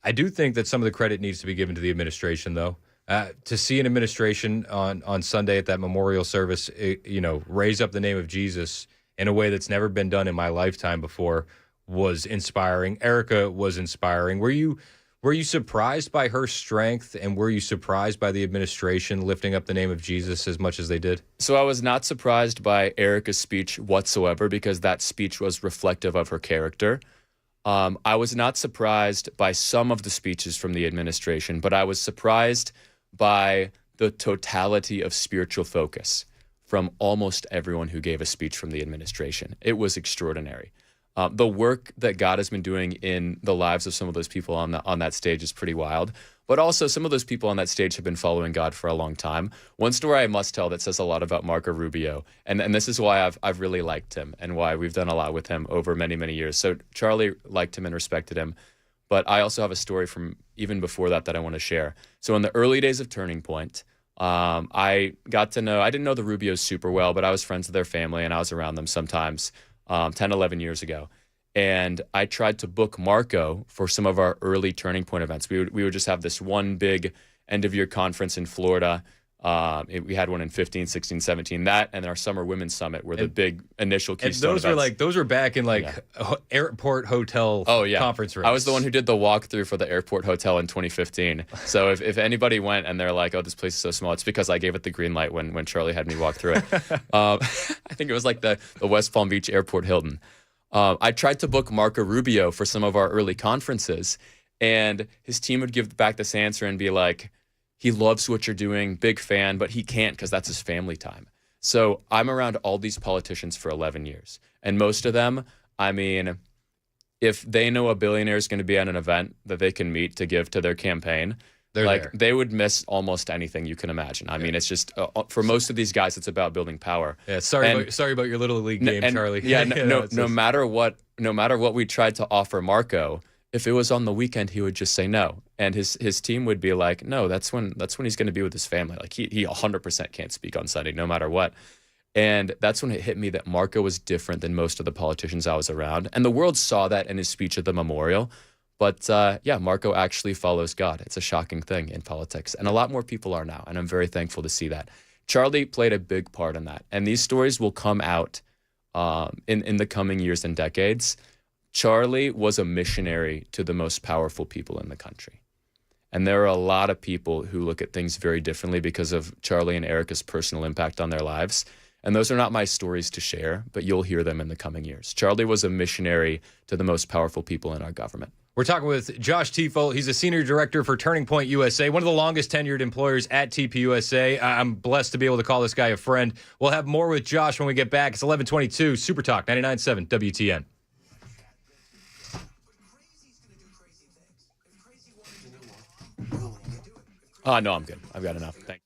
I do think that some of the credit needs to be given to the administration, though. To see an administration on Sunday at that memorial service, raise up the name of Jesus in a way that's never been done in my lifetime before was inspiring. Erica was inspiring. Were you surprised by her strength, and were you surprised by the administration lifting up the name of Jesus as much as they did? So I was not surprised by Erica's speech whatsoever, because that speech was reflective of her character. I was not surprised by some of the speeches from the administration, but I was surprised by the totality of spiritual focus from almost everyone who gave a speech from the administration. It was extraordinary. The work that God has been doing in the lives of some of those people on that stage is pretty wild. But also, some of those people on that stage have been following God for a long time. One story I must tell that says a lot about Marco Rubio, and this is why I've really liked him and why we've done a lot with him over many, many years. So Charlie liked him and respected him. But I also have a story from even before that I want to share. So in the early days of Turning Point, I didn't know the Rubios super well, but I was friends with their family and I was around them sometimes 10, 11 years ago. And I tried to book Marco for some of our early Turning Point events. We would just have this one big end of year conference in Florida. We had one in 15, 16, 17. That and our Summer Women's Summit were the big initial keystone events. Those were back in airport hotel conference rooms. I was the one who did the walkthrough for the airport hotel in 2015. So if anybody went and they're like, oh, this place is so small, it's because I gave it the green light when Charlie had me walk through it. I think it was like the West Palm Beach Airport Hilton. I tried to book Marco Rubio for some of our early conferences, and his team would give back this answer and be like, he loves what you're doing, big fan, but he can't because that's his family time. So I'm around all these politicians for 11 years. And most of them, if they know a billionaire is going to be at an event that they can meet to give to their campaign, they would miss almost anything you can imagine. It's just, for most of these guys, it's about building power. Yeah, sorry about your Little League game, Charlie. Yeah, no matter what we tried to offer Marco, if it was on the weekend, he would just say no. And his team would be like, no, that's when he's going to be with his family. Like he 100% can't speak on Sunday, no matter what. And that's when it hit me that Marco was different than most of the politicians I was around. And the world saw that in his speech at the memorial. But Marco actually follows God. It's a shocking thing in politics. And a lot more people are now. And I'm very thankful to see that. Charlie played a big part in that. And these stories will come out in the coming years and decades. Charlie was a missionary to the most powerful people in the country. And there are a lot of people who look at things very differently because of Charlie and Erica's personal impact on their lives. And those are not my stories to share, but you'll hear them in the coming years. Charlie was a missionary to the most powerful people in our government. We're talking with Josh Tiefel. He's a senior director for Turning Point USA, one of the longest tenured employers at TPUSA. I'm blessed to be able to call this guy a friend. We'll have more with Josh when we get back. It's 11:22, Super Talk, 99.7 WTN. No, I'm good. I've got enough. Thanks.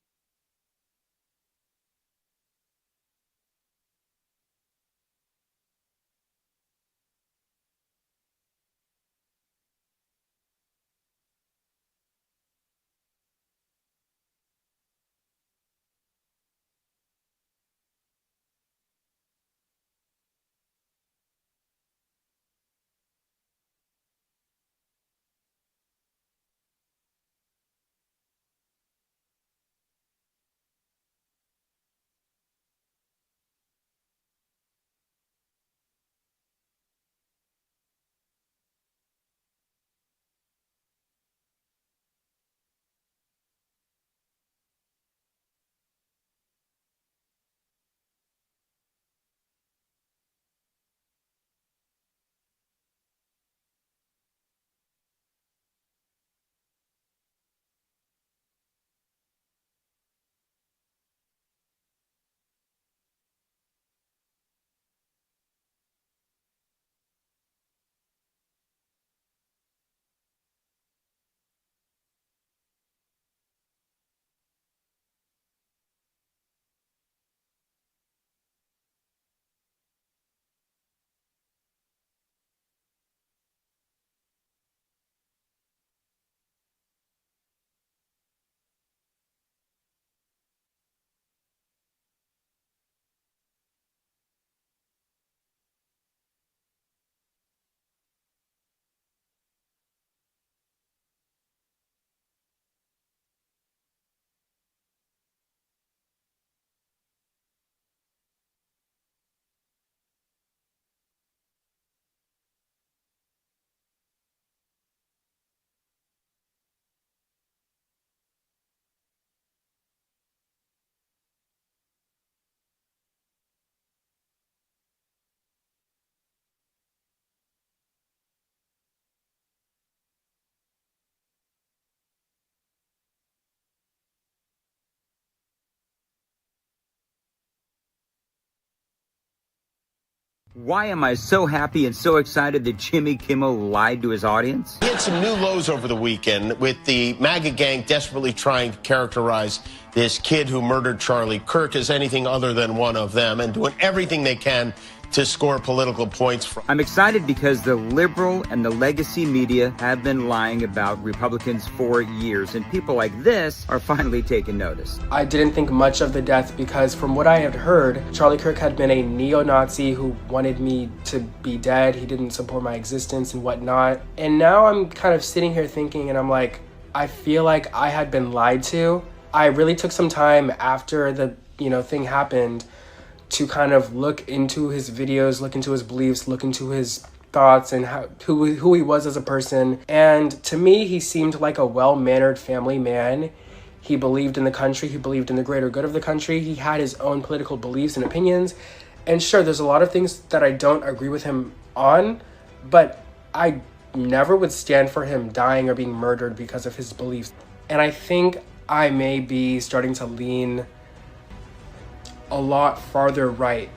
Why am I so happy and so excited that Jimmy Kimmel lied to his audience? He had some new lows over the weekend with the MAGA gang desperately trying to characterize this kid who murdered Charlie Kirk as anything other than one of them and doing everything they can to score political points from. I'm excited because the liberal and the legacy media have been lying about Republicans for years, and people like this are finally taking notice. I didn't think much of the death because from what I had heard, Charlie Kirk had been a neo-Nazi who wanted me to be dead. He didn't support my existence and whatnot. And now I'm kind of sitting here thinking, and I'm like, I feel like I had been lied to. I really took some time after the, thing happened to kind of look into his videos, look into his beliefs, look into his thoughts and who he was as a person. And to me, he seemed like a well-mannered family man. He believed in the country. He believed in the greater good of the country. He had his own political beliefs and opinions. And sure, there's a lot of things that I don't agree with him on, but I never would stand for him dying or being murdered because of his beliefs. And I think I may be starting to lean a lot farther right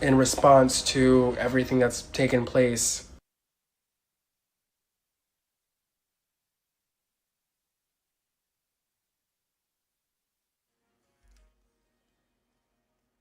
in response to everything that's taken place.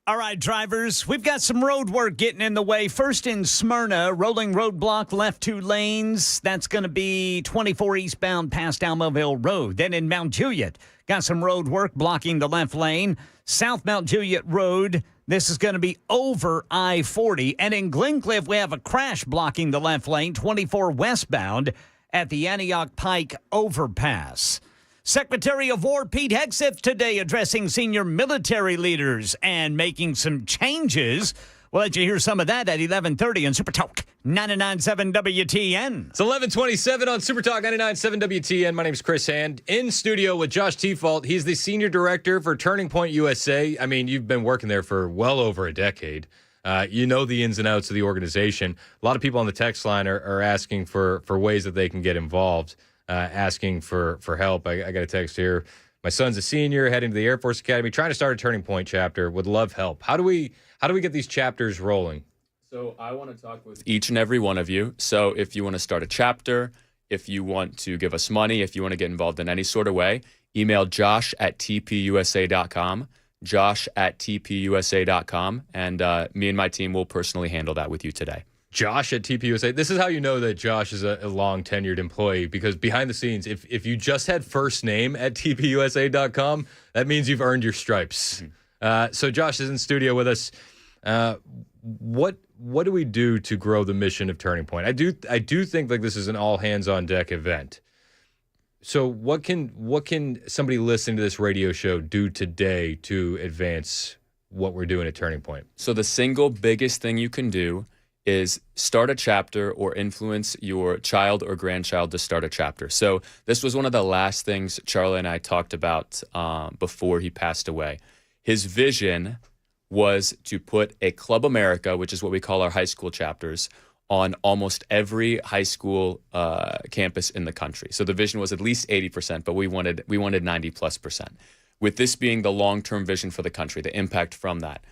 All right, drivers, we've got some road work getting in the way. First in Smyrna, rolling roadblock, left 2 lanes. That's going to be 24 eastbound past Almoville Road. Then in Mount Juliet, got some road work blocking the left lane. South Mount Juliet Road, this is going to be over I-40. And in Glencliff, we have a crash blocking the left lane, 24 westbound at the Antioch Pike overpass. Secretary of War Pete Hegseth today addressing senior military leaders and making some changes We'll let you hear some of that at 11:30 on Super Talk 99.7 WTN. It's 11:27 on Super Talk 99.7 WTN. My name is Chris Hand. In studio with Josh Tefault. He's the senior director for Turning Point USA. I mean, you've been working there for well over a decade. You know the ins and outs of the organization. A lot of people on the text line are asking for ways that they can get involved, asking for help. I got a text here. My son's a senior, heading to the Air Force Academy, trying to start a Turning Point chapter. Would love help. How do we get these chapters rolling? So I want to talk with each and every one of you. So if you want to start a chapter, if you want to give us money, if you want to get involved in any sort of way, email josh@tpusa.com. josh@tpusa.com, and me and my team will personally handle that with you today. Josh@tpusa. This is how you know that Josh is a long-tenured employee, because behind the scenes, if you just had first name at tpusa.com, that means you've earned your stripes. So Josh is in studio with us. What do we do to grow the mission of Turning Point? I do think like this is an all-hands-on-deck event. So what can somebody listening to this radio show do today to advance what we're doing at Turning Point? So the single biggest thing you can do is start a chapter or influence your child or grandchild to start a chapter. So this was one of the last things Charlie and I talked about before he passed away. His vision was to put a Club America, which is what we call our high school chapters, on almost every high school campus in the country. So the vision was at least 80%, but we wanted 90+%. With this being the long-term vision for the country, the impact from that.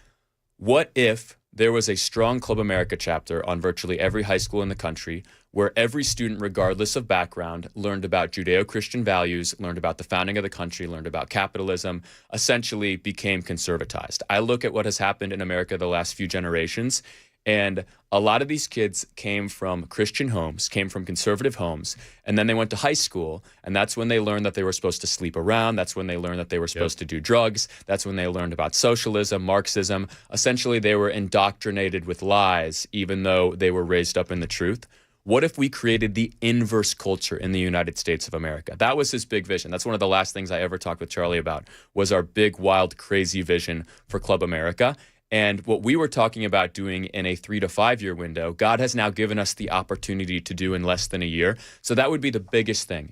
What if there was a strong Club America chapter on virtually every high school in the country, where every student, regardless of background, learned about Judeo-Christian values, learned about the founding of the country, learned about capitalism, essentially became conservatized? I look at what has happened in America the last few generations, and a lot of these kids came from Christian homes, came from conservative homes, and then they went to high school, and that's when they learned that they were supposed to sleep around. That's when they learned that they were supposed to do drugs. That's when they learned about socialism, Marxism. Essentially, they were indoctrinated with lies, even though they were raised up in the truth. What if we created the inverse culture in the United States of America? That was his big vision. That's one of the last things I ever talked with Charlie about, was our big, wild, crazy vision for Club America. And what we were talking about doing in a 3 to 5 year window, God has now given us the opportunity to do in less than a year. So that would be the biggest thing.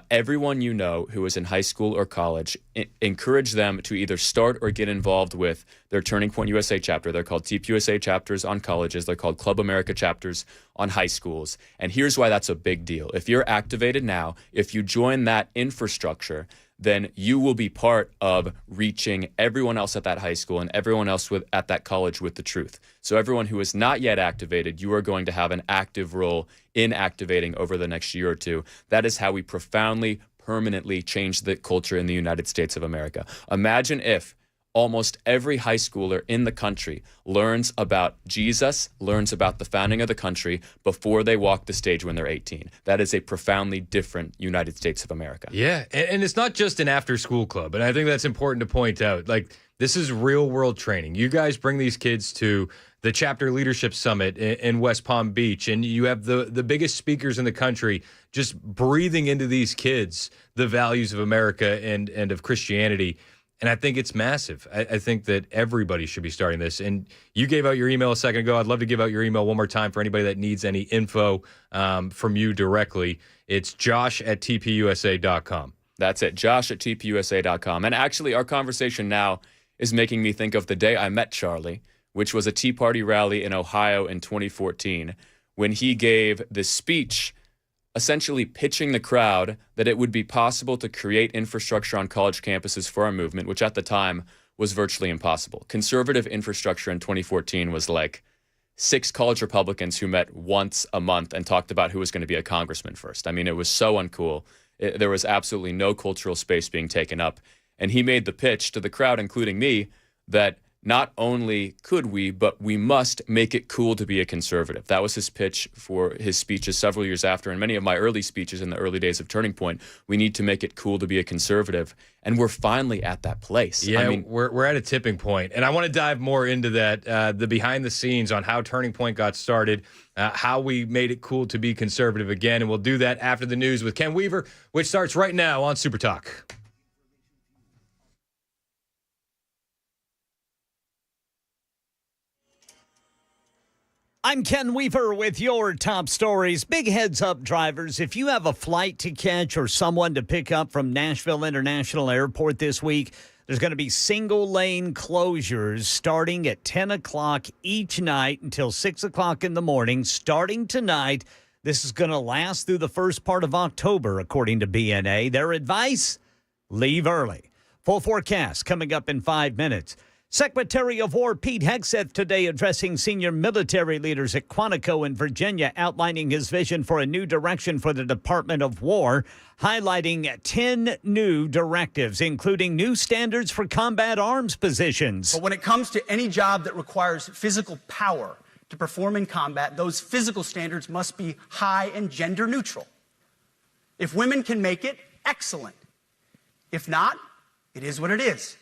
Everyone you know who is in high school or college, encourage them to either start or get involved with their Turning Point USA chapter. They're called TPUSA chapters on colleges. They're called Club America chapters on high schools. And here's why that's a big deal. If you're activated now, if you join that infrastructure, then you will be part of reaching everyone else at that high school and everyone else at that college with the truth. So everyone who is not yet activated, you are going to have an active role in activating over the next year or two. That is how we profoundly, permanently change the culture in the United States of America. Imagine if almost every high schooler in the country learns about Jesus, learns about the founding of the country before they walk the stage when they're 18. That is a profoundly different United States of America. Yeah, and it's not just an after-school club, and I think that's important to point out. Like, this is real-world training. You guys bring these kids to the Chapter Leadership Summit in West Palm Beach, and you have the biggest speakers in the country just breathing into these kids the values of America and of Christianity. And I think it's massive. I think that everybody should be starting this. And you gave out your email a second ago. I'd love to give out your email one more time for anybody that needs any info from you directly. It's josh@tpusa.com. That's it, josh@tpusa.com. And actually, our conversation now is making me think of the day I met Charlie, which was a Tea Party rally in Ohio in 2014, when he gave this speech essentially pitching the crowd that it would be possible to create infrastructure on college campuses for our movement, which at the time was virtually impossible. Conservative infrastructure in 2014 was like 6 college Republicans who met once a month and talked about who was going to be a congressman first. I mean, it was so uncool. There was absolutely no cultural space being taken up. And he made the pitch to the crowd, including me, that not only could we, but we must make it cool to be a conservative. That was his pitch for his speeches several years after, and many of my early speeches in the early days of Turning Point. We need to make it cool to be a conservative, and we're finally at that place. Yeah, I mean, we're at a tipping point, and I want to dive more into that, the behind the scenes on how Turning Point got started, how we made it cool to be conservative again, and we'll do that after the news with Ken Weaver, which starts right now on Super Talk. I'm Ken Weaver with your top stories. Big heads up, drivers. If you have a flight to catch or someone to pick up from Nashville International Airport this week, there's going to be single lane closures starting at 10 o'clock each night until 6 o'clock in the morning. Starting tonight, this is going to last through the first part of October, according to BNA. Their advice? Leave early. Full forecast coming up in 5 minutes. Secretary of War Pete Hegseth today addressing senior military leaders at Quantico in Virginia, outlining his vision for a new direction for the Department of War, highlighting 10 new directives, including new standards for combat arms positions. But when it comes to any job that requires physical power to perform in combat, those physical standards must be high and gender neutral. If women can make it, excellent. If not, it is what it is.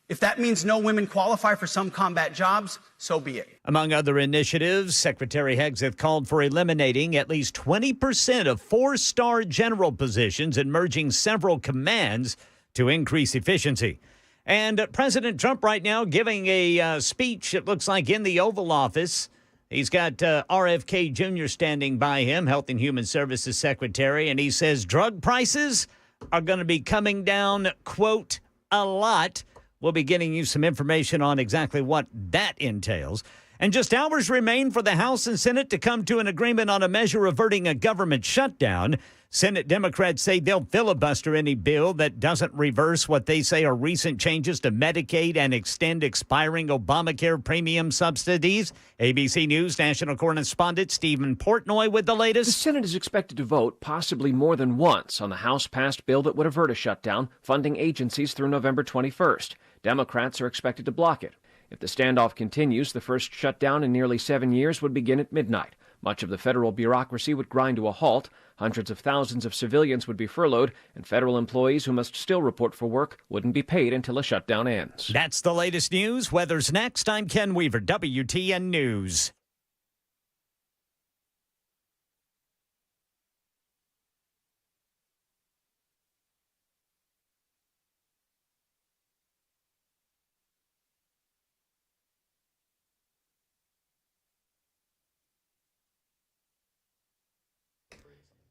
If that means no women qualify for some combat jobs, so be it. Among other initiatives, Secretary Hegseth called for eliminating at least 20% of four-star general positions and merging several commands to increase efficiency. And President Trump right now giving a speech, it looks like, in the Oval Office. He's got RFK Jr. standing by him, Health and Human Services Secretary, and he says drug prices are going to be coming down, quote, a lot. We'll be getting you some information on exactly what that entails. And just hours remain for the House and Senate to come to an agreement on a measure averting a government shutdown. Senate Democrats say they'll filibuster any bill that doesn't reverse what they say are recent changes to Medicaid and extend expiring Obamacare premium subsidies. ABC News national correspondent Stephen Portnoy with the latest. The Senate is expected to vote possibly more than once on the House-passed bill that would avert a shutdown, funding agencies through November 21st. Democrats are expected to block it. If the standoff continues, the first shutdown in nearly 7 years would begin at midnight. Much of the federal bureaucracy would grind to a halt. Hundreds of thousands of civilians would be furloughed, and federal employees who must still report for work wouldn't be paid until a shutdown ends. That's the latest news. Weather's next. I'm Ken Weaver, WTN News.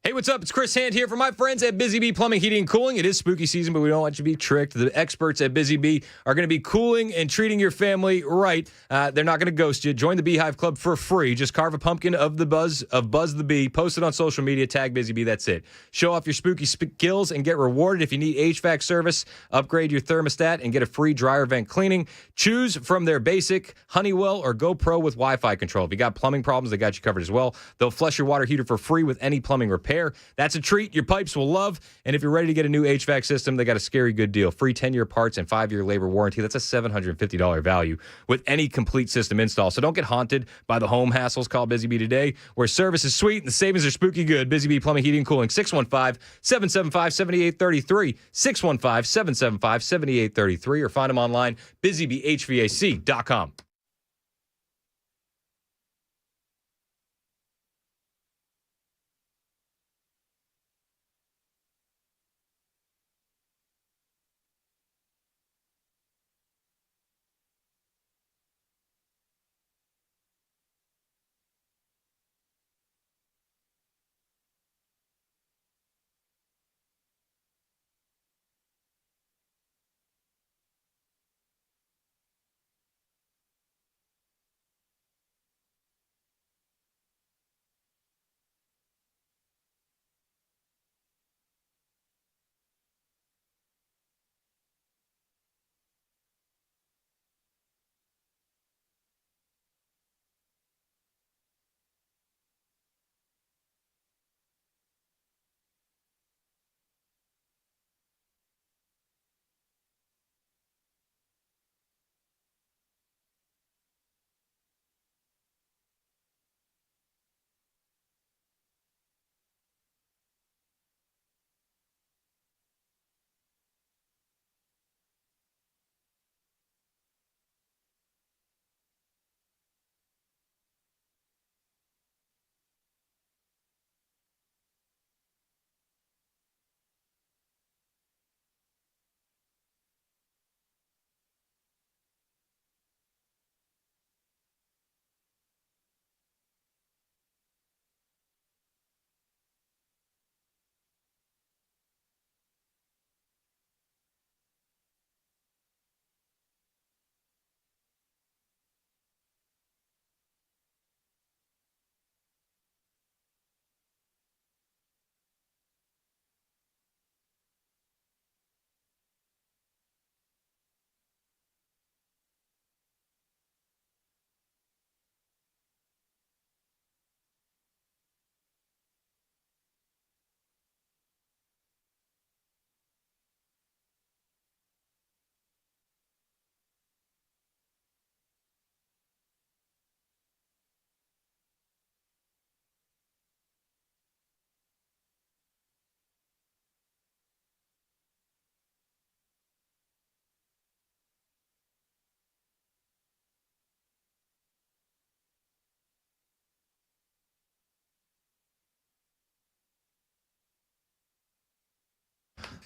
Hey, what's up? It's Chris Hand here for my friends at Busy Bee Plumbing, Heating, and Cooling. It is spooky season, but we don't want you to be tricked. The experts at Busy Bee are going to be cooling and treating your family right. They're not going to ghost you. Join the Beehive Club for free. Just carve a pumpkin of Buzz the Bee, post it on social media, tag Busy Bee. That's it. Show off your spooky skills and get rewarded. If you need HVAC service, upgrade your thermostat and get a free dryer vent cleaning. Choose from their basic, Honeywell, or Go Pro with Wi-Fi control. If you got plumbing problems, they got you covered as well. They'll flush your water heater for free with any plumbing repair. That's a treat your pipes will love. And if you're ready to get a new HVAC system, they got a scary good deal. Free 10-year parts and 5-year labor warranty. That's a $750 value with any complete system install. So don't get haunted by the home hassles. Call Busy Bee today, where service is sweet and the savings are spooky good. Busy Bee Plumbing, Heating, and Cooling, 615-775-7833, 615-775-7833, or find them online, busybeehvac.com.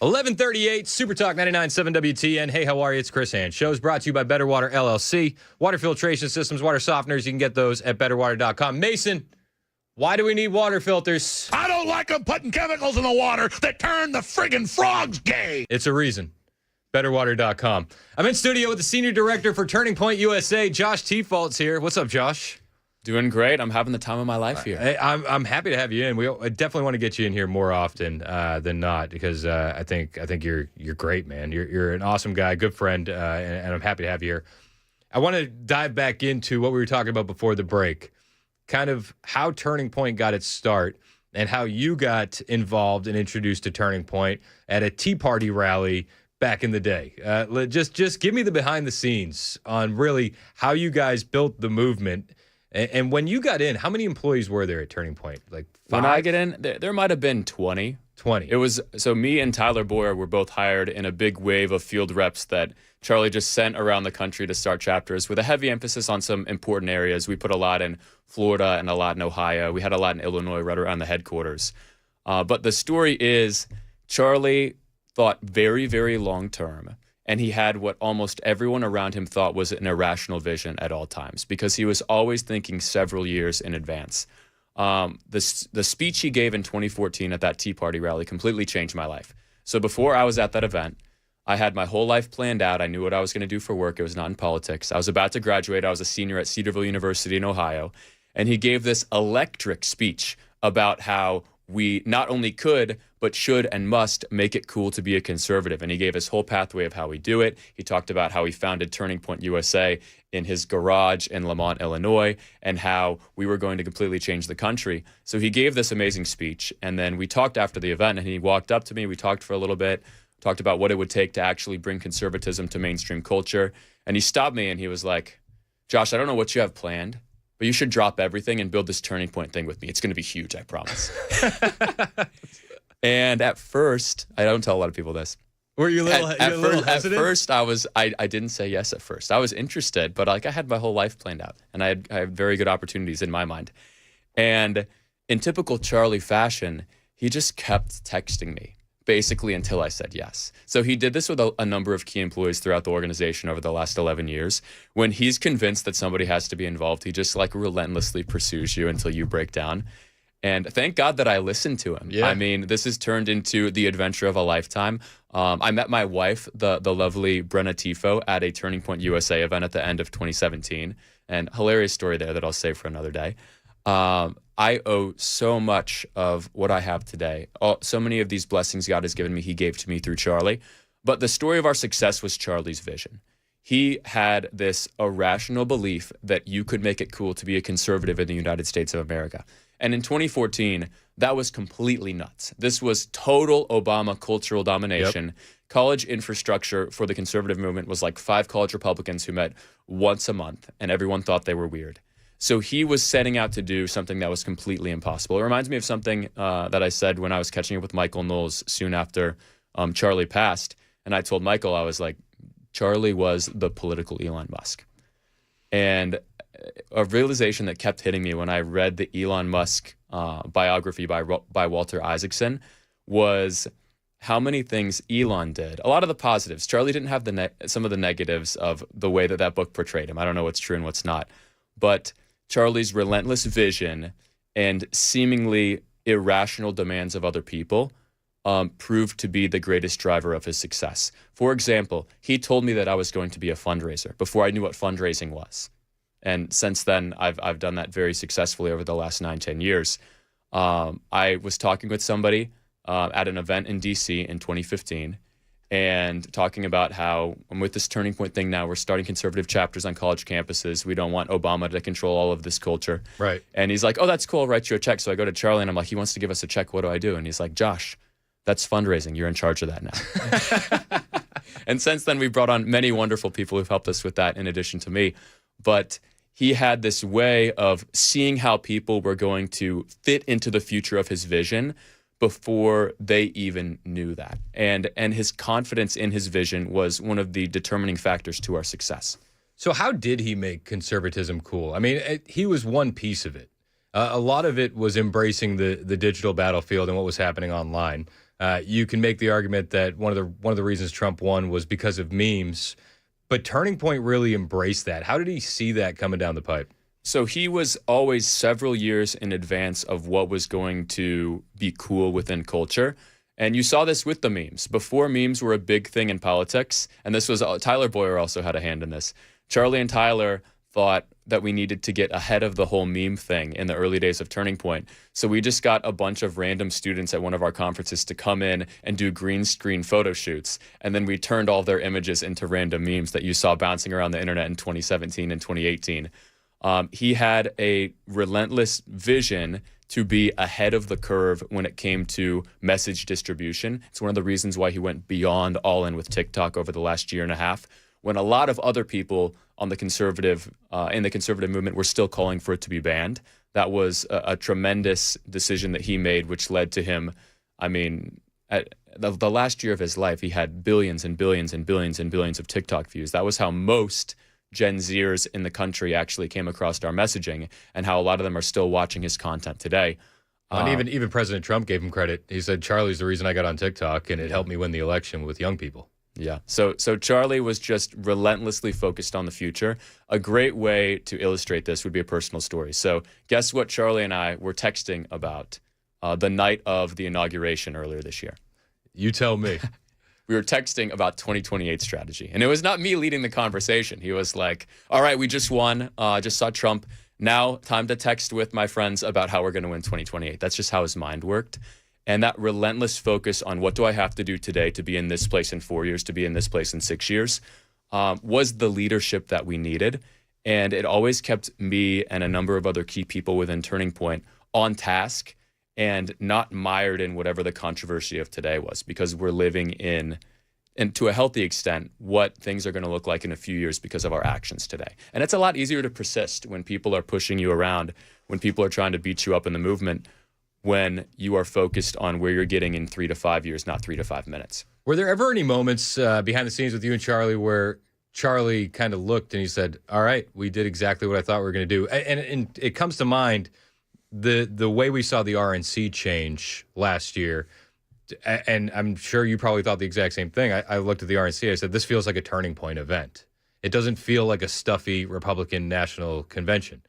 1138 Super Talk 99.7 WTN. Hey, how are you? It's Chris Hand. Show's brought to you by Better Water LLC. Water filtration systems, water softeners. You can get those at betterwater.com. Mason, why do we need water filters? I don't like them putting chemicals in the water that turn the friggin' frogs gay. It's a reason. Betterwater.com. I'm in studio with the Senior Director for Turning Point USA, Josh T-Fault's here. What's up, Josh? Doing great. I'm having the time of my life here. Hey, I'm happy to have you in. I definitely want to get you in here more often than not because I think you're great, man. You're an awesome guy, good friend, and I'm happy to have you here. I want to dive back into what we were talking about before the break, kind of how Turning Point got its start and how you got involved and introduced to Turning Point at a Tea Party rally back in the day. Just give me the behind the scenes on really how you guys built the movement. And when you got in, how many employees were there at Turning Point? Like 5? When I get in, there might have been 20. 20. It was so me and Tyler Boyer were both hired in a big wave of field reps that Charlie just sent around the country to start chapters with a heavy emphasis on some important areas. We put a lot in Florida and a lot in Ohio. We had a lot in Illinois right around the headquarters. But the story is Charlie thought very, very long term. And he had what almost everyone around him thought was an irrational vision at all times because he was always thinking several years in advance. The speech he gave in 2014 at that Tea Party rally completely changed my life. So before I was at that event, I had my whole life planned out. I knew what I was going to do for work. It was not in politics. I was about to graduate. I was a senior at Cedarville University in Ohio. And he gave this electric speech about how we not only could, but should and must make it cool to be a conservative. And he gave his whole pathway of how we do it. He talked about how he founded Turning Point USA in his garage in Lamont, Illinois, and how we were going to completely change the country. So he gave this amazing speech. And then we talked after the event, and he walked up to me. We talked for a little bit, talked about what it would take to actually bring conservatism to mainstream culture. And he stopped me, and he was like, Josh, I don't know what you have planned, but you should drop everything and build this Turning Point thing with me. It's going to be huge, I promise. And at first, I don't tell a lot of people this. Were you a little hesitant? At first, I didn't say yes at first. I was interested, but I had my whole life planned out, and I had very good opportunities in my mind. And in typical Charlie fashion, he just kept texting me, basically until I said yes. So he did this with a number of key employees throughout the organization over the last 11 years. When he's convinced that somebody has to be involved, he just relentlessly pursues you until you break down. And thank God that I listened to him. Yeah. I mean, this has turned into the adventure of a lifetime. I met my wife, the lovely Brenna Tifo, at a Turning Point USA event at the end of 2017. And hilarious story there that I'll save for another day. I owe so much of what I have today. So many of these blessings God has given me, he gave to me through Charlie. But the story of our success was Charlie's vision. He had this irrational belief that you could make it cool to be a conservative in the United States of America. And in 2014, that was completely nuts. This was total Obama cultural domination. Yep. College infrastructure for the conservative movement was like 5 college Republicans who met once a month, and everyone thought they were weird. So he was setting out to do something that was completely impossible. It reminds me of something that I said when I was catching up with Michael Knowles soon after Charlie passed. And I told Michael, I was like, Charlie was the political Elon Musk. And a realization that kept hitting me when I read the Elon Musk biography by Walter Isaacson was how many things Elon did. A lot of the positives. Charlie didn't have some of the negatives of the way that book portrayed him. I don't know what's true and what's not. But Charlie's relentless vision and seemingly irrational demands of other people proved to be the greatest driver of his success. For example, he told me that I was going to be a fundraiser before I knew what fundraising was. And since then, I've done that very successfully over the last 9-10 years. I was talking with somebody at an event in D.C. in 2015 and talking about how I'm with this Turning Point thing now. We're starting conservative chapters on college campuses. We don't want Obama to control all of this culture. Right. And he's like, oh, that's cool. I'll write you a check. So I go to Charlie and I'm like, he wants to give us a check. What do I do? And he's like, Josh, that's fundraising. You're in charge of that now. And since then, we've brought on many wonderful people who've helped us with that in addition to me. But he had this way of seeing how people were going to fit into the future of his vision before they even knew that. And his confidence in his vision was one of the determining factors to our success. So how did he make conservatism cool? I mean, he was one piece of it. A lot of it was embracing the digital battlefield and what was happening online. You can make the argument that one of the reasons Trump won was because of memes, but Turning Point really embraced that. How did he see that coming down the pipe? So he was always several years in advance of what was going to be cool within culture. And you saw this with the memes. Before memes were a big thing in politics, and this was Tyler Boyer also had a hand in this. Charlie and Tyler thought that we needed to get ahead of the whole meme thing in the early days of Turning Point. So we just got a bunch of random students at one of our conferences to come in and do green screen photo shoots. And then we turned all their images into random memes that you saw bouncing around the internet in 2017 and 2018. He had a relentless vision to be ahead of the curve when it came to message distribution. It's one of the reasons why he went beyond all in with TikTok over the last year and a half, when a lot of other people on the conservative in the conservative movement were still calling for it to be banned. That was a tremendous decision that he made, which led to him. I mean, at the last year of his life, he had billions and billions and billions and billions of TikTok views. That was how most Gen Zers in the country actually came across our messaging, and how a lot of them are still watching his content today. And even President Trump gave him credit. He said, Charlie's the reason I got on TikTok, and it helped me win the election with young people. Yeah. So Charlie was just relentlessly focused on the future. A great way to illustrate this would be a personal story. So guess what Charlie and I were texting about the night of the inauguration earlier this year? You tell me. We were texting about 2028 strategy. And it was not me leading the conversation. He was like, all right, we just won. Just saw Trump. Now time to text with my friends about how we're going to win 2028. That's just how his mind worked. And that relentless focus on what do I have to do today to be in this place in 4 years, to be in this place in 6 years, was the leadership that we needed. And it always kept me and a number of other key people within Turning Point on task and not mired in whatever the controversy of today was, because we're living in, and to a healthy extent, what things are going to look like in a few years because of our actions today. And it's a lot easier to persist when people are pushing you around, when people are trying to beat you up in the movement, when you are focused on where you're getting in 3 to 5 years, not 3 to 5 minutes. Were there ever any moments behind the scenes with you and Charlie where Charlie kind of looked and he said, all right, we did exactly what I thought we were going to do? And it comes to mind the way we saw the RNC change last year, and I'm sure you probably thought the exact same thing. I looked at the RNC, I said, this feels like a Turning Point event. It doesn't feel like a stuffy Republican National Convention.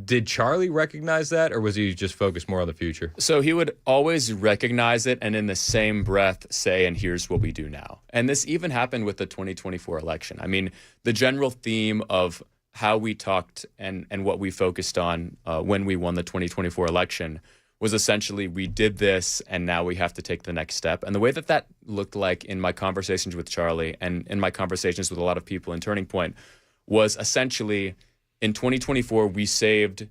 Did Charlie recognize that, or was he just focused more on the future? So he would always recognize it and in the same breath say, and here's what we do now. And this even happened with the 2024 election. I mean, the general theme of how we talked and what we focused on when we won the 2024 election was essentially, we did this and now we have to take the next step. And the way that looked like in my conversations with Charlie and in my conversations with a lot of people in Turning Point was essentially, in 2024, we saved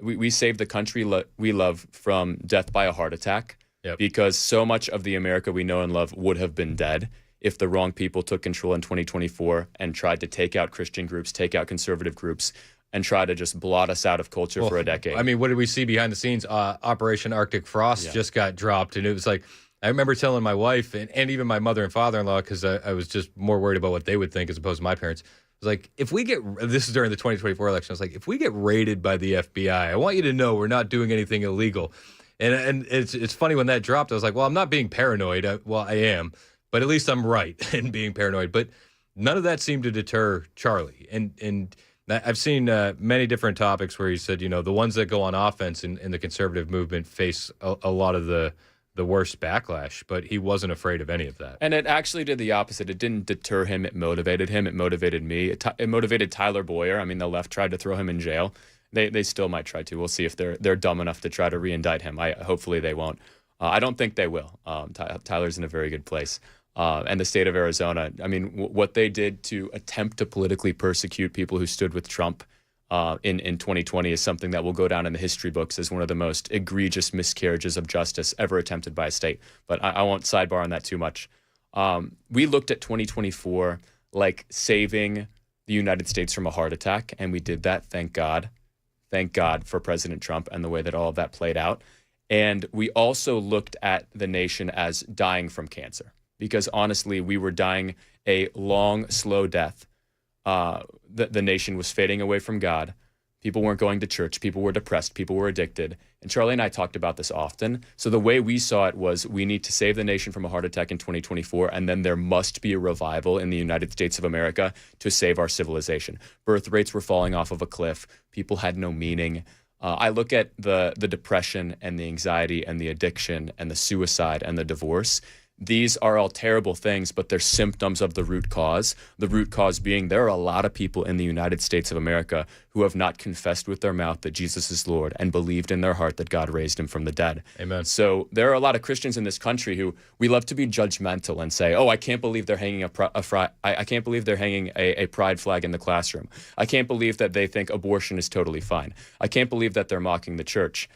we saved the country we love from death by a heart attack. Yep. Because so much of the America we know and love would have been dead if the wrong people took control in 2024 and tried to take out Christian groups, take out conservative groups, and try to just blot us out of culture for a decade. I mean, what did we see behind the scenes? Operation Arctic Frost just got dropped, and it was like, I remember telling my wife and even my mother and father-in-law, because I was just more worried about what they would think as opposed to my parents. I was like, if we get, this is during the 2024 election, I was like, if we get raided by the FBI, I want you to know we're not doing anything illegal. And it's funny when that dropped, I was like, well, I'm not being paranoid. Well, I am, but at least I'm right in being paranoid. But none of that seemed to deter Charlie. And I've seen many different topics where he said, you know, the ones that go on offense in the conservative movement face a lot of the worst backlash, but he wasn't afraid of any of that. And it actually did the opposite. It didn't deter him. It motivated him. It motivated me. It motivated Tyler Boyer. I mean, the left tried to throw him in jail. They still might try to. We'll see if they're dumb enough to try to re-indict him. Hopefully they won't. I don't think they will. Tyler's in a very good place. And the state of Arizona, I mean, what they did to attempt to politically persecute people who stood with Trump in 2020 is something that will go down in the history books as one of the most egregious miscarriages of justice ever attempted by a state. But I won't sidebar on that too much. We looked at 2024 like saving the United States from a heart attack, and we did that, thank God. Thank God for President Trump and the way that all of that played out. And we also looked at the nation as dying from cancer, because honestly, we were dying a long, slow death. The nation was fading away from God. People weren't going to church. People were depressed. People were addicted. And Charlie and I talked about this often. So the way we saw it was we need to save the nation from a heart attack in 2024, and then there must be a revival in the United States of America to save our civilization. Birth rates were falling off of a cliff. People had no meaning. I look at the depression and the anxiety and the addiction and the suicide and the divorce. These are all terrible things, but they're symptoms of the root cause. The root cause being there are a lot of people in the United States of America who have not confessed with their mouth that Jesus is Lord and believed in their heart that God raised him from the dead. Amen. So there are a lot of Christians in this country who we love to be judgmental and say, "Oh, I can't believe they're hanging I can't believe they're hanging a pride flag in the classroom. I can't believe that they think abortion is totally fine. I can't believe that they're mocking the church."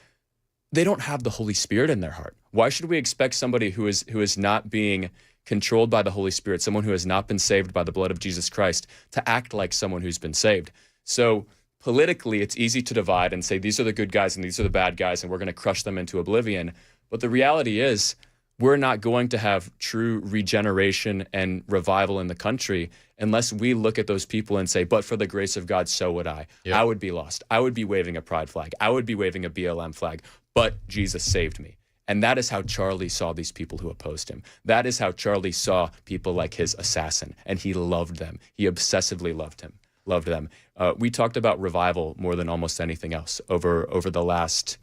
They don't have the Holy Spirit in their heart. Why should we expect somebody who is not being controlled by the Holy Spirit, someone who has not been saved by the blood of Jesus Christ, to act like someone who's been saved? So politically, it's easy to divide and say these are the good guys and these are the bad guys, and we're going to crush them into oblivion. But the reality is we're not going to have true regeneration and revival in the country unless we look at those people and say, but for the grace of God, so would I. Yep. I would be lost. I would be waving a pride flag. I would be waving a BLM flag. But Jesus saved me. And that is how Charlie saw these people who opposed him. That is how Charlie saw people like his assassin. And he loved them. He obsessively loved them. We talked about revival more than almost anything else over the last,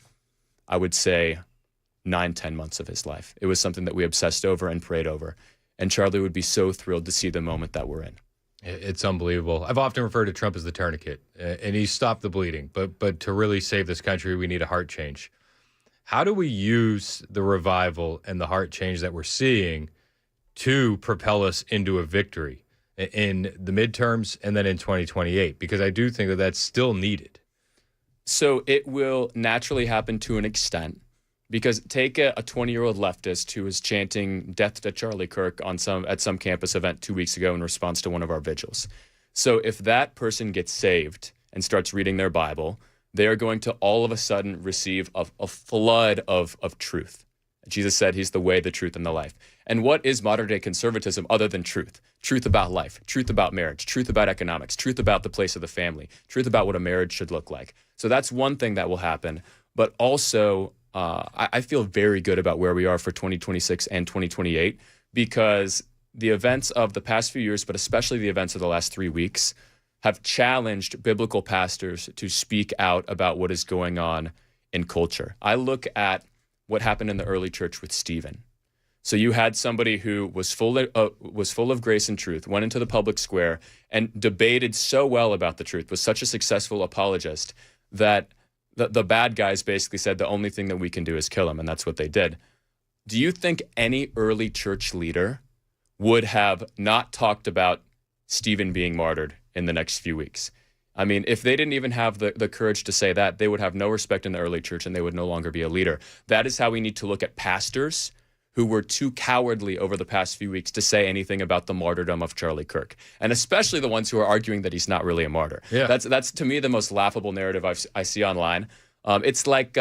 I would say, 9-10 months of his life. It was something that we obsessed over and prayed over. And Charlie would be so thrilled to see the moment that we're in. It's unbelievable. I've often referred to Trump as the tourniquet, and he stopped the bleeding. But to really save this country, we need a heart change. How do we use the revival and the heart change that we're seeing to propel us into a victory in the midterms and then in 2028? Because I do think that that's still needed. So it will naturally happen to an extent. Because take a 20-year-old leftist who was chanting death to Charlie Kirk at some campus event 2 weeks ago in response to one of our vigils. So if that person gets saved and starts reading their Bible, they are going to all of a sudden receive a flood of truth. Jesus said he's the way, the truth, and the life. And what is modern-day conservatism other than truth? Truth about life, truth about marriage, truth about economics, truth about the place of the family, truth about what a marriage should look like. So that's one thing that will happen. But also, I feel very good about where we are for 2026 and 2028 because the events of the past few years, but especially the events of the last 3 weeks, have challenged biblical pastors to speak out about what is going on in culture. I look at what happened in the early church with Stephen. So you had somebody who was full of grace and truth, went into the public square and debated so well about the truth, was such a successful apologist that the bad guys basically said the only thing that we can do is kill him, and that's what they did. Do you think any early church leader would have not talked about Stephen being martyred in the next few weeks? I mean, if they didn't even have the courage to say that, they would have no respect in the early church and they would no longer be a leader. That is how we need to look at pastors who were too cowardly over the past few weeks to say anything about the martyrdom of Charlie Kirk, and especially the ones who are arguing that he's not really a martyr. Yeah. That's to me the most laughable narrative I see online. It's like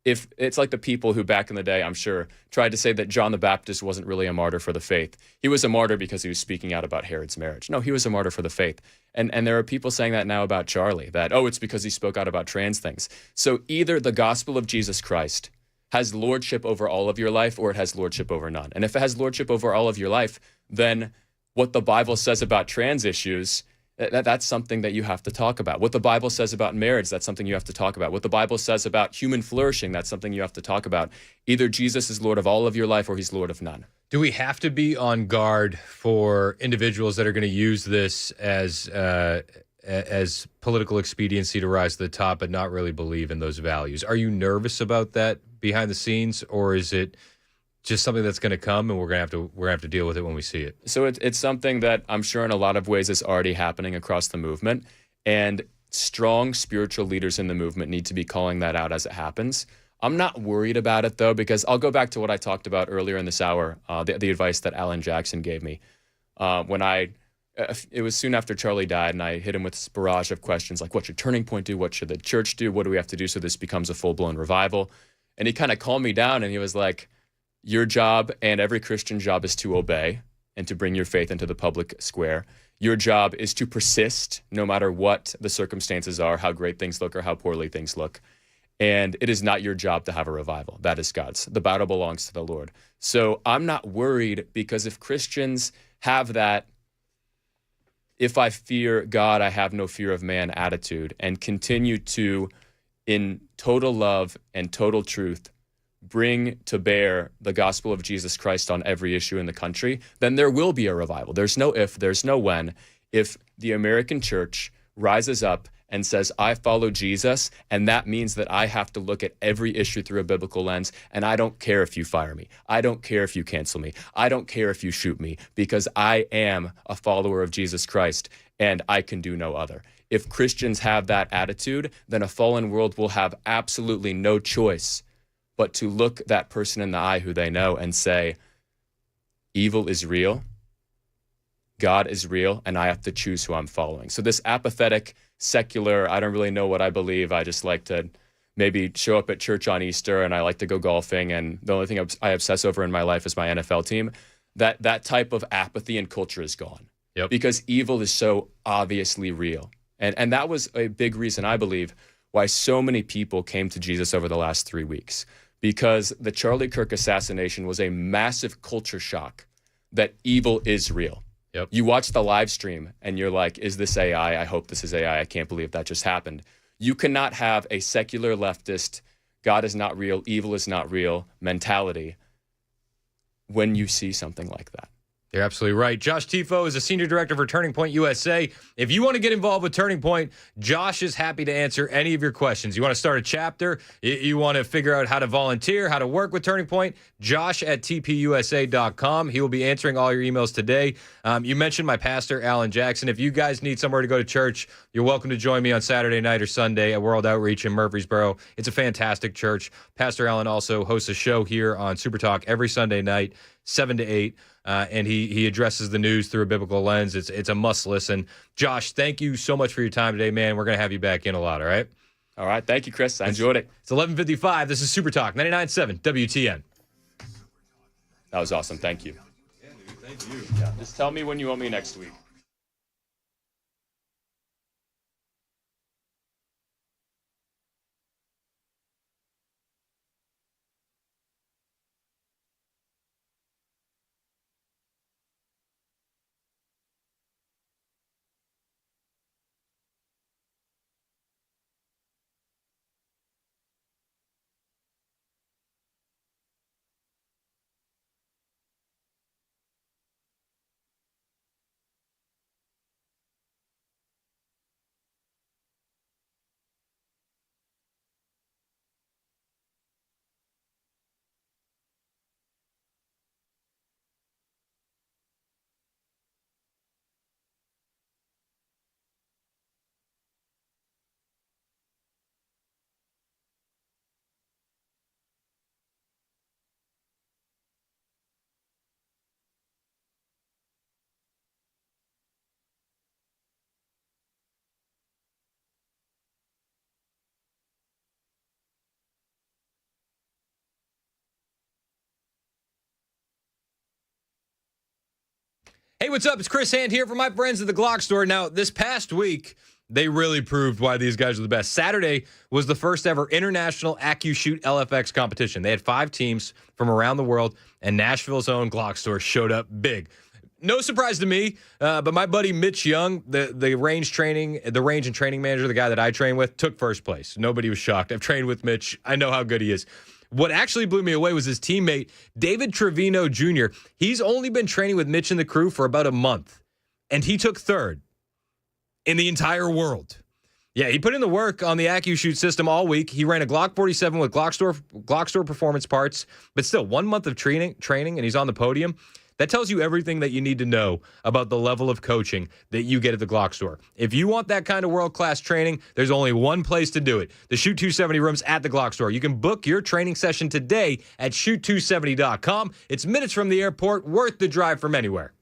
it's like the people who back in the day, I'm sure, tried to say that John the Baptist wasn't really a martyr for the faith. He was a martyr because he was speaking out about Herod's marriage. No, he was a martyr for the faith. And there are people saying that now about Charlie, that, oh, it's because he spoke out about trans things. So either the gospel of Jesus Christ has lordship over all of your life or it has lordship over none. And if it has lordship over all of your life, then what the Bible says about trans issues, that's something that you have to talk about. What the Bible says about marriage, that's something you have to talk about. What the Bible says about human flourishing, that's something you have to talk about. Either Jesus is Lord of all of your life or he's Lord of none. Do we have to be on guard for individuals that are going to use this as political expediency to rise to the top but not really believe in those values? Are you nervous about that behind the scenes, or is it just something that's going to come and we're going to have to deal with it when we see it? So it's something that I'm sure in a lot of ways is already happening across the movement, and strong spiritual leaders in the movement need to be calling that out as it happens. I'm not worried about it, though, because I'll go back to what I talked about earlier in this hour, the advice that Alan Jackson gave me. It was soon after Charlie died, and I hit him with this barrage of questions like, what should Turning Point do? What should the church do? What do we have to do so this becomes a full-blown revival? And he kind of calmed me down, and he was like, your job and every Christian job is to obey and to bring your faith into the public square. Your job is to persist no matter what the circumstances are, how great things look or how poorly things look. And it is not your job to have a revival. That is God's. The battle belongs to the Lord. So I'm not worried, because if Christians have that, if I fear God, I have no fear of man attitude, and continue to, in total love and total truth, bring to bear the gospel of Jesus Christ on every issue in the country, then there will be a revival. There's no if, there's no when. If the American church rises up and says, I follow Jesus, and that means that I have to look at every issue through a biblical lens, and I don't care if you fire me. I don't care if you cancel me. I don't care if you shoot me, because I am a follower of Jesus Christ, and I can do no other. If Christians have that attitude, then a fallen world will have absolutely no choice but to look that person in the eye who they know and say, evil is real, God is real, and I have to choose who I'm following. So this apathetic, secular, I don't really know what I believe, I just like to maybe show up at church on Easter, and I like to go golfing, and the only thing I obsess over in my life is my NFL team, that type of apathy and culture is gone. Yep. Because evil is so obviously real. And that was a big reason, I believe, why so many people came to Jesus over the last 3 weeks. Because the Charlie Kirk assassination was a massive culture shock that evil is real. Yep. You watch the live stream and you're like, is this AI? I hope this is AI. I can't believe that just happened. You cannot have a secular leftist, God is not real, evil is not real mentality when you see something like that. You're absolutely right. Josh Tifo is a senior director for Turning Point USA. If you want to get involved with Turning Point, Josh is happy to answer any of your questions. You want to start a chapter? You want to figure out how to volunteer, how to work with Turning Point? Josh at tpusa.com. He will be answering all your emails today. You mentioned my pastor, Alan Jackson. If you guys need somewhere to go to church, you're welcome to join me on Saturday night or Sunday at World Outreach in Murfreesboro. It's a fantastic church. Pastor Alan also hosts a show here on Super Talk every Sunday night, 7 to 8. And he addresses the news through a biblical lens. It's a must listen. Josh, thank you so much for your time today, man. We're going to have you back in a lot, all right? All right. Thank you, Chris. I enjoyed it. It's 11:55. This is Super Talk, 99.7 WTN. That was awesome. Thank you. Yeah, dude. Thank you. Yeah. Just tell me when you want me next week. Hey, what's up? It's Chris Hand here from my friends at the Glock store. Now, this past week, they really proved why these guys are the best. Saturday was the first ever international AccuShoot LFX competition. They had 5 teams from around the world, and Nashville's own Glock store showed up big. No surprise to me, but my buddy Mitch Young, the range and training manager, the guy that I train with, took first place. Nobody was shocked. I've trained with Mitch. I know how good he is. What actually blew me away was his teammate, David Trevino Jr. He's only been training with Mitch and the crew for about a month, and he took third in the entire world. Yeah, he put in the work on the AccuShoot system all week. He ran a Glock 47 with Glock store performance parts, but still 1 month of training, and he's on the podium. That tells you everything that you need to know about the level of coaching that you get at the Glock store. If you want that kind of world-class training, there's only one place to do it. The Shoot 270 rooms at the Glock store. You can book your training session today at shoot270.com. It's minutes from the airport, worth the drive from anywhere.